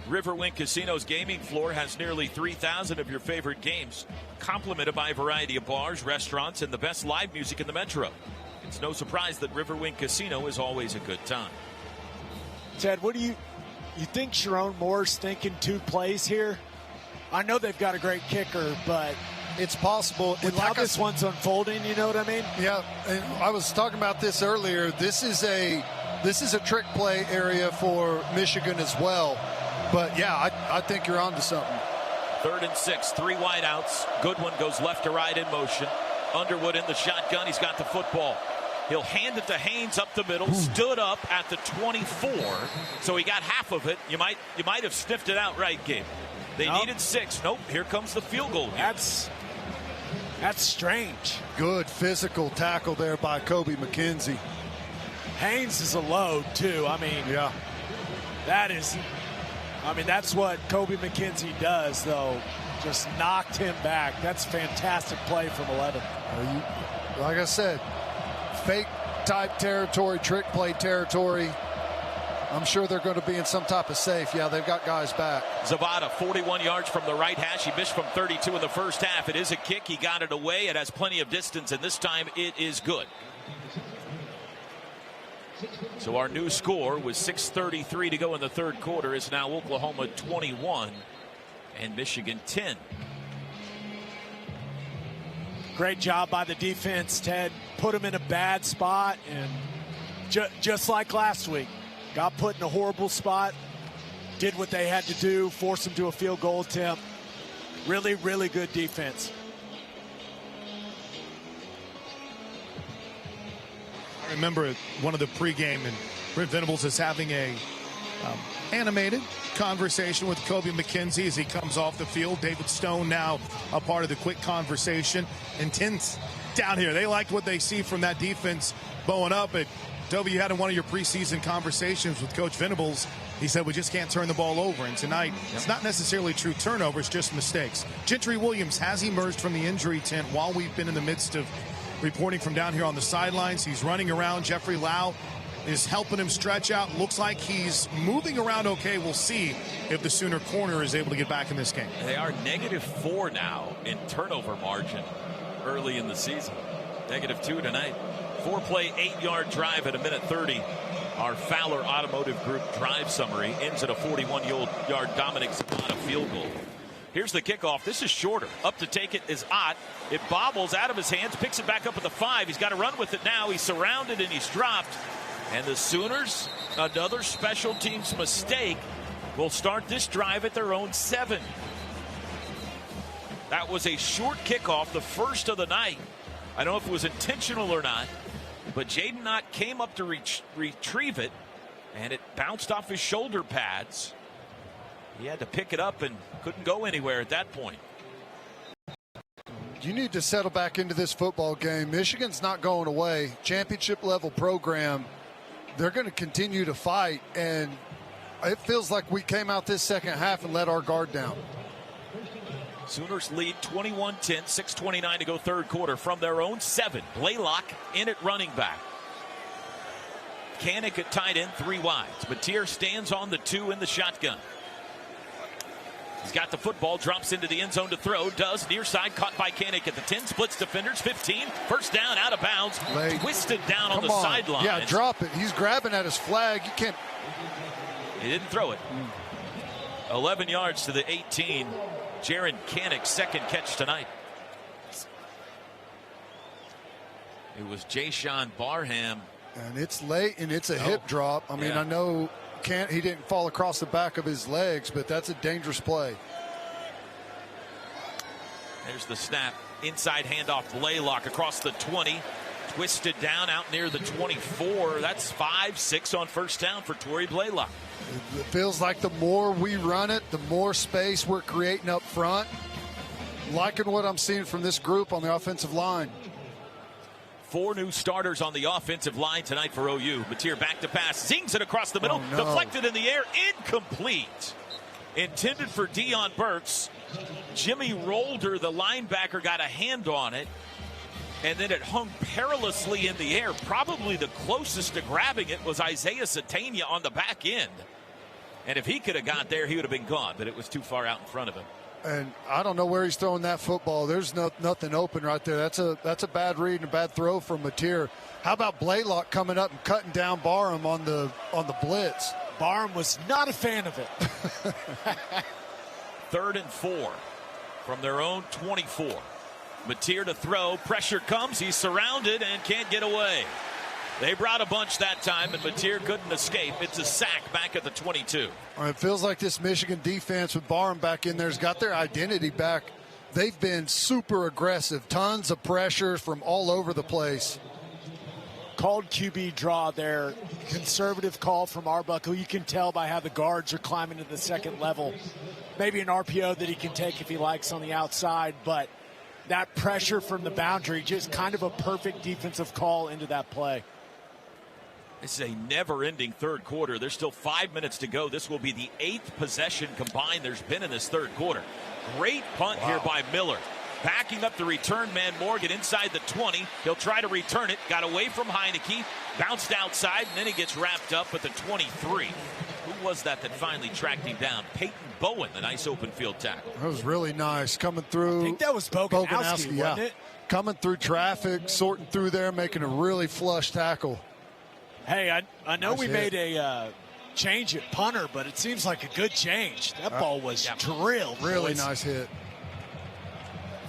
Riverwind Casino's gaming floor has nearly 3,000 of your favorite games, complemented by a variety of bars, restaurants, and the best live music in the metro. It's no surprise that Riverwind Casino is always a good time. Ted, what do you think Sharon Moore's thinking 2 plays here? I know they've got a great kicker, but it's possible. With how this one's unfolding, you know what I mean? Yeah, and I was talking about this earlier. This is a trick play area for Michigan as well. But yeah, I think you're onto something. 3rd and 6, 3 wideouts. Goodwin goes left to right in motion. Underwood in the shotgun. He's got the football. He'll hand it to Haynes up the middle. Stood up at the 24, so he got half of it. You might have sniffed it out, right, Gabe? They needed 6. Nope. Here comes the field goal. That's strange. Good physical tackle there by Kobe McKenzie. Haynes is a load too. I mean, yeah, that's what Kobe McKenzie does, though. Just knocked him back. That's fantastic play from 11. Like I said, fake type territory, trick play territory. I'm sure they're going to be in some type of safe. Yeah, they've got guys back. Zavada, 41 yards from the right hash. He missed from 32 in the first half. It is a kick. He got it away. It has plenty of distance, and this time it is good. So our new score with 6:33 to go in the 3rd quarter is now Oklahoma 21 and Michigan 10. Great job by the defense, Ted. Put them in a bad spot, and just like last week, got put in a horrible spot, did what they had to do, forced them to a field goal attempt. Really, really good defense. I remember one of the pregame, and Brent Venables is having a animated conversation with Kobe McKenzie as he comes off the field. David Stone now a part of the quick conversation. Intense down here. They liked what they see from that defense bowing up. But Toby, you had in one of your preseason conversations with Coach Venables, he said we just can't turn the ball over. And tonight, it's not necessarily true turnovers, just mistakes. Gentry Williams has emerged from the injury tent while we've been in the midst of reporting from down here on the sidelines. He's running around. Jeffrey Lau is helping him stretch out. Looks like he's moving around okay. We'll see if the Sooner corner is able to get back in this game. They are -4 now in turnover margin early in the season. -2 tonight. 4-play, 8-yard drive at 1:30. Our Fowler Automotive Group drive summary ends at a 41-yard Dominic Zapata field goal. Here's the kickoff. This is shorter. Up to take it is Ott. It bobbles out of his hands, picks it back up at the 5. He's got to run with it now. He's surrounded and he's dropped. And the Sooners, another special teams mistake, will start this drive at their own 7. That was a short kickoff, the first of the night. I don't know if it was intentional or not, but Jaden Ott came up to retrieve it, and it bounced off his shoulder pads. He had to pick it up and couldn't go anywhere at that point. You need to settle back into this football game. Michigan's not going away. Championship level program. They're going to continue to fight, and it feels like we came out this second half and let our guard down. Sooners lead 21-10, 6:29 to go third quarter from their own 7. Blaylock in at running back. Kanik at tight end, 3 wides. Mateer stands on the 2 in the shotgun. He's got the football, drops into the end zone to throw, does near side, caught by Kanik at the 10, splits defenders, 15, first down, out of bounds, twisted down on the sideline. Yeah, drop it. He's grabbing at his flag. You can't. He didn't throw it. 11 yards to the 18. Jaron Kanik's second catch tonight. It was Jayshawn Barham. And it's late, and it's a hip drop. I mean, I know he didn't fall across the back of his legs, but that's a dangerous play. There's the snap. Inside handoff, Blaylock across the 20. Twisted down out near the 24. That's 5-6 on first down for Torrey Blaylock. It feels like the more we run it, the more space we're creating up front. Liking what I'm seeing from this group on the offensive line. 4 new starters on the offensive line tonight for OU. Mateer back to pass. Zings it across the middle. Oh, no. Deflected in the air. Incomplete. Intended for Deion Burks. Jimmy Rolder, the linebacker, got a hand on it. And then it hung perilously in the air. Probably the closest to grabbing it was Isaiah Satania on the back end. And if he could have got there, he would have been gone. But it was too far out in front of him. And I don't know where he's throwing that football. There's nothing open right there. That's a bad read and a bad throw from Mateer. How about Blaylock coming up and cutting down Barham on the blitz? Barham was not a fan of it. 3rd and 4 from their own 24. Mateer to throw. Pressure comes. He's surrounded and can't get away. They brought a bunch that time, and Mateer couldn't escape. It's a sack back at the 22. It feels like this Michigan defense with Barham back in there has got their identity back. They've been super aggressive. Tons of pressure from all over the place. Called QB draw there. Conservative call from Arbuckle. You can tell by how the guards are climbing to the second level. Maybe an RPO that he can take if he likes on the outside, but that pressure from the boundary, just kind of a perfect defensive call into that play. This is a never-ending third quarter. There's still 5 minutes to go. This will be the 8th possession combined there's been in this third quarter. Great punt here by Miller. Backing up the return man, Morgan, inside the 20. He'll try to return it. Got away from Heineke. Bounced outside, and then he gets wrapped up at the 23. Who was that finally tracked him down? Peyton Bowen, the nice open field tackle. That was really nice. Coming through. I think that was Boganowski, wasn't it? Coming through traffic, sorting through there, making a really flush tackle. Hey, I know we made a change at punter, but it seems like a good change. That ball was drilled. Really nice hit.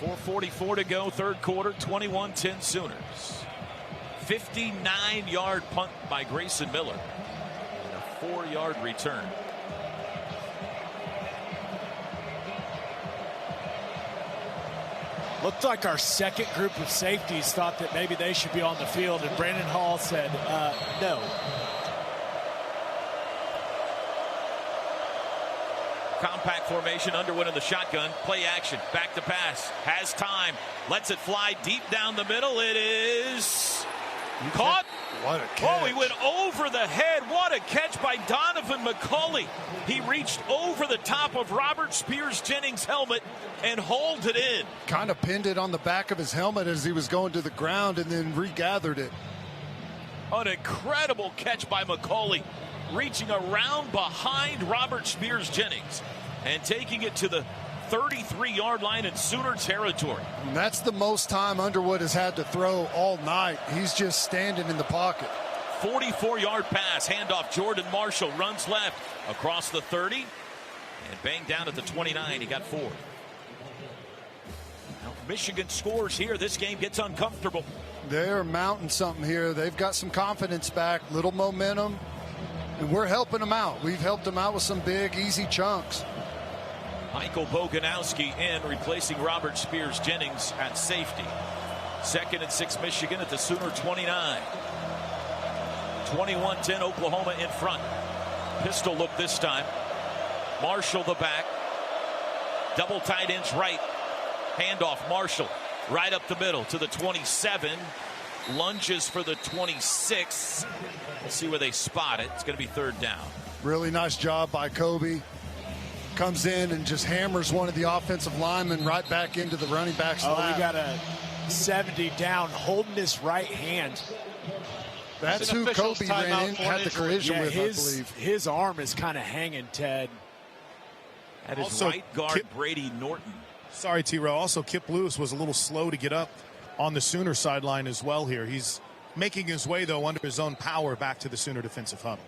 4:44 to go, third quarter, 21-10 Sooners. 59-yard punt by Grayson Miller and a 4-yard return. Looked like our second group of safeties thought that maybe they should be on the field, and Brandon Hall said no. Compact formation, Underwood in the shotgun, play action, back to pass, has time, lets it fly deep down the middle. It is caught. What a catch. Oh, he went over the head. What a catch by Donovan McCulley. He reached over the top of Robert Spears Jennings' helmet and hauled it in. Kind of pinned it on the back of his helmet as he was going to the ground and then regathered it. An incredible catch by McCulley, reaching around behind Robert Spears Jennings and taking it to the 33-yard line in Sooner territory. And that's the most time Underwood has had to throw all night. He's just standing in the pocket. 44-yard pass, handoff. Jordan Marshall runs left across the 30 and banged down at the 29. He got 4. Now, Michigan scores here. This game gets uncomfortable. They're mounting something here. They've got some confidence back, little momentum, and we're helping them out. We've helped them out with some big, easy chunks. Michael Boganowski in, replacing Robert Spears Jennings at safety. 2nd and 6 Michigan at the Sooner 29. 21-10 Oklahoma in front. Pistol look this time. Marshall the back. Double tight ends right. Handoff Marshall right up the middle to the 27. Lunges for the 26. We'll see where they spot it. It's going to be 3rd down. Really nice job by Kobe. Comes in and just hammers one of the offensive linemen right back into the running back's lap. We got a 70 down, holding his right hand. That's who Kobe ran in, had the collision with, I believe. His arm is kind of hanging, Ted. That is right guard Brady Norton. Sorry, T-Row. Also, Kip Lewis was a little slow to get up on the Sooner sideline as well here. He's making his way, though, under his own power back to the Sooner defensive huddle.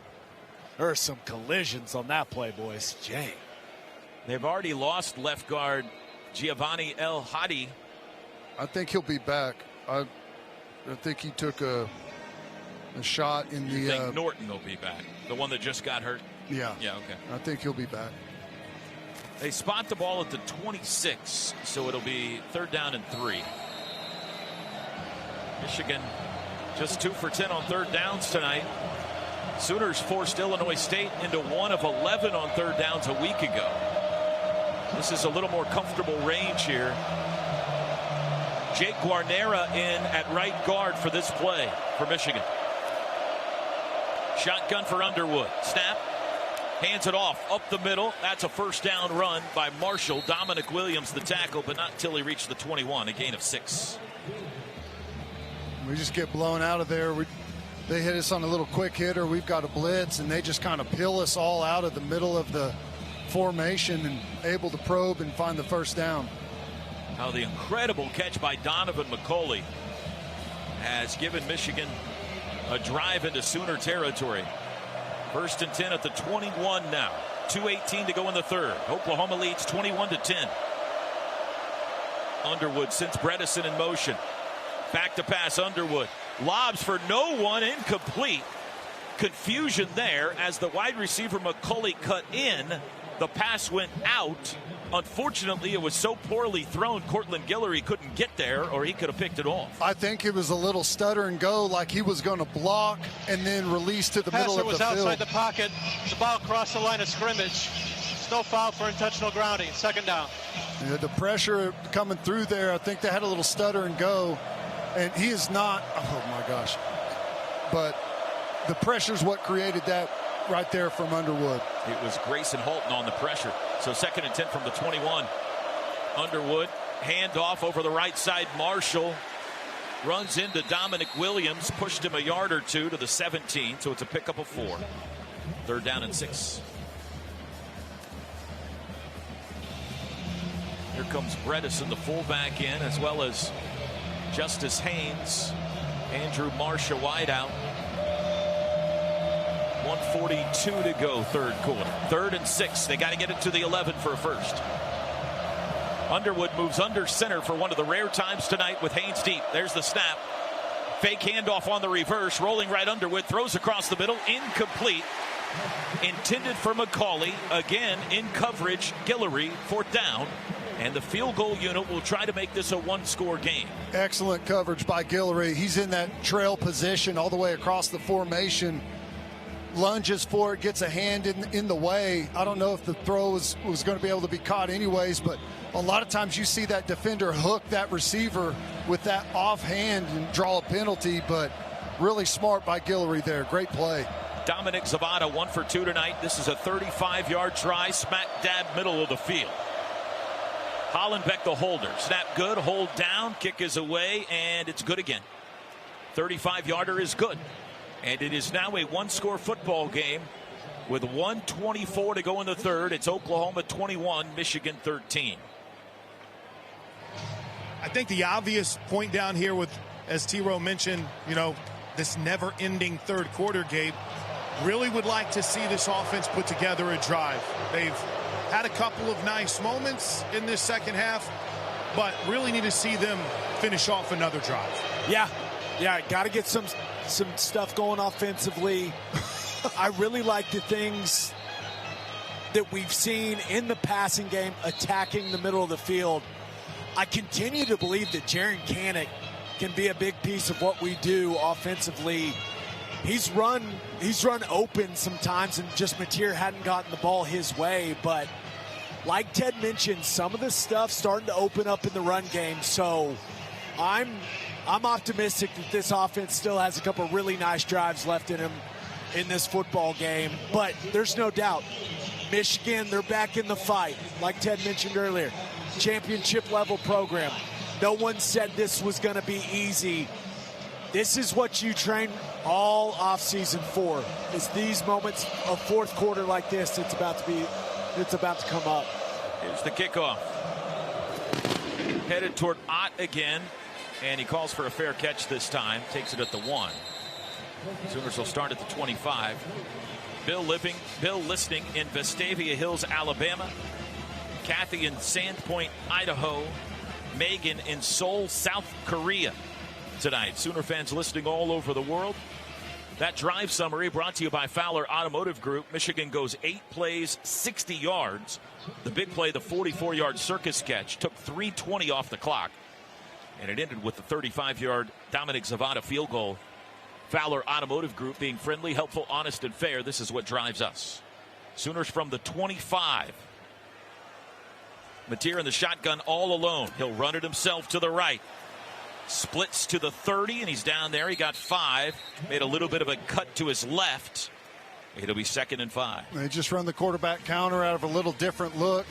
There are some collisions on that play, boys. Jay. They've already lost left guard Giovanni El Hadi. I think he'll be back. I think he took a shot in You think Norton will be back? The one that just got hurt? Yeah. Yeah, okay. I think he'll be back. They spot the ball at the 26, so it'll be 3rd down and 3. Michigan just 2 for 10 on 3rd downs tonight. Sooners forced Illinois State into 1 of 11 on 3rd downs a week ago. This is a little more comfortable range here. Jake Guarnera in at right guard for this play for Michigan. Shotgun for Underwood. Snap. Hands it off up the middle. That's a 1st down run by Marshall. Dominic Williams the tackle, but not until he reached the 21, a gain of 6. We just get blown out of there. They hit us on a little quick hitter. We've got a blitz, and they just kind of peel us all out of the middle of the formation and able to probe and find the 1st down. Now the incredible catch by Donovan McCulley has given Michigan a drive into Sooner territory. 1st and 10 at the 21 now. 2:18 to go in the 3rd. Oklahoma leads 21-10. Underwood sends Bredesen in motion. Back to pass Underwood. Lobs for no one, incomplete. Confusion there as the wide receiver McCulley cut in. The pass went out. Unfortunately, it was so poorly thrown, Cortland Guillory couldn't get there, or he could have picked it off. I think it was a little stutter and go, like he was going to block and then release to the middle of the field. Passer was outside the pocket. The ball crossed the line of scrimmage. No foul for intentional grounding. 2nd down. Yeah, the pressure coming through there, I think they had a little stutter and go. And he is not, oh my gosh. But the pressure is what created that right there from Underwood. It was Grayson Holton on the pressure. So 2nd and 10 from the 21. Underwood, handoff over the right side. Marshall runs into Dominic Williams, pushed him a yard or two to the 17. So it's a pickup of 4. 3rd down and 6. Here comes Bredesen, the fullback, in, as well as Justice Haynes. Andrew Marsh, a wideout. 1:42 to go, 3rd quarter. 3rd and 6. They got to get it to the 11 for a 1st. Underwood moves under center for one of the rare times tonight with Haynes deep. There's the snap. Fake handoff on the reverse. Rolling right Underwood. Throws across the middle. Incomplete. Intended for McCauley. Again in coverage. Guillory. 4th down. And the field goal unit will try to make this a 1-score game. Excellent coverage by Guillory. He's in that trail position all the way across the formation. Lunges for it, gets a hand in the way. I don't know if the throw was going to be able to be caught anyways, but a lot of times you see that defender hook that receiver with that offhand and draw a penalty, but really smart by Guillory there. Great play. Dominic Zavada 1 for 2 tonight. This is a 35-yard try, smack dab middle of the field. Hollenbeck the holder. Snap good, hold down, kick is away, and it's good again. 35-yarder is good. And it is now a 1-score football game with 1:24 to go in the third. It's Oklahoma 21, Michigan 13. I think the obvious point down here with, as T-Row mentioned, this never-ending third quarter, Gabe, really would like to see this offense put together a drive. They've had a couple of nice moments in this second half, but really need to see them finish off another drive. Yeah, got to get some stuff going offensively. I really like the things that we've seen in the passing game, attacking the middle of the field. I continue to believe that Jaren Kanak can be a big piece of what we do offensively. He's run open sometimes, and just Mateer hadn't gotten the ball his way. But like Ted mentioned, some of the stuff starting to open up in the run game. So I'm optimistic that this offense still has a couple of really nice drives left in him in this football game. But there's no doubt, Michigan, they're back in the fight. Like Ted mentioned earlier, championship level program. No one said this was going to be easy. This is what you train all offseason for. It's these moments of fourth quarter like this. It's about to come up. Here's the kickoff. Headed toward Ott again, and he calls for a fair catch this time. Takes it at the 1. Sooners will start at the 25. Bill listening in Vestavia Hills, Alabama. Kathy in Sandpoint, Idaho. Megan in Seoul, South Korea tonight. Sooner fans listening all over the world. That drive summary brought to you by Fowler Automotive Group. Michigan goes 8 plays, 60 yards. The big play, the 44-yard circus catch, took 3:20 off the clock. And it ended with the 35-yard Dominic Zavada field goal. Fowler Automotive Group being friendly, helpful, honest, and fair. This is what drives us. Sooners from the 25. Mateer in the shotgun all alone. He'll run it himself to the right. Splits to the 30, and he's down there. He got 5. Made a little bit of a cut to his left. It'll be 2nd and 5. They just run the quarterback counter out of a little different look.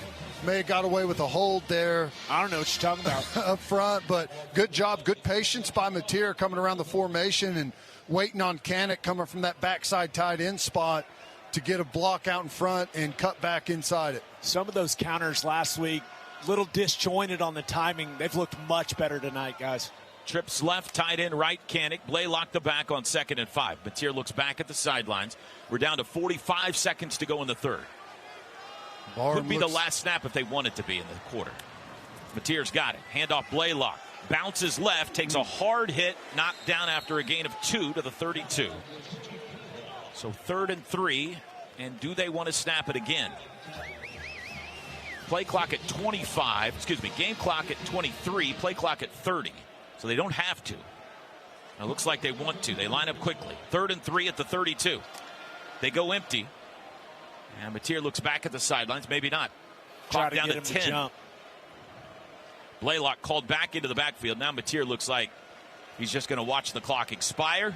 May have got away with a hold there. I don't know what you're talking about. Up front, but good job, good patience by Mateer coming around the formation and waiting on Kanak coming from that backside tight end spot to get a block out in front and cut back inside it. Some of those counters last week, little disjointed on the timing. They've looked much better tonight, guys. Trips left, tight end right, Kanak. Blaylock the back on 2nd and 5. Mateer looks back at the sidelines. We're down to 45 seconds to go in the third. Could be the last snap if they want it to be in the quarter. Mateer's got it. Handoff Blaylock. Bounces left, takes a hard hit, knocked down after a gain of 2 to the 32. So 3rd and 3, and do they want to snap it again? Play clock at 25, game clock at 23, play clock at 30. So they don't have to. It looks like they want to. They line up quickly. 3rd and 3 at the 32. They go empty. And Mateer looks back at the sidelines. Maybe not. Clock down to 10. Blaylock called back into the backfield. Now Mateer looks like he's just going to watch the clock expire.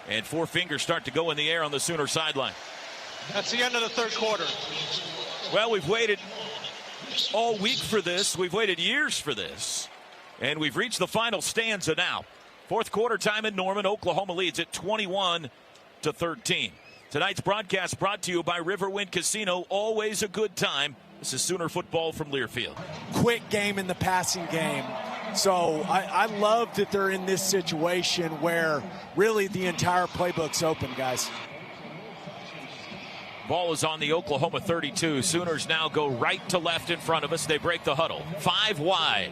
And 4 fingers start to go in the air on the Sooner sideline. That's the end of the third quarter. Well, we've waited all week for this. We've waited years for this. And we've reached the final stanza now. Fourth quarter time in Norman. Oklahoma leads at 21-13. Tonight's broadcast brought to you by Riverwind Casino. Always a good time. This is Sooner football from Learfield. Quick game in the passing game. So I love that they're in this situation where really the entire playbook's open, guys. Ball is on the Oklahoma 32. Sooners now go right to left in front of us. They break the huddle. 5 wide.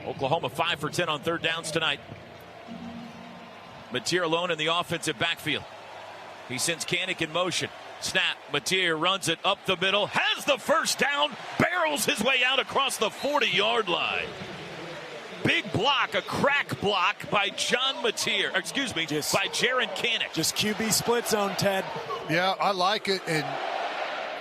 Oklahoma 5 for 10 on third downs tonight. Mateer alone in the offensive backfield. He sends Kanik in motion. Snap. Mateer runs it up the middle. Has the first down. Barrels his way out across the 40-yard line. Big block, a crack block by John Mateer. Excuse me, by Jaron Kanik. Just QB split zone, Ted. Yeah, I like it. And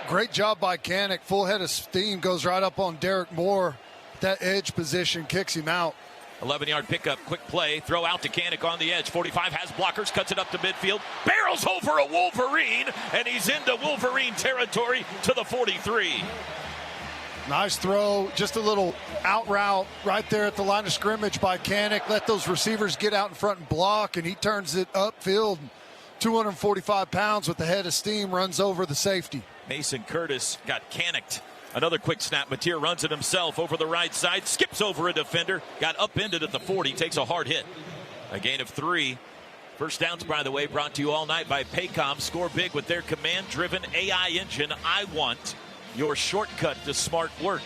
great job by Kanik. Full head of steam, goes right up on Derek Moore. That edge position kicks him out. 11-yard pickup, quick play, throw out to Kanik on the edge. 45 has blockers, cuts it up to midfield, barrels over a Wolverine, and he's into Wolverine territory to the 43. Nice throw, just a little out route right there at the line of scrimmage by Kanik. Let those receivers get out in front and block, and he turns it upfield. 245 pounds with the head of steam, runs over the safety. Mason Curtis got Kaniked. Another quick snap. Mateer runs it himself over the right side, skips over a defender, got upended at the 40, takes a hard hit. A gain of 3. First downs, by the way, brought to you all night by Paycom. Score big with their command-driven AI engine. I want your shortcut to smart work.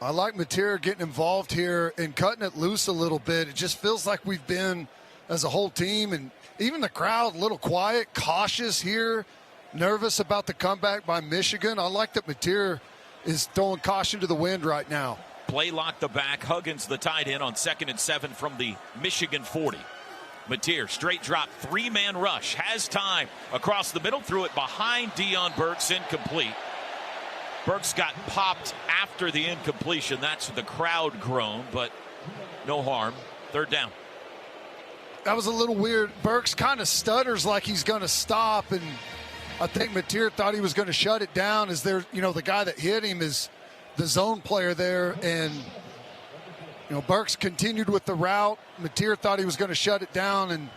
I like Mateer getting involved here and cutting it loose a little bit. It just feels like we've been, as a whole team, and even the crowd, a little quiet, cautious here, nervous about the comeback by Michigan. I like that Mateer is throwing caution to the wind right now. Play lock the back. Huggins the tight end on 2nd and 7 from the Michigan 40. Mateer, straight drop, 3-man rush, has time across the middle, threw it behind Deion Burks, incomplete. Burks got popped after the incompletion. That's the crowd groan, but no harm. Third down. That was a little weird. Burks kind of stutters like he's going to stop, and I think Mateer thought he was going to shut it down. As there, the guy that hit him is the zone player there, and Burks continued with the route. Mateer thought he was going to shut it down, and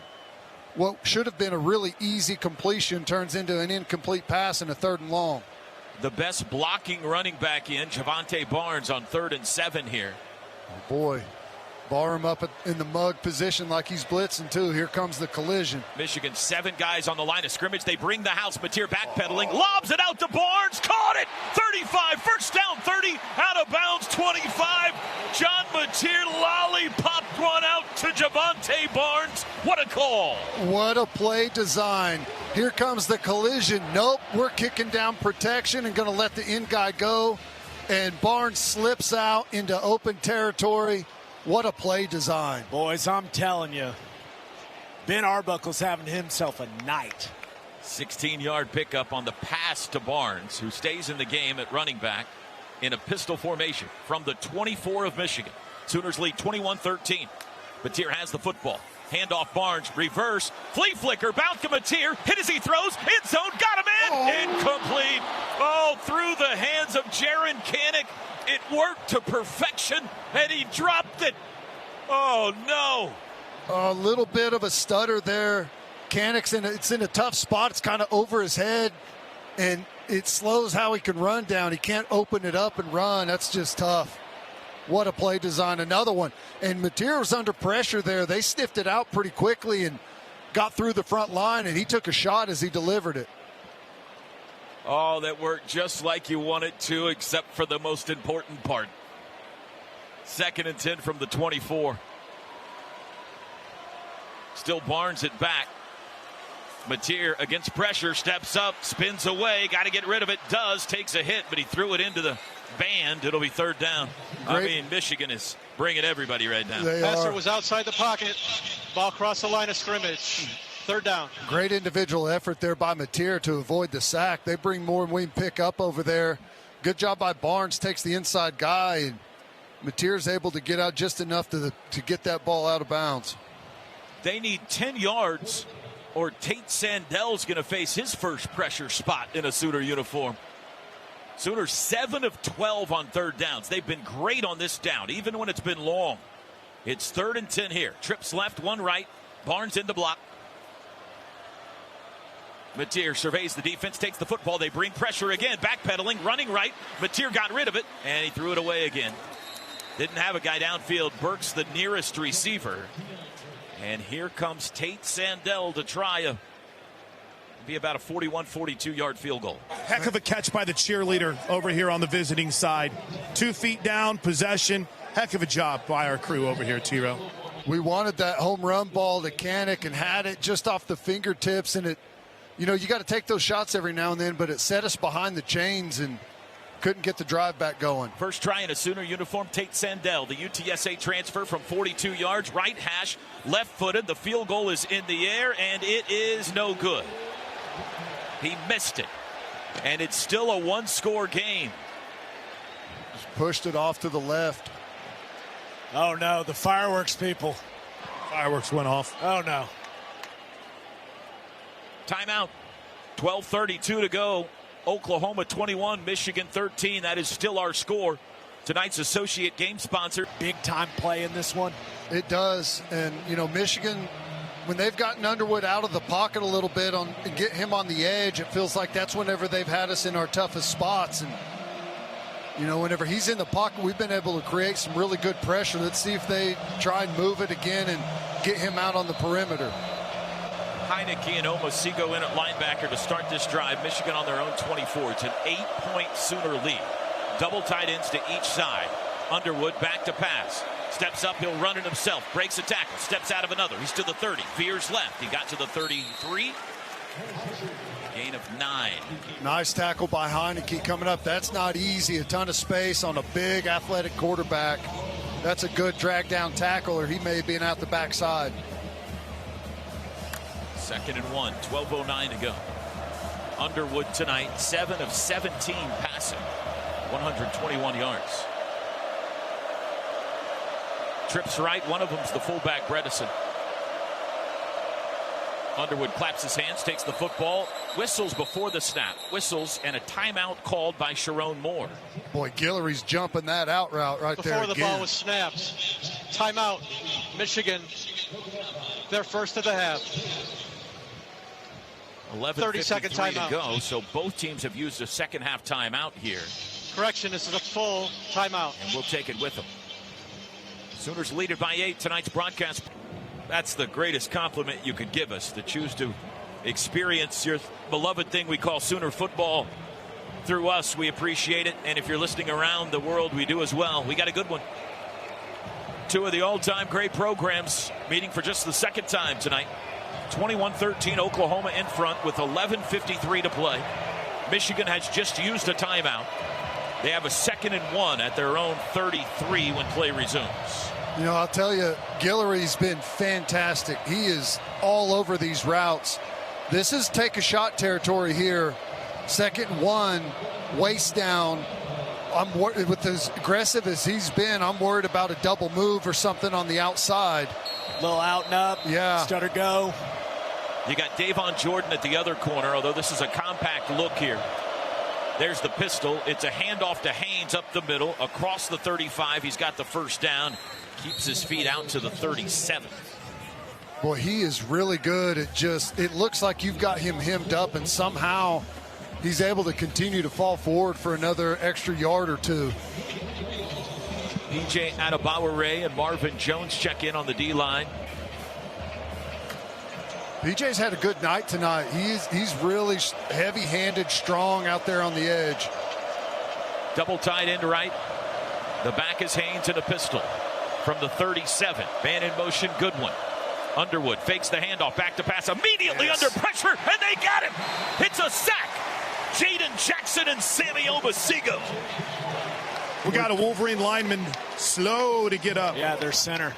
what should have been a really easy completion turns into an incomplete pass and a 3rd and long. The best blocking running back in, Javante Barnes on 3rd and 7 here. Oh boy. Bar him up in the mug position like he's blitzing too. Here comes the collision. Michigan, 7 guys on the line of scrimmage. They bring the house. Mateer backpedaling, lobs it out to Barnes. Caught it. 35. First down 30. Out of bounds 25. John Mateer lollipopped one out to Javante Barnes. What a call. What a play design. Here comes the collision. Nope. We're kicking down protection and going to let the end guy go. And Barnes slips out into open territory. What a play design. Boys, I'm telling you, Ben Arbuckle's having himself a night. 16-yard pickup on the pass to Barnes, who stays in the game at running back in a pistol formation from the 24 of Michigan. Sooners lead 21-13. Mateer has the football. Handoff Barnes, reverse, flea flicker, bounce to Mateer, hit as he throws, end zone, got him in, incomplete. Oh, through the hands of Jaron Kanik. It worked to perfection, and he dropped it. Oh, no. A little bit of a stutter there. Kanik's it's in a tough spot. It's kind of over his head, and it slows how he can run down. He can't open it up and run. That's just tough. What a play design. Another one. And Mateer was under pressure there. They sniffed it out pretty quickly and got through the front line, and he took a shot as he delivered it. Oh, that worked just like you want it to, except for the most important part. 2nd and 10 from the 24. Still Barnes it back. Mateer against pressure, steps up, spins away, got to get rid of it, does, takes a hit, but he threw it into the band. It'll be 3rd down. I mean, Michigan is bringing everybody right now. Passer was outside the pocket, ball crossed the line of scrimmage. 3rd down. Great individual effort there by Mateer to avoid the sack. They bring more than we can pick up over there. Good job by Barnes, takes the inside guy, and Mateer's able to get out just enough to get that ball out of bounds. They need 10 yards, or Tate Sandell's going to face his first pressure spot in a Sooner uniform. Sooners 7 of 12 on 3rd downs. They've been great on this down, even when it's been long. It's 3rd and 10 here. Trips left, 1 right. Barnes in the block. Mateer surveys the defense, takes the football. They bring pressure again, backpedaling, running right. Mateer got rid of it, and he threw it away again. Didn't have a guy downfield. Burks the nearest receiver. And here comes Tate Sandell to try a be about a 41, 42-yard field goal. Heck of a catch by the cheerleader over here on the visiting side. 2 feet down, possession. Heck of a job by our crew over here, T-Row. We wanted that home run ball to Kanik and had it just off the fingertips. And it, you know, you got to take those shots every now and then, but it set us behind the chains and couldn't get the drive back going. First try in a Sooner uniform, Tate Sandell, the UTSA transfer from 42 yards, right hash, left-footed. The field goal is in the air, and it is no good. He missed it, and it's still a one-score game. Just pushed it off to the left. Oh, no, the fireworks people. Fireworks went off. Oh, no. Timeout. 12:32 to go. Oklahoma 21, Michigan 13. That is still our score. Tonight's associate game sponsor. Big time play in this one. It does. And, you know, Michigan, when they've gotten Underwood out of the pocket a little bit and get him on the edge, it feels like that's whenever they've had us in our toughest spots. And, you know, whenever he's in the pocket, we've been able to create some really good pressure. Let's see if they try and move it again and get him out on the perimeter. Heineke and Omosigo in at linebacker to start this drive. Michigan on their own 24. It's an 8-point Sooner lead. Double tight ends to each side. Underwood back to pass. Steps up, he'll run it himself. Breaks a tackle, steps out of another. He's to the 30, veers left. He got to the 33. Gain of 9. Nice tackle by Heineke coming up. That's not easy. A ton of space on a big athletic quarterback. That's a good drag down tackle, or he may have been out the backside. 2nd and 1, 12:09 to go. Underwood tonight, 7 of 17 passing, 121 yards. Trips right, one of them's the fullback, Bredesen. Underwood claps his hands, takes the football, whistles before the snap, whistles, and a timeout called by Sharon Moore. Boy, Guillory's jumping that out route right there before the ball was snapped. Timeout, Michigan. Their first of the half. 30-second timeout to go, so both teams have used a second half timeout here. Correction, this is a full timeout. And we'll take it with them. Sooners lead it by 8. Tonight's broadcast. That's the greatest compliment you could give us, to choose to experience your beloved thing we call Sooner football through us. We appreciate it, and if you're listening around the world, we do as well. We got a good one. 2 of the all-time great programs meeting for just the second time tonight. 21-13, Oklahoma in front with 11:53 to play. Michigan has just used a timeout. They have a 2nd and 1 at their own 33 when play resumes. You know, I'll tell you, Guillory's been fantastic. He is all over these routes. This is take a shot territory here. 2nd and 1, waist down. With as aggressive as he's been, I'm worried about a double move or something on the outside. Little out and up. Yeah. Stutter go. You got Davon Jordan at the other corner, although this is a compact look here. There's the pistol. It's a handoff to Haynes up the middle, across the 35. He's got the first down. Keeps his feet out to the 37. Boy, he is really good. It looks like you've got him hemmed up, and somehow he's able to continue to fall forward for another extra yard or 2. PJ Adebawore and Marvin Jones check in on the D-line. PJ's had a good night tonight. He's really heavy-handed, strong out there on the edge. Double tight end right. The back is Haynes in a pistol from the 37. Man in motion, good one. Underwood fakes the handoff, back to pass, immediately under pressure, and they got him. It's a sack. Jaden Jackson and Sammy Omosigo. We got a Wolverine lineman slow to get up. Yeah, their center.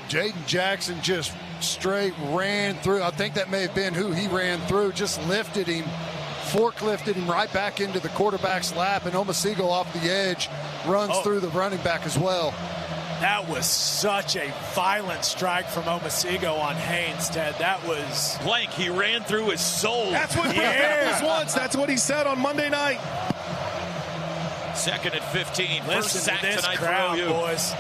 Jaden Jackson just straight ran through. I think that may have been who he ran through. Just lifted him, forklifted him right back into the quarterback's lap, and Omosigo off the edge runs through the running back as well. That was such a violent strike from Omosigo on Haynes, Ted. That was blank. He ran through his soul. That's what Butkus wants. That's what he said on Monday night. 2nd and 15. Listen First sack to this tonight crowd, for OU. boys.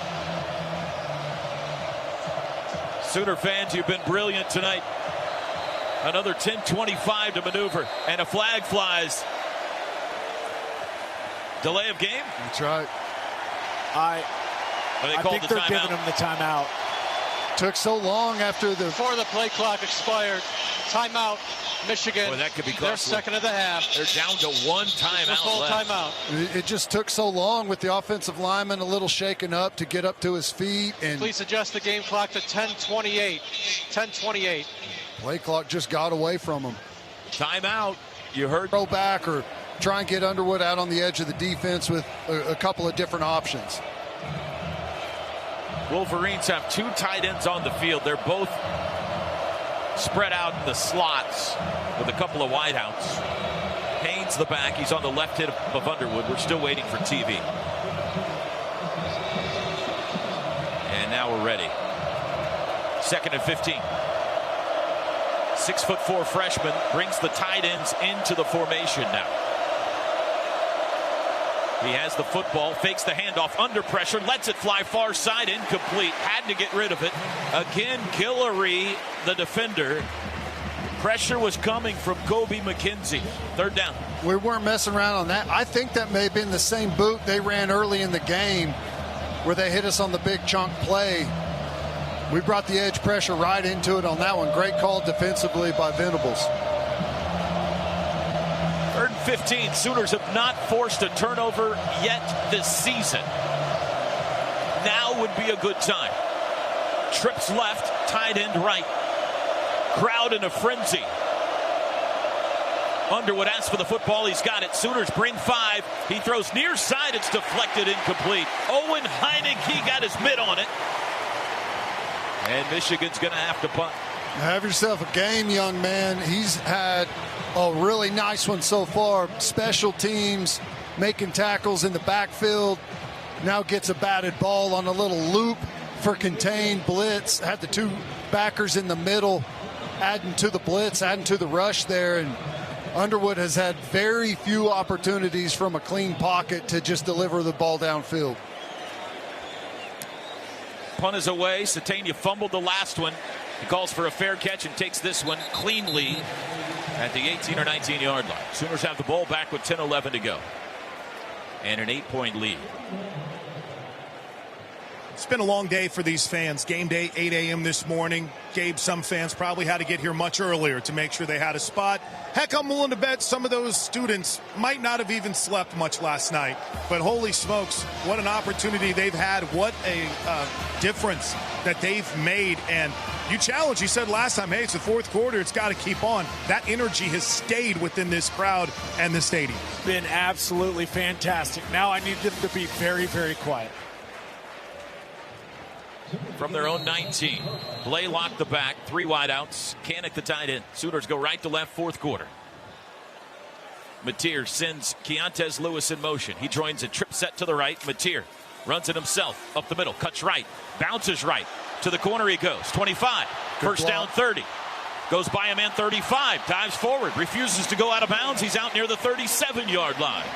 Sooner fans, you've been brilliant tonight. Another 10:25 to maneuver, and a flag flies. Delay of game? That's right. I think they're giving him the timeout. took so long before the play clock expired. Timeout, Michigan. Boy, that could be costly. Their second of the half. They're down to one timeout full left. timeout. It just took so long with the offensive lineman a little shaken up to get up to his feet. And please adjust the game clock to 10:28. 10:28. Play clock just got away from him. Timeout. You heard. Throw back or try and get Underwood out on the edge of the defense with a couple of different options. Wolverines have two tight ends on the field. They're both spread out in the slots with a couple of wideouts. Haynes the back. He's on the left hip of Underwood. We're still waiting for TV. And now we're ready. 2nd and 15. 6'4" freshman brings the tight ends into the formation now. He has the football, fakes the handoff under pressure, lets it fly far side, incomplete. Had to get rid of it. Again, Guillory, the defender. Pressure was coming from Kobe McKenzie. 3rd down. We weren't messing around on that. I think that may have been the same boot they ran early in the game where they hit us on the big chunk play. We brought the edge pressure right into it on that one. Great call defensively by Venables. 3rd and 15. Sooners have not forced a turnover yet this season. Now would be a good time. Trips left, tight end right. Crowd in a frenzy. Underwood asks for the football. He's got it. Sooners bring 5. He throws near side. It's deflected, incomplete. Owen Heineke got his mitt on it. And Michigan's going to have to punt. Have yourself a game, young man. He's had a really nice one so far. Special teams, making tackles in the backfield. Now gets a batted ball on a little loop for contained blitz. Had the 2 backers in the middle, adding to the blitz, adding to the rush there. And Underwood has had very few opportunities from a clean pocket to just deliver the ball downfield. Punt is away. Satania fumbled the last one. He calls for a fair catch and takes this one cleanly at the 18 or 19 yard line. Sooners have the ball back with 10-11 to go. And an 8-point lead. It's been a long day for these fans. Game day, 8 a.m. this morning. Gabe, some fans probably had to get here much earlier to make sure they had a spot. Heck, I'm willing to bet some of those students might not have even slept much last night. But holy smokes, what an opportunity they've had. What a difference that they've made. And you challenged, you said last time, hey, it's the 4th quarter. It's got to keep on. That energy has stayed within this crowd and the stadium. Been absolutely fantastic. Now I need them to be very, very quiet. From their own 19. Blaylock the back, 3 wideouts. Kanik the tight end. Sooners go right to left, 4th quarter. Mateer sends Keontez Lewis in motion. He joins a trip set to the right. Mateer runs it himself up the middle, cuts right, bounces right. To the corner he goes. 25. First down 30. Goes by a man 35. Dives forward. Refuses to go out of bounds. He's out near the 37-yard line.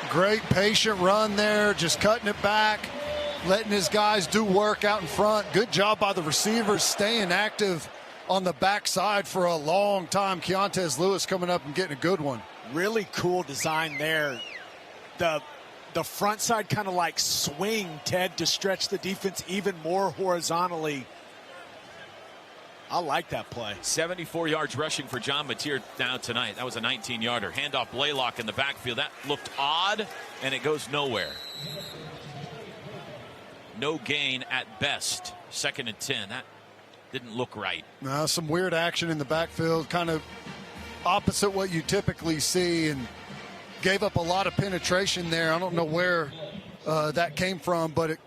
Great patient run there, just cutting it back. Letting his guys do work out in front. Good job by the receivers staying active on the backside for a long time. Keontez Lewis coming up and getting a good one. Really cool design there. The front side kind of like swing, Ted, to stretch the defense even more horizontally. I like that play. 74 yards rushing for John Mateer now tonight. That was a 19-yarder. Handoff Blaylock in the backfield. That looked odd, and it goes nowhere. No gain at best. 2nd and 10. That didn't look right. Some weird action in the backfield, kind of opposite what you typically see, and gave up a lot of penetration there. I don't know where that came from, but it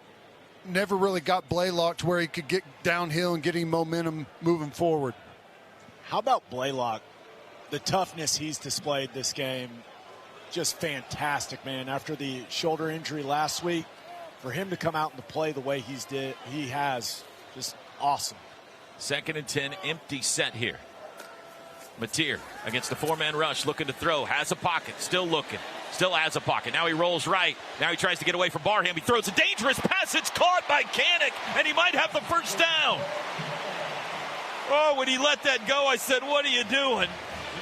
never really got Blaylock to where he could get downhill and getting momentum moving forward. How about Blaylock? The toughness he's displayed this game, just fantastic, man. After the shoulder injury last week, for him to come out and to play the way he has, just awesome. 2nd and 10, empty set here. Mateer against the 4-man rush, looking to throw, has a pocket, still looking, still has a pocket. Now he rolls right. Now he tries to get away from Barham. He throws a dangerous pass. It's caught by Kanik, and he might have the first down. Oh, when he let that go, I said, what are you doing?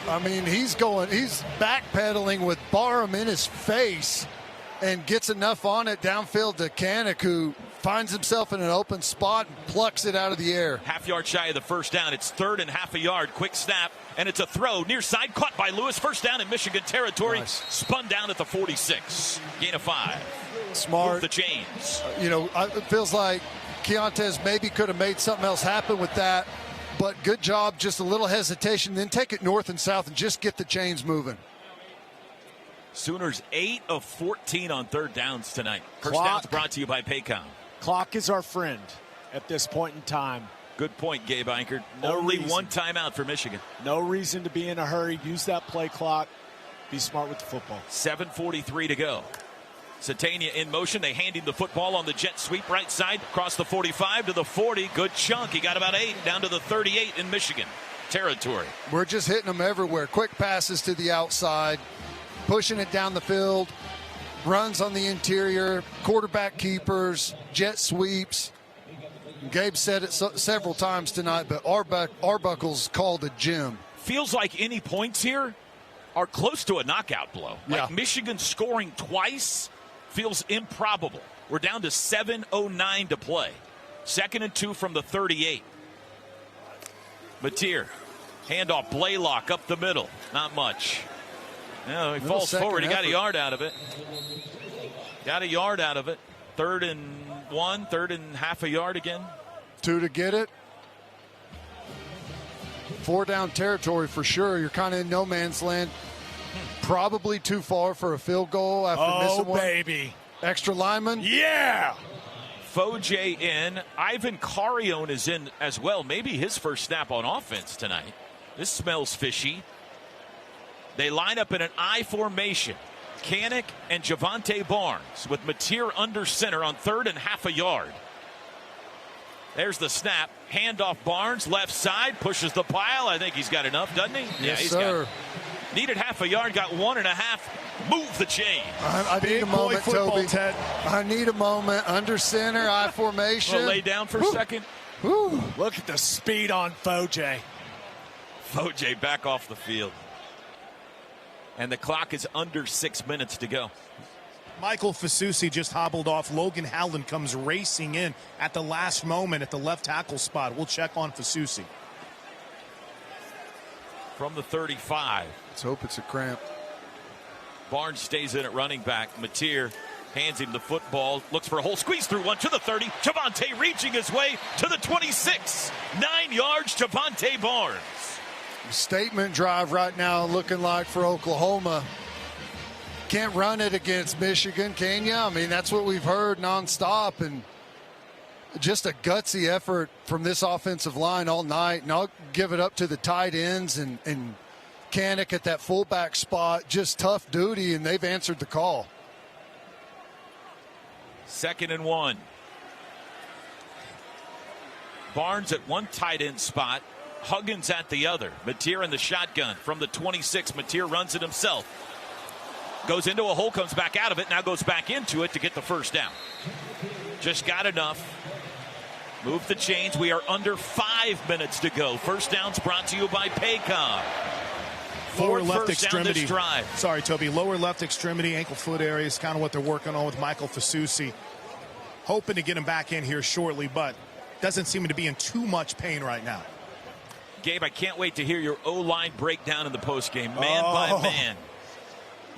I mean, he's backpedaling with Barham in his face and gets enough on it downfield to Kanik, who finds himself in an open spot and plucks it out of the air. Half yard shy of the first down. It's 3rd and half a yard. Quick snap, and it's a throw near side, caught by Lewis. First down in Michigan territory. Nice. Spun down at the 46. Gain of 5. Smart. Move the chains. It feels like Keontae's maybe could have made something else happen with that, but good job. Just a little hesitation, then take it north and south and just get the chains moving. Sooners 8 of 14 on 3rd downs tonight. First Clock. downs brought to you by Paycom. Clock is our friend at this point in time. Good point, Gabe Eichert. No Only reason. one timeout for Michigan. No reason to be in a hurry. Use that play clock. Be smart with the football. 7:43 to go. Satania in motion. They hand him the football on the jet sweep right side. Across the 45 to the 40. Good chunk. He got about 8 down to the 38 in Michigan territory. We're just hitting them everywhere. Quick passes to the outside, pushing it down the field, runs on the interior, quarterback keepers, jet sweeps. Gabe said it several times tonight, but Arbuckle's called a gem. Feels like any points here are close to a knockout blow. Yeah. Like Michigan scoring twice feels improbable. We're down to 7:09 to play. 2nd and 2 from the 38. Mateer, handoff, Blaylock up the middle. Not much. No, he falls forward. He got a yard out of it. Got a yard out of it. 3rd and 1, 3rd and half a yard again. 2 to get it. 4 down territory for sure. You're kind of in no man's land. Probably too far for a field goal after missing one. Oh, baby. Extra lineman. Yeah. Foje in. Ivan Carrion is in as well. Maybe his first snap on offense tonight. This smells fishy. They line up in an I formation. Kanik and Javonte Barnes with Mateer under center on 3rd and half a yard. There's the snap. Handoff Barnes, left side, pushes the pile. I think he's got enough, doesn't he? Yes, sir. Needed half a yard, got 1.5. Move the chain. I need a moment, Toby. Ted. I need a moment. Under center, I formation. We'll lay down for a second. Woo. Look at the speed on Foje. Foje back off the field. And the clock is under 6 minutes to go. Michael Fasusi just hobbled off. Logan Howland comes racing in at the last moment at the left tackle spot. We'll check on Fasusi. From the 35. Let's hope it's a cramp. Barnes stays in at running back. Mateer hands him the football. Looks for a hole. Squeeze through one to the 30. Javonte reaching his way to the 26. 9 yards, Javonte Barnes. Statement drive right now looking like for Oklahoma. Can't run it against Michigan, can you? I mean, that's what we've heard nonstop, and just a gutsy effort from this offensive line all night. And I'll give it up to the tight ends and Kanik at that fullback spot. Just tough duty, and they've answered the call. 2nd and 1. Barnes at one tight end spot. Huggins at the other. Mateer in the shotgun from the 26. Mateer runs it himself. Goes into a hole, comes back out of it, now goes back into it to get the first down. Just got enough. Move the chains. We are under 5 minutes to go. First down's brought to you by Paycom. Lower left first down extremity. this drive. Sorry, Toby. Lower left extremity, ankle foot area is kind of what they're working on with Michael Fasusi. Hoping to get him back in here shortly, but doesn't seem to be in too much pain right now. Gabe, I can't wait to hear your O-line breakdown in the postgame, man by man.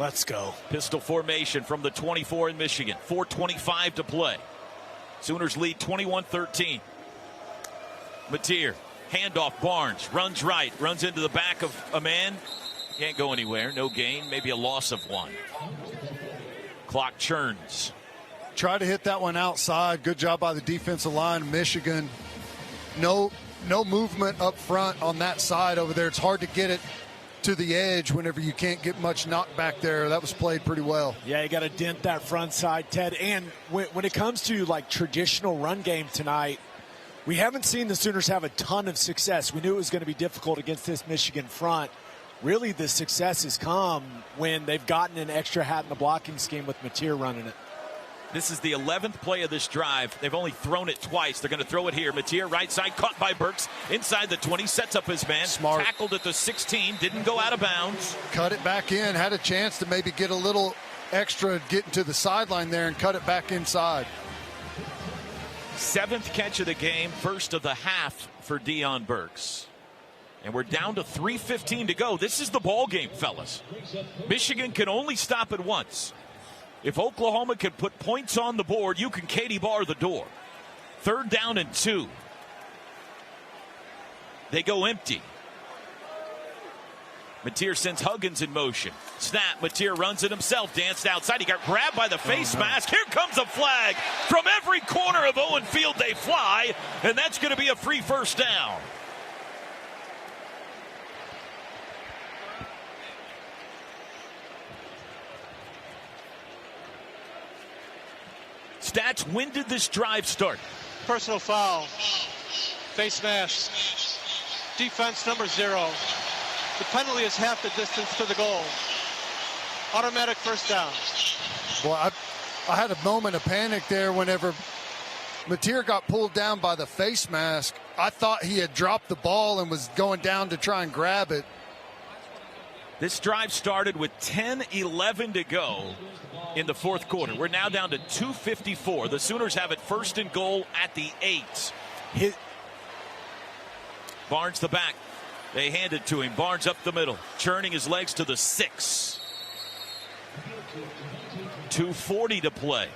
Let's go. Pistol formation from the 24 in Michigan. 4:25 to play. Sooners lead 21-13. Mateer, handoff, Barnes, runs right, runs into the back of a man. Can't go anywhere, no gain, maybe a loss of 1. Clock churns. Try to hit that one outside. Good job by the defensive line of Michigan. No movement up front on that side over there. It's hard to get it to the edge whenever you can't get much knockback there. That was played pretty well. Yeah, you got to dent that front side, Ted. And when it comes to like traditional run game tonight, we haven't seen the Sooners have a ton of success. We knew it was going to be difficult against this Michigan front. Really, the success has come when they've gotten an extra hat in the blocking scheme with Mateer running it. This is the 11th play of this drive. They've only thrown it twice. They're going to throw it here. Mateer, right side, caught by Burks. Inside the 20, sets up his man. Smart. Tackled at the 16, didn't go out of bounds. Cut it back in. Had a chance to maybe get a little extra getting to the sideline there and cut it back inside. 7th catch of the game, first of the half for Deion Burks. And we're down to 3:15 to go. This is the ball game, fellas. Michigan can only stop it once. If Oklahoma can put points on the board, you can Katie bar the door. 3rd down and 2. They go empty. Mateer sends Huggins in motion. Snap. Mateer runs it himself. Danced outside. He got grabbed by the face mask. Here comes a flag. From every corner of Owen Field they fly. And that's going to be a free first down. Stats, when did this drive start? Personal foul. Face mask. Defense number 0. The penalty is half the distance to the goal. Automatic first down. Well, I had a moment of panic there whenever Mateer got pulled down by the face mask. I thought he had dropped the ball and was going down to try and grab it. This drive started with 10:11 to go in the 4th quarter. We're now down to 2:54. The Sooners have it 1st and goal at the 8. Barnes the back. They hand it to him. Barnes up the middle, churning his legs to the 6. 2:40 to play.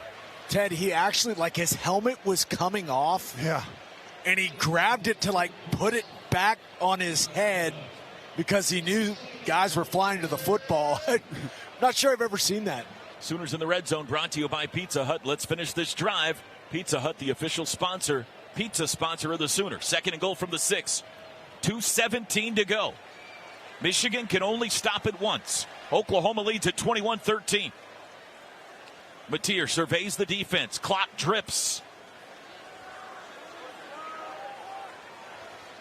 Ted, he actually, like, his helmet was coming off. Yeah. And he grabbed it to, like, put it back on his head because he knew guys were flying to the football. Not sure I've ever seen that. Sooners in the red zone, brought to you by Pizza Hut. Let's finish this drive. Pizza Hut, the official sponsor, pizza sponsor of the Sooners. 2nd and goal from the 6. 2:17 to go. Michigan can only stop it once. Oklahoma leads at 21-13. Mateer surveys the defense. Clock drips.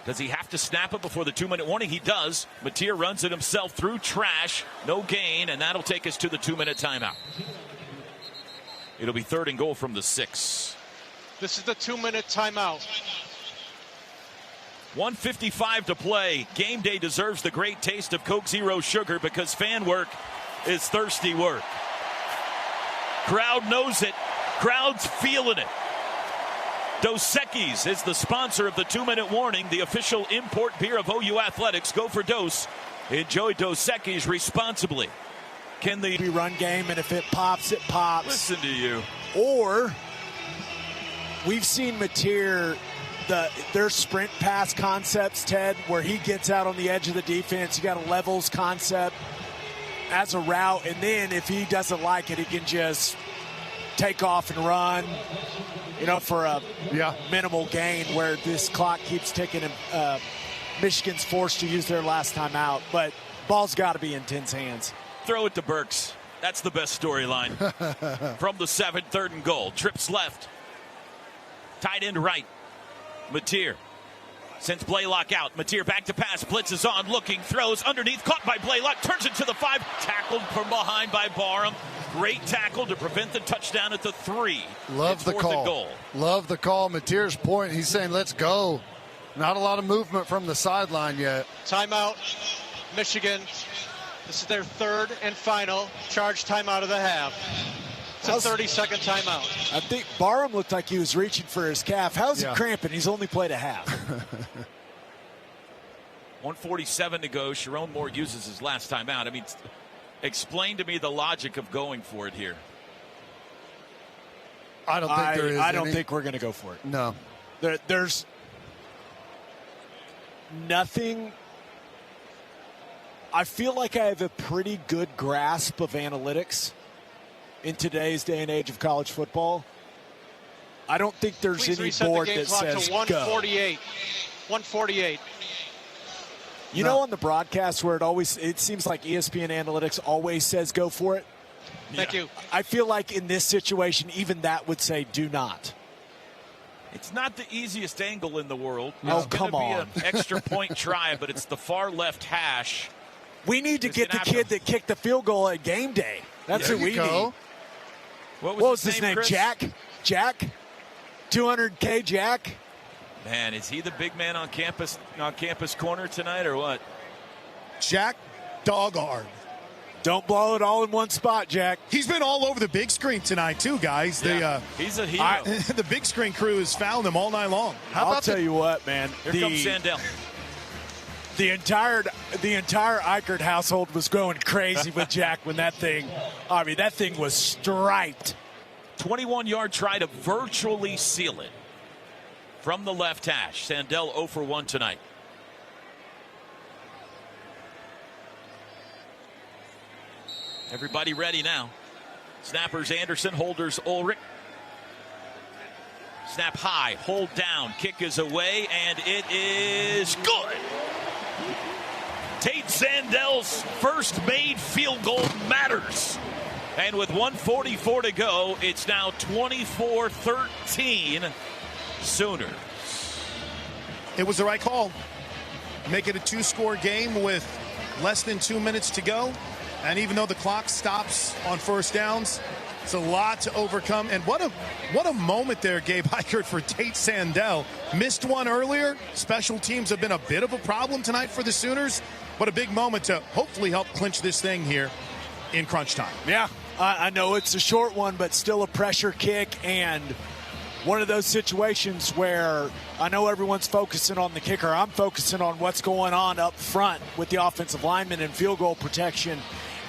Does he have to snap it before the 2-minute warning? He does. Mateer runs it himself through trash. No gain, and that'll take us to the 2-minute timeout. It'll be 3rd and goal from the 6. This is the 2-minute timeout. 1:55 to play. Game day deserves the great taste of Coke Zero Sugar because fan work is thirsty work. Crowd knows it. Crowd's feeling it. Dos Equis is the sponsor of the 2-minute warning, the official import beer of OU Athletics. Go for Dos. Enjoy Dos Equis responsibly. Can the run game, and if it pops, it pops. Listen to you. Or we've seen Mateer, their sprint pass concepts, Ted, where he gets out on the edge of the defense. You got a levels concept as a route, and then if he doesn't like it, he can just take off and run, for a minimal gain, where this clock keeps ticking and Michigan's forced to use their last time out. But ball's got to be in Ten's hands. Throw it to Burks. That's the best storyline. From the 7, 3rd and goal. Trips left. Tight end right. Mateer sends Blaylock out. Mateer back to pass. Blitzes on. Looking. Throws underneath. Caught by Blaylock. Turns it to the 5. Tackled from behind by Barham. Great tackle to prevent the touchdown at the 3. Love the call. Goal. Love the call. Mateer's point. He's saying, let's go. Not a lot of movement from the sideline yet. Timeout. Michigan. This is their 3rd and final charge timeout of the half. It's a 30-second timeout. I think Barham looked like he was reaching for his calf. How's he cramping? He's only played a half. 1:47 to go. Sharon Moore uses his last timeout. I mean, explain to me the logic of going for it here. I don't think there is. I don't think we're going to go for it. No. There's nothing. I feel like I have a pretty good grasp of analytics in today's day and age of college football. I don't think there's any board that says to 148. 148. You know, on the broadcast where it seems like ESPN Analytics always says go for it. Thank you. I feel like in this situation, even that would say do not. It's not the easiest angle in the world. No, it's come on. It's going to be an extra point try, but it's the far left hash. We need to get the kid that kicked the field goal at game day. That's who we need. What was his name? Chris? Jack? 200K Jack? Man, is he the big man on campus corner tonight or what? Jack Doggard. Don't blow it all in one spot, Jack. He's been all over the big screen tonight, too, guys. Yeah, he's a hero. The big screen crew has found him all night long. I'll tell you what, man. Here comes Sandell. The entire Eichert household was going crazy with Jack when that thing was striped. 21-yard try to virtually seal it from the left hash. Sandell 0 for 1 tonight. Everybody ready now. Snappers Anderson, holders Ulrich. Snap high, hold down, kick is away, and it is good. Tate Sandell's first made field goal matters. And with 1:44 to go, it's now 24-13 Sooners. It was the right call. Make it a 2-score game with less than 2 minutes to go. And even though the clock stops on first downs, it's a lot to overcome. And what a moment there, Gabe Eichert, for Tate Sandell. Missed one earlier. Special teams have been a bit of a problem tonight for the Sooners. What a big moment to hopefully help clinch this thing here in crunch time. Yeah, I know it's a short one, but still a pressure kick, and one of those situations where I know everyone's focusing on the kicker. I'm focusing on what's going on up front with the offensive linemen and field goal protection,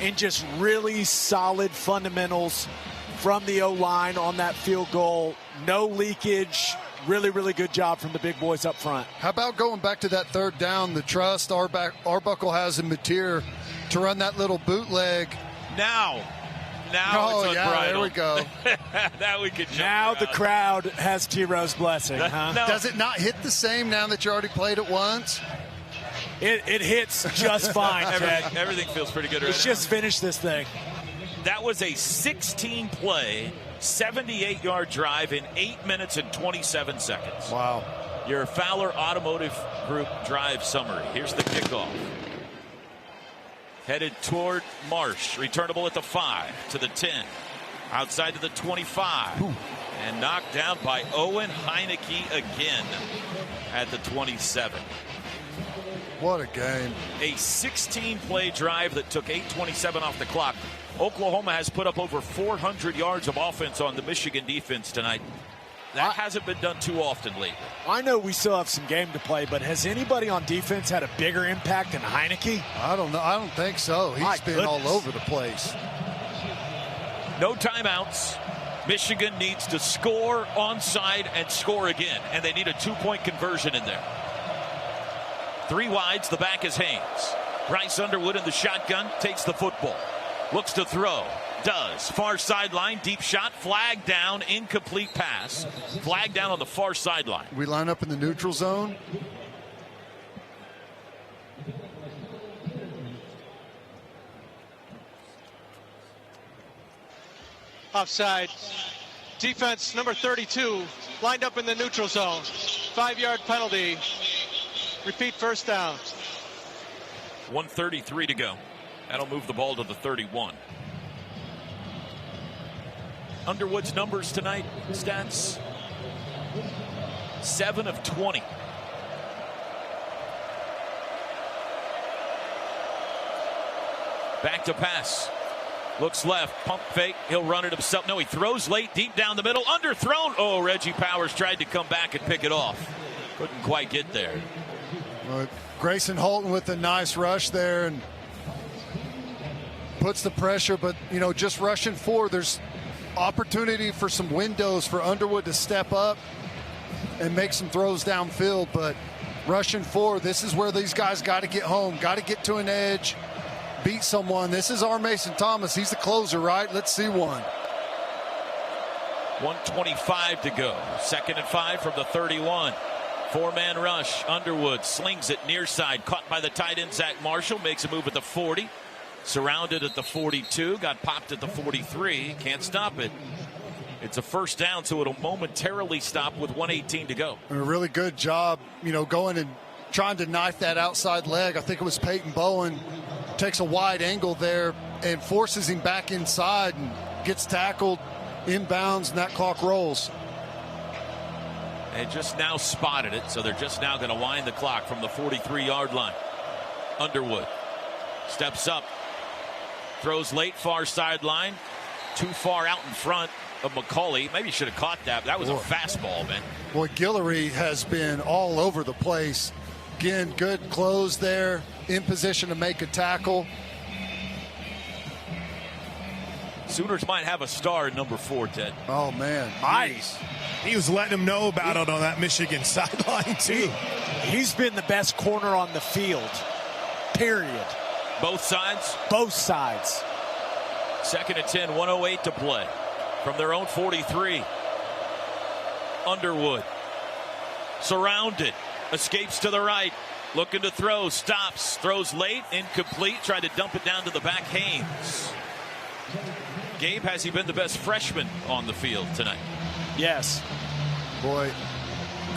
and just really solid fundamentals from the O-line on that field goal. No leakage. Really, really good job from the big boys up front. How about going back to that third down, the trust Arbuckle has in Mateer to run that little bootleg. Now oh, it's yeah, unbridled. there we go. Now we can jump Now around. the crowd has T-Row's blessing, huh? No. Does it not hit the same now that you already played it once? It hits just fine, Ted. Everything feels pretty good right Let's now. just finish this thing. That was a 16-play, 78-yard drive in 8 minutes and 27 seconds. Wow. Your Fowler Automotive Group drive summary. Here's the kickoff. Headed toward Marsh. Returnable at the 5 to the 10. Outside to the 25. Ooh. And knocked down by Owen Heineke again at the 27. What a game. A 16-play drive that took 8:27 off the clock. Oklahoma has put up over 400 yards of offense on the Michigan defense tonight. That hasn't been done too often lately. I know we still have some game to play, but has anybody on defense had a bigger impact than Heineke? I don't know. I don't think so. He's been all over the place. No timeouts. Michigan needs to score onside and score again, and they need a 2-point conversion in there. 3 wides, the back is Haynes. Bryce Underwood in the shotgun, takes the football. Looks to throw. Does. Far sideline, deep shot, flag down, incomplete pass. Flag down on the far sideline. We line up in the neutral zone. Offside. Defense number 32 lined up in the neutral zone. 5-yard penalty. Repeat first down. 1:33 to go. That'll move the ball to the 31. Underwood's numbers tonight, stats, 7 of 20. Back to pass. Looks left, pump fake, he'll run it himself. No, he throws late, deep down the middle, underthrown. Oh, Reggie Powers tried to come back and pick it off. Couldn't quite get there. Grayson Holton with a nice rush there and puts the pressure, but, just rushing forward, there's opportunity for some windows for Underwood to step up and make some throws downfield, but rushing forward, this is where these guys got to get home, got to get to an edge, beat someone. This is our Mason Thomas. He's the closer, right? Let's see one. 1:25 to go. 2nd and 5 from the 31. 4-man rush. Underwood slings it near side. Caught by the tight end, Zach Marshall. Makes a move at the 40. Surrounded at the 42. Got popped at the 43. Can't stop it. It's a first down, so it'll momentarily stop with 1:18 to go. A really good job, going and trying to knife that outside leg. I think it was Peyton Bowen. Takes a wide angle there and forces him back inside and gets tackled inbounds, and that clock rolls. They just now spotted it, so they're just now going to wind the clock from the 43-yard line. Underwood steps up, Throws late, far sideline. Too far out in front of McCauley. Maybe he should have caught that. That was a fastball, man. Boy, Guillory has been all over the place. Again, good close there. In position to make a tackle. Sooners might have a star in number 4, Ted. Oh, man. Nice. He was letting him know about it on that Michigan sideline, too. He's been the best corner on the field, period. Both sides? Both sides. 2nd and 10, 1:08 to play. From their own 43. Underwood. Surrounded. Escapes to the right. Looking to throw. Stops. Throws late. Incomplete. Tried to dump it down to the back. Haynes. Gabe, has he been the best freshman on the field tonight? Yes. Boy,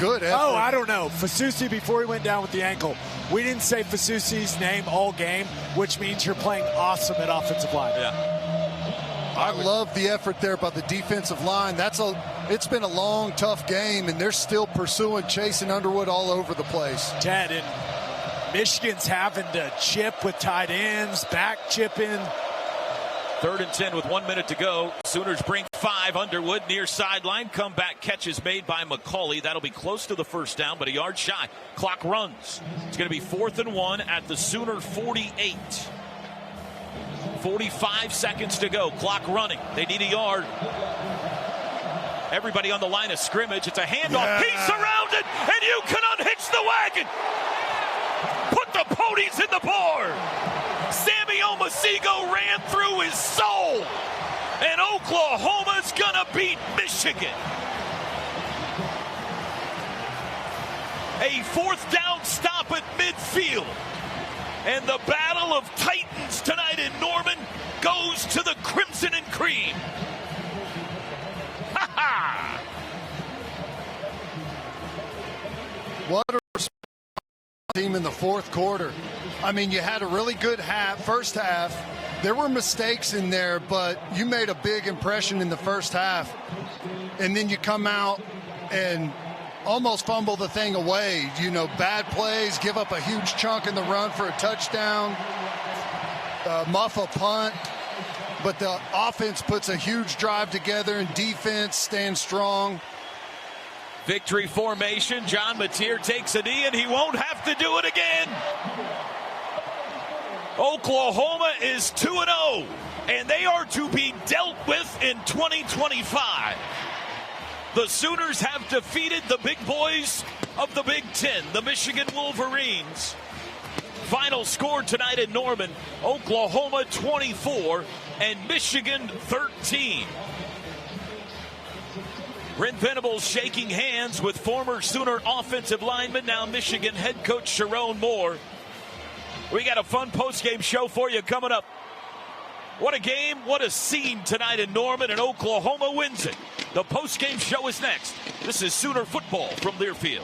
good effort. Oh, I don't know. Fasusi, before he went down with the ankle, we didn't say Fasusi's name all game, which means you're playing awesome at offensive line. Yeah. I love the effort there by the defensive line. It's been a long, tough game, and they're still pursuing, chasing Underwood all over the place. Ted, and Michigan's having to chip with tight ends, back chipping. 3rd and 10 with 1 minute to go. Sooners bring 5. Underwood near sideline. Comeback catch is made by McCauley. That'll be close to the first down, but a yard shy. Clock runs. It's going to be 4th and 1 at the Sooner 48. 45 seconds to go. Clock running. They need a yard. Everybody on the line of scrimmage. It's a handoff. Yeah. He's surrounded, and you can unhitch the wagon. Put the ponies in the board. Sammy Omosigho ran through his soul, and Oklahoma's gonna beat Michigan. A 4th down stop at midfield, and the battle of titans tonight in Norman goes to the Crimson and Cream. Ha ha! What a team in the 4th quarter. I mean, you had a really good first half. There were mistakes in there, but you made a big impression in the first half. And then you come out and almost fumble the thing away. You know, bad plays, give up a huge chunk in the run for a touchdown, muff a punt. But the offense puts a huge drive together, and defense stands strong. Victory formation. John Mateer takes a knee, and he won't have to do it again. Oklahoma is 2-0, and they are to be dealt with in 2025. The Sooners have defeated the big boys of the Big Ten, the Michigan Wolverines. Final score tonight in Norman, Oklahoma 24 and Michigan 13. Brent Venables shaking hands with former Sooner offensive lineman, now Michigan head coach Sharon Moore. We got a fun post-game show for you coming up. What a game, what a scene tonight in Norman, and Oklahoma wins it. The post-game show is next. This is Sooner football from Learfield.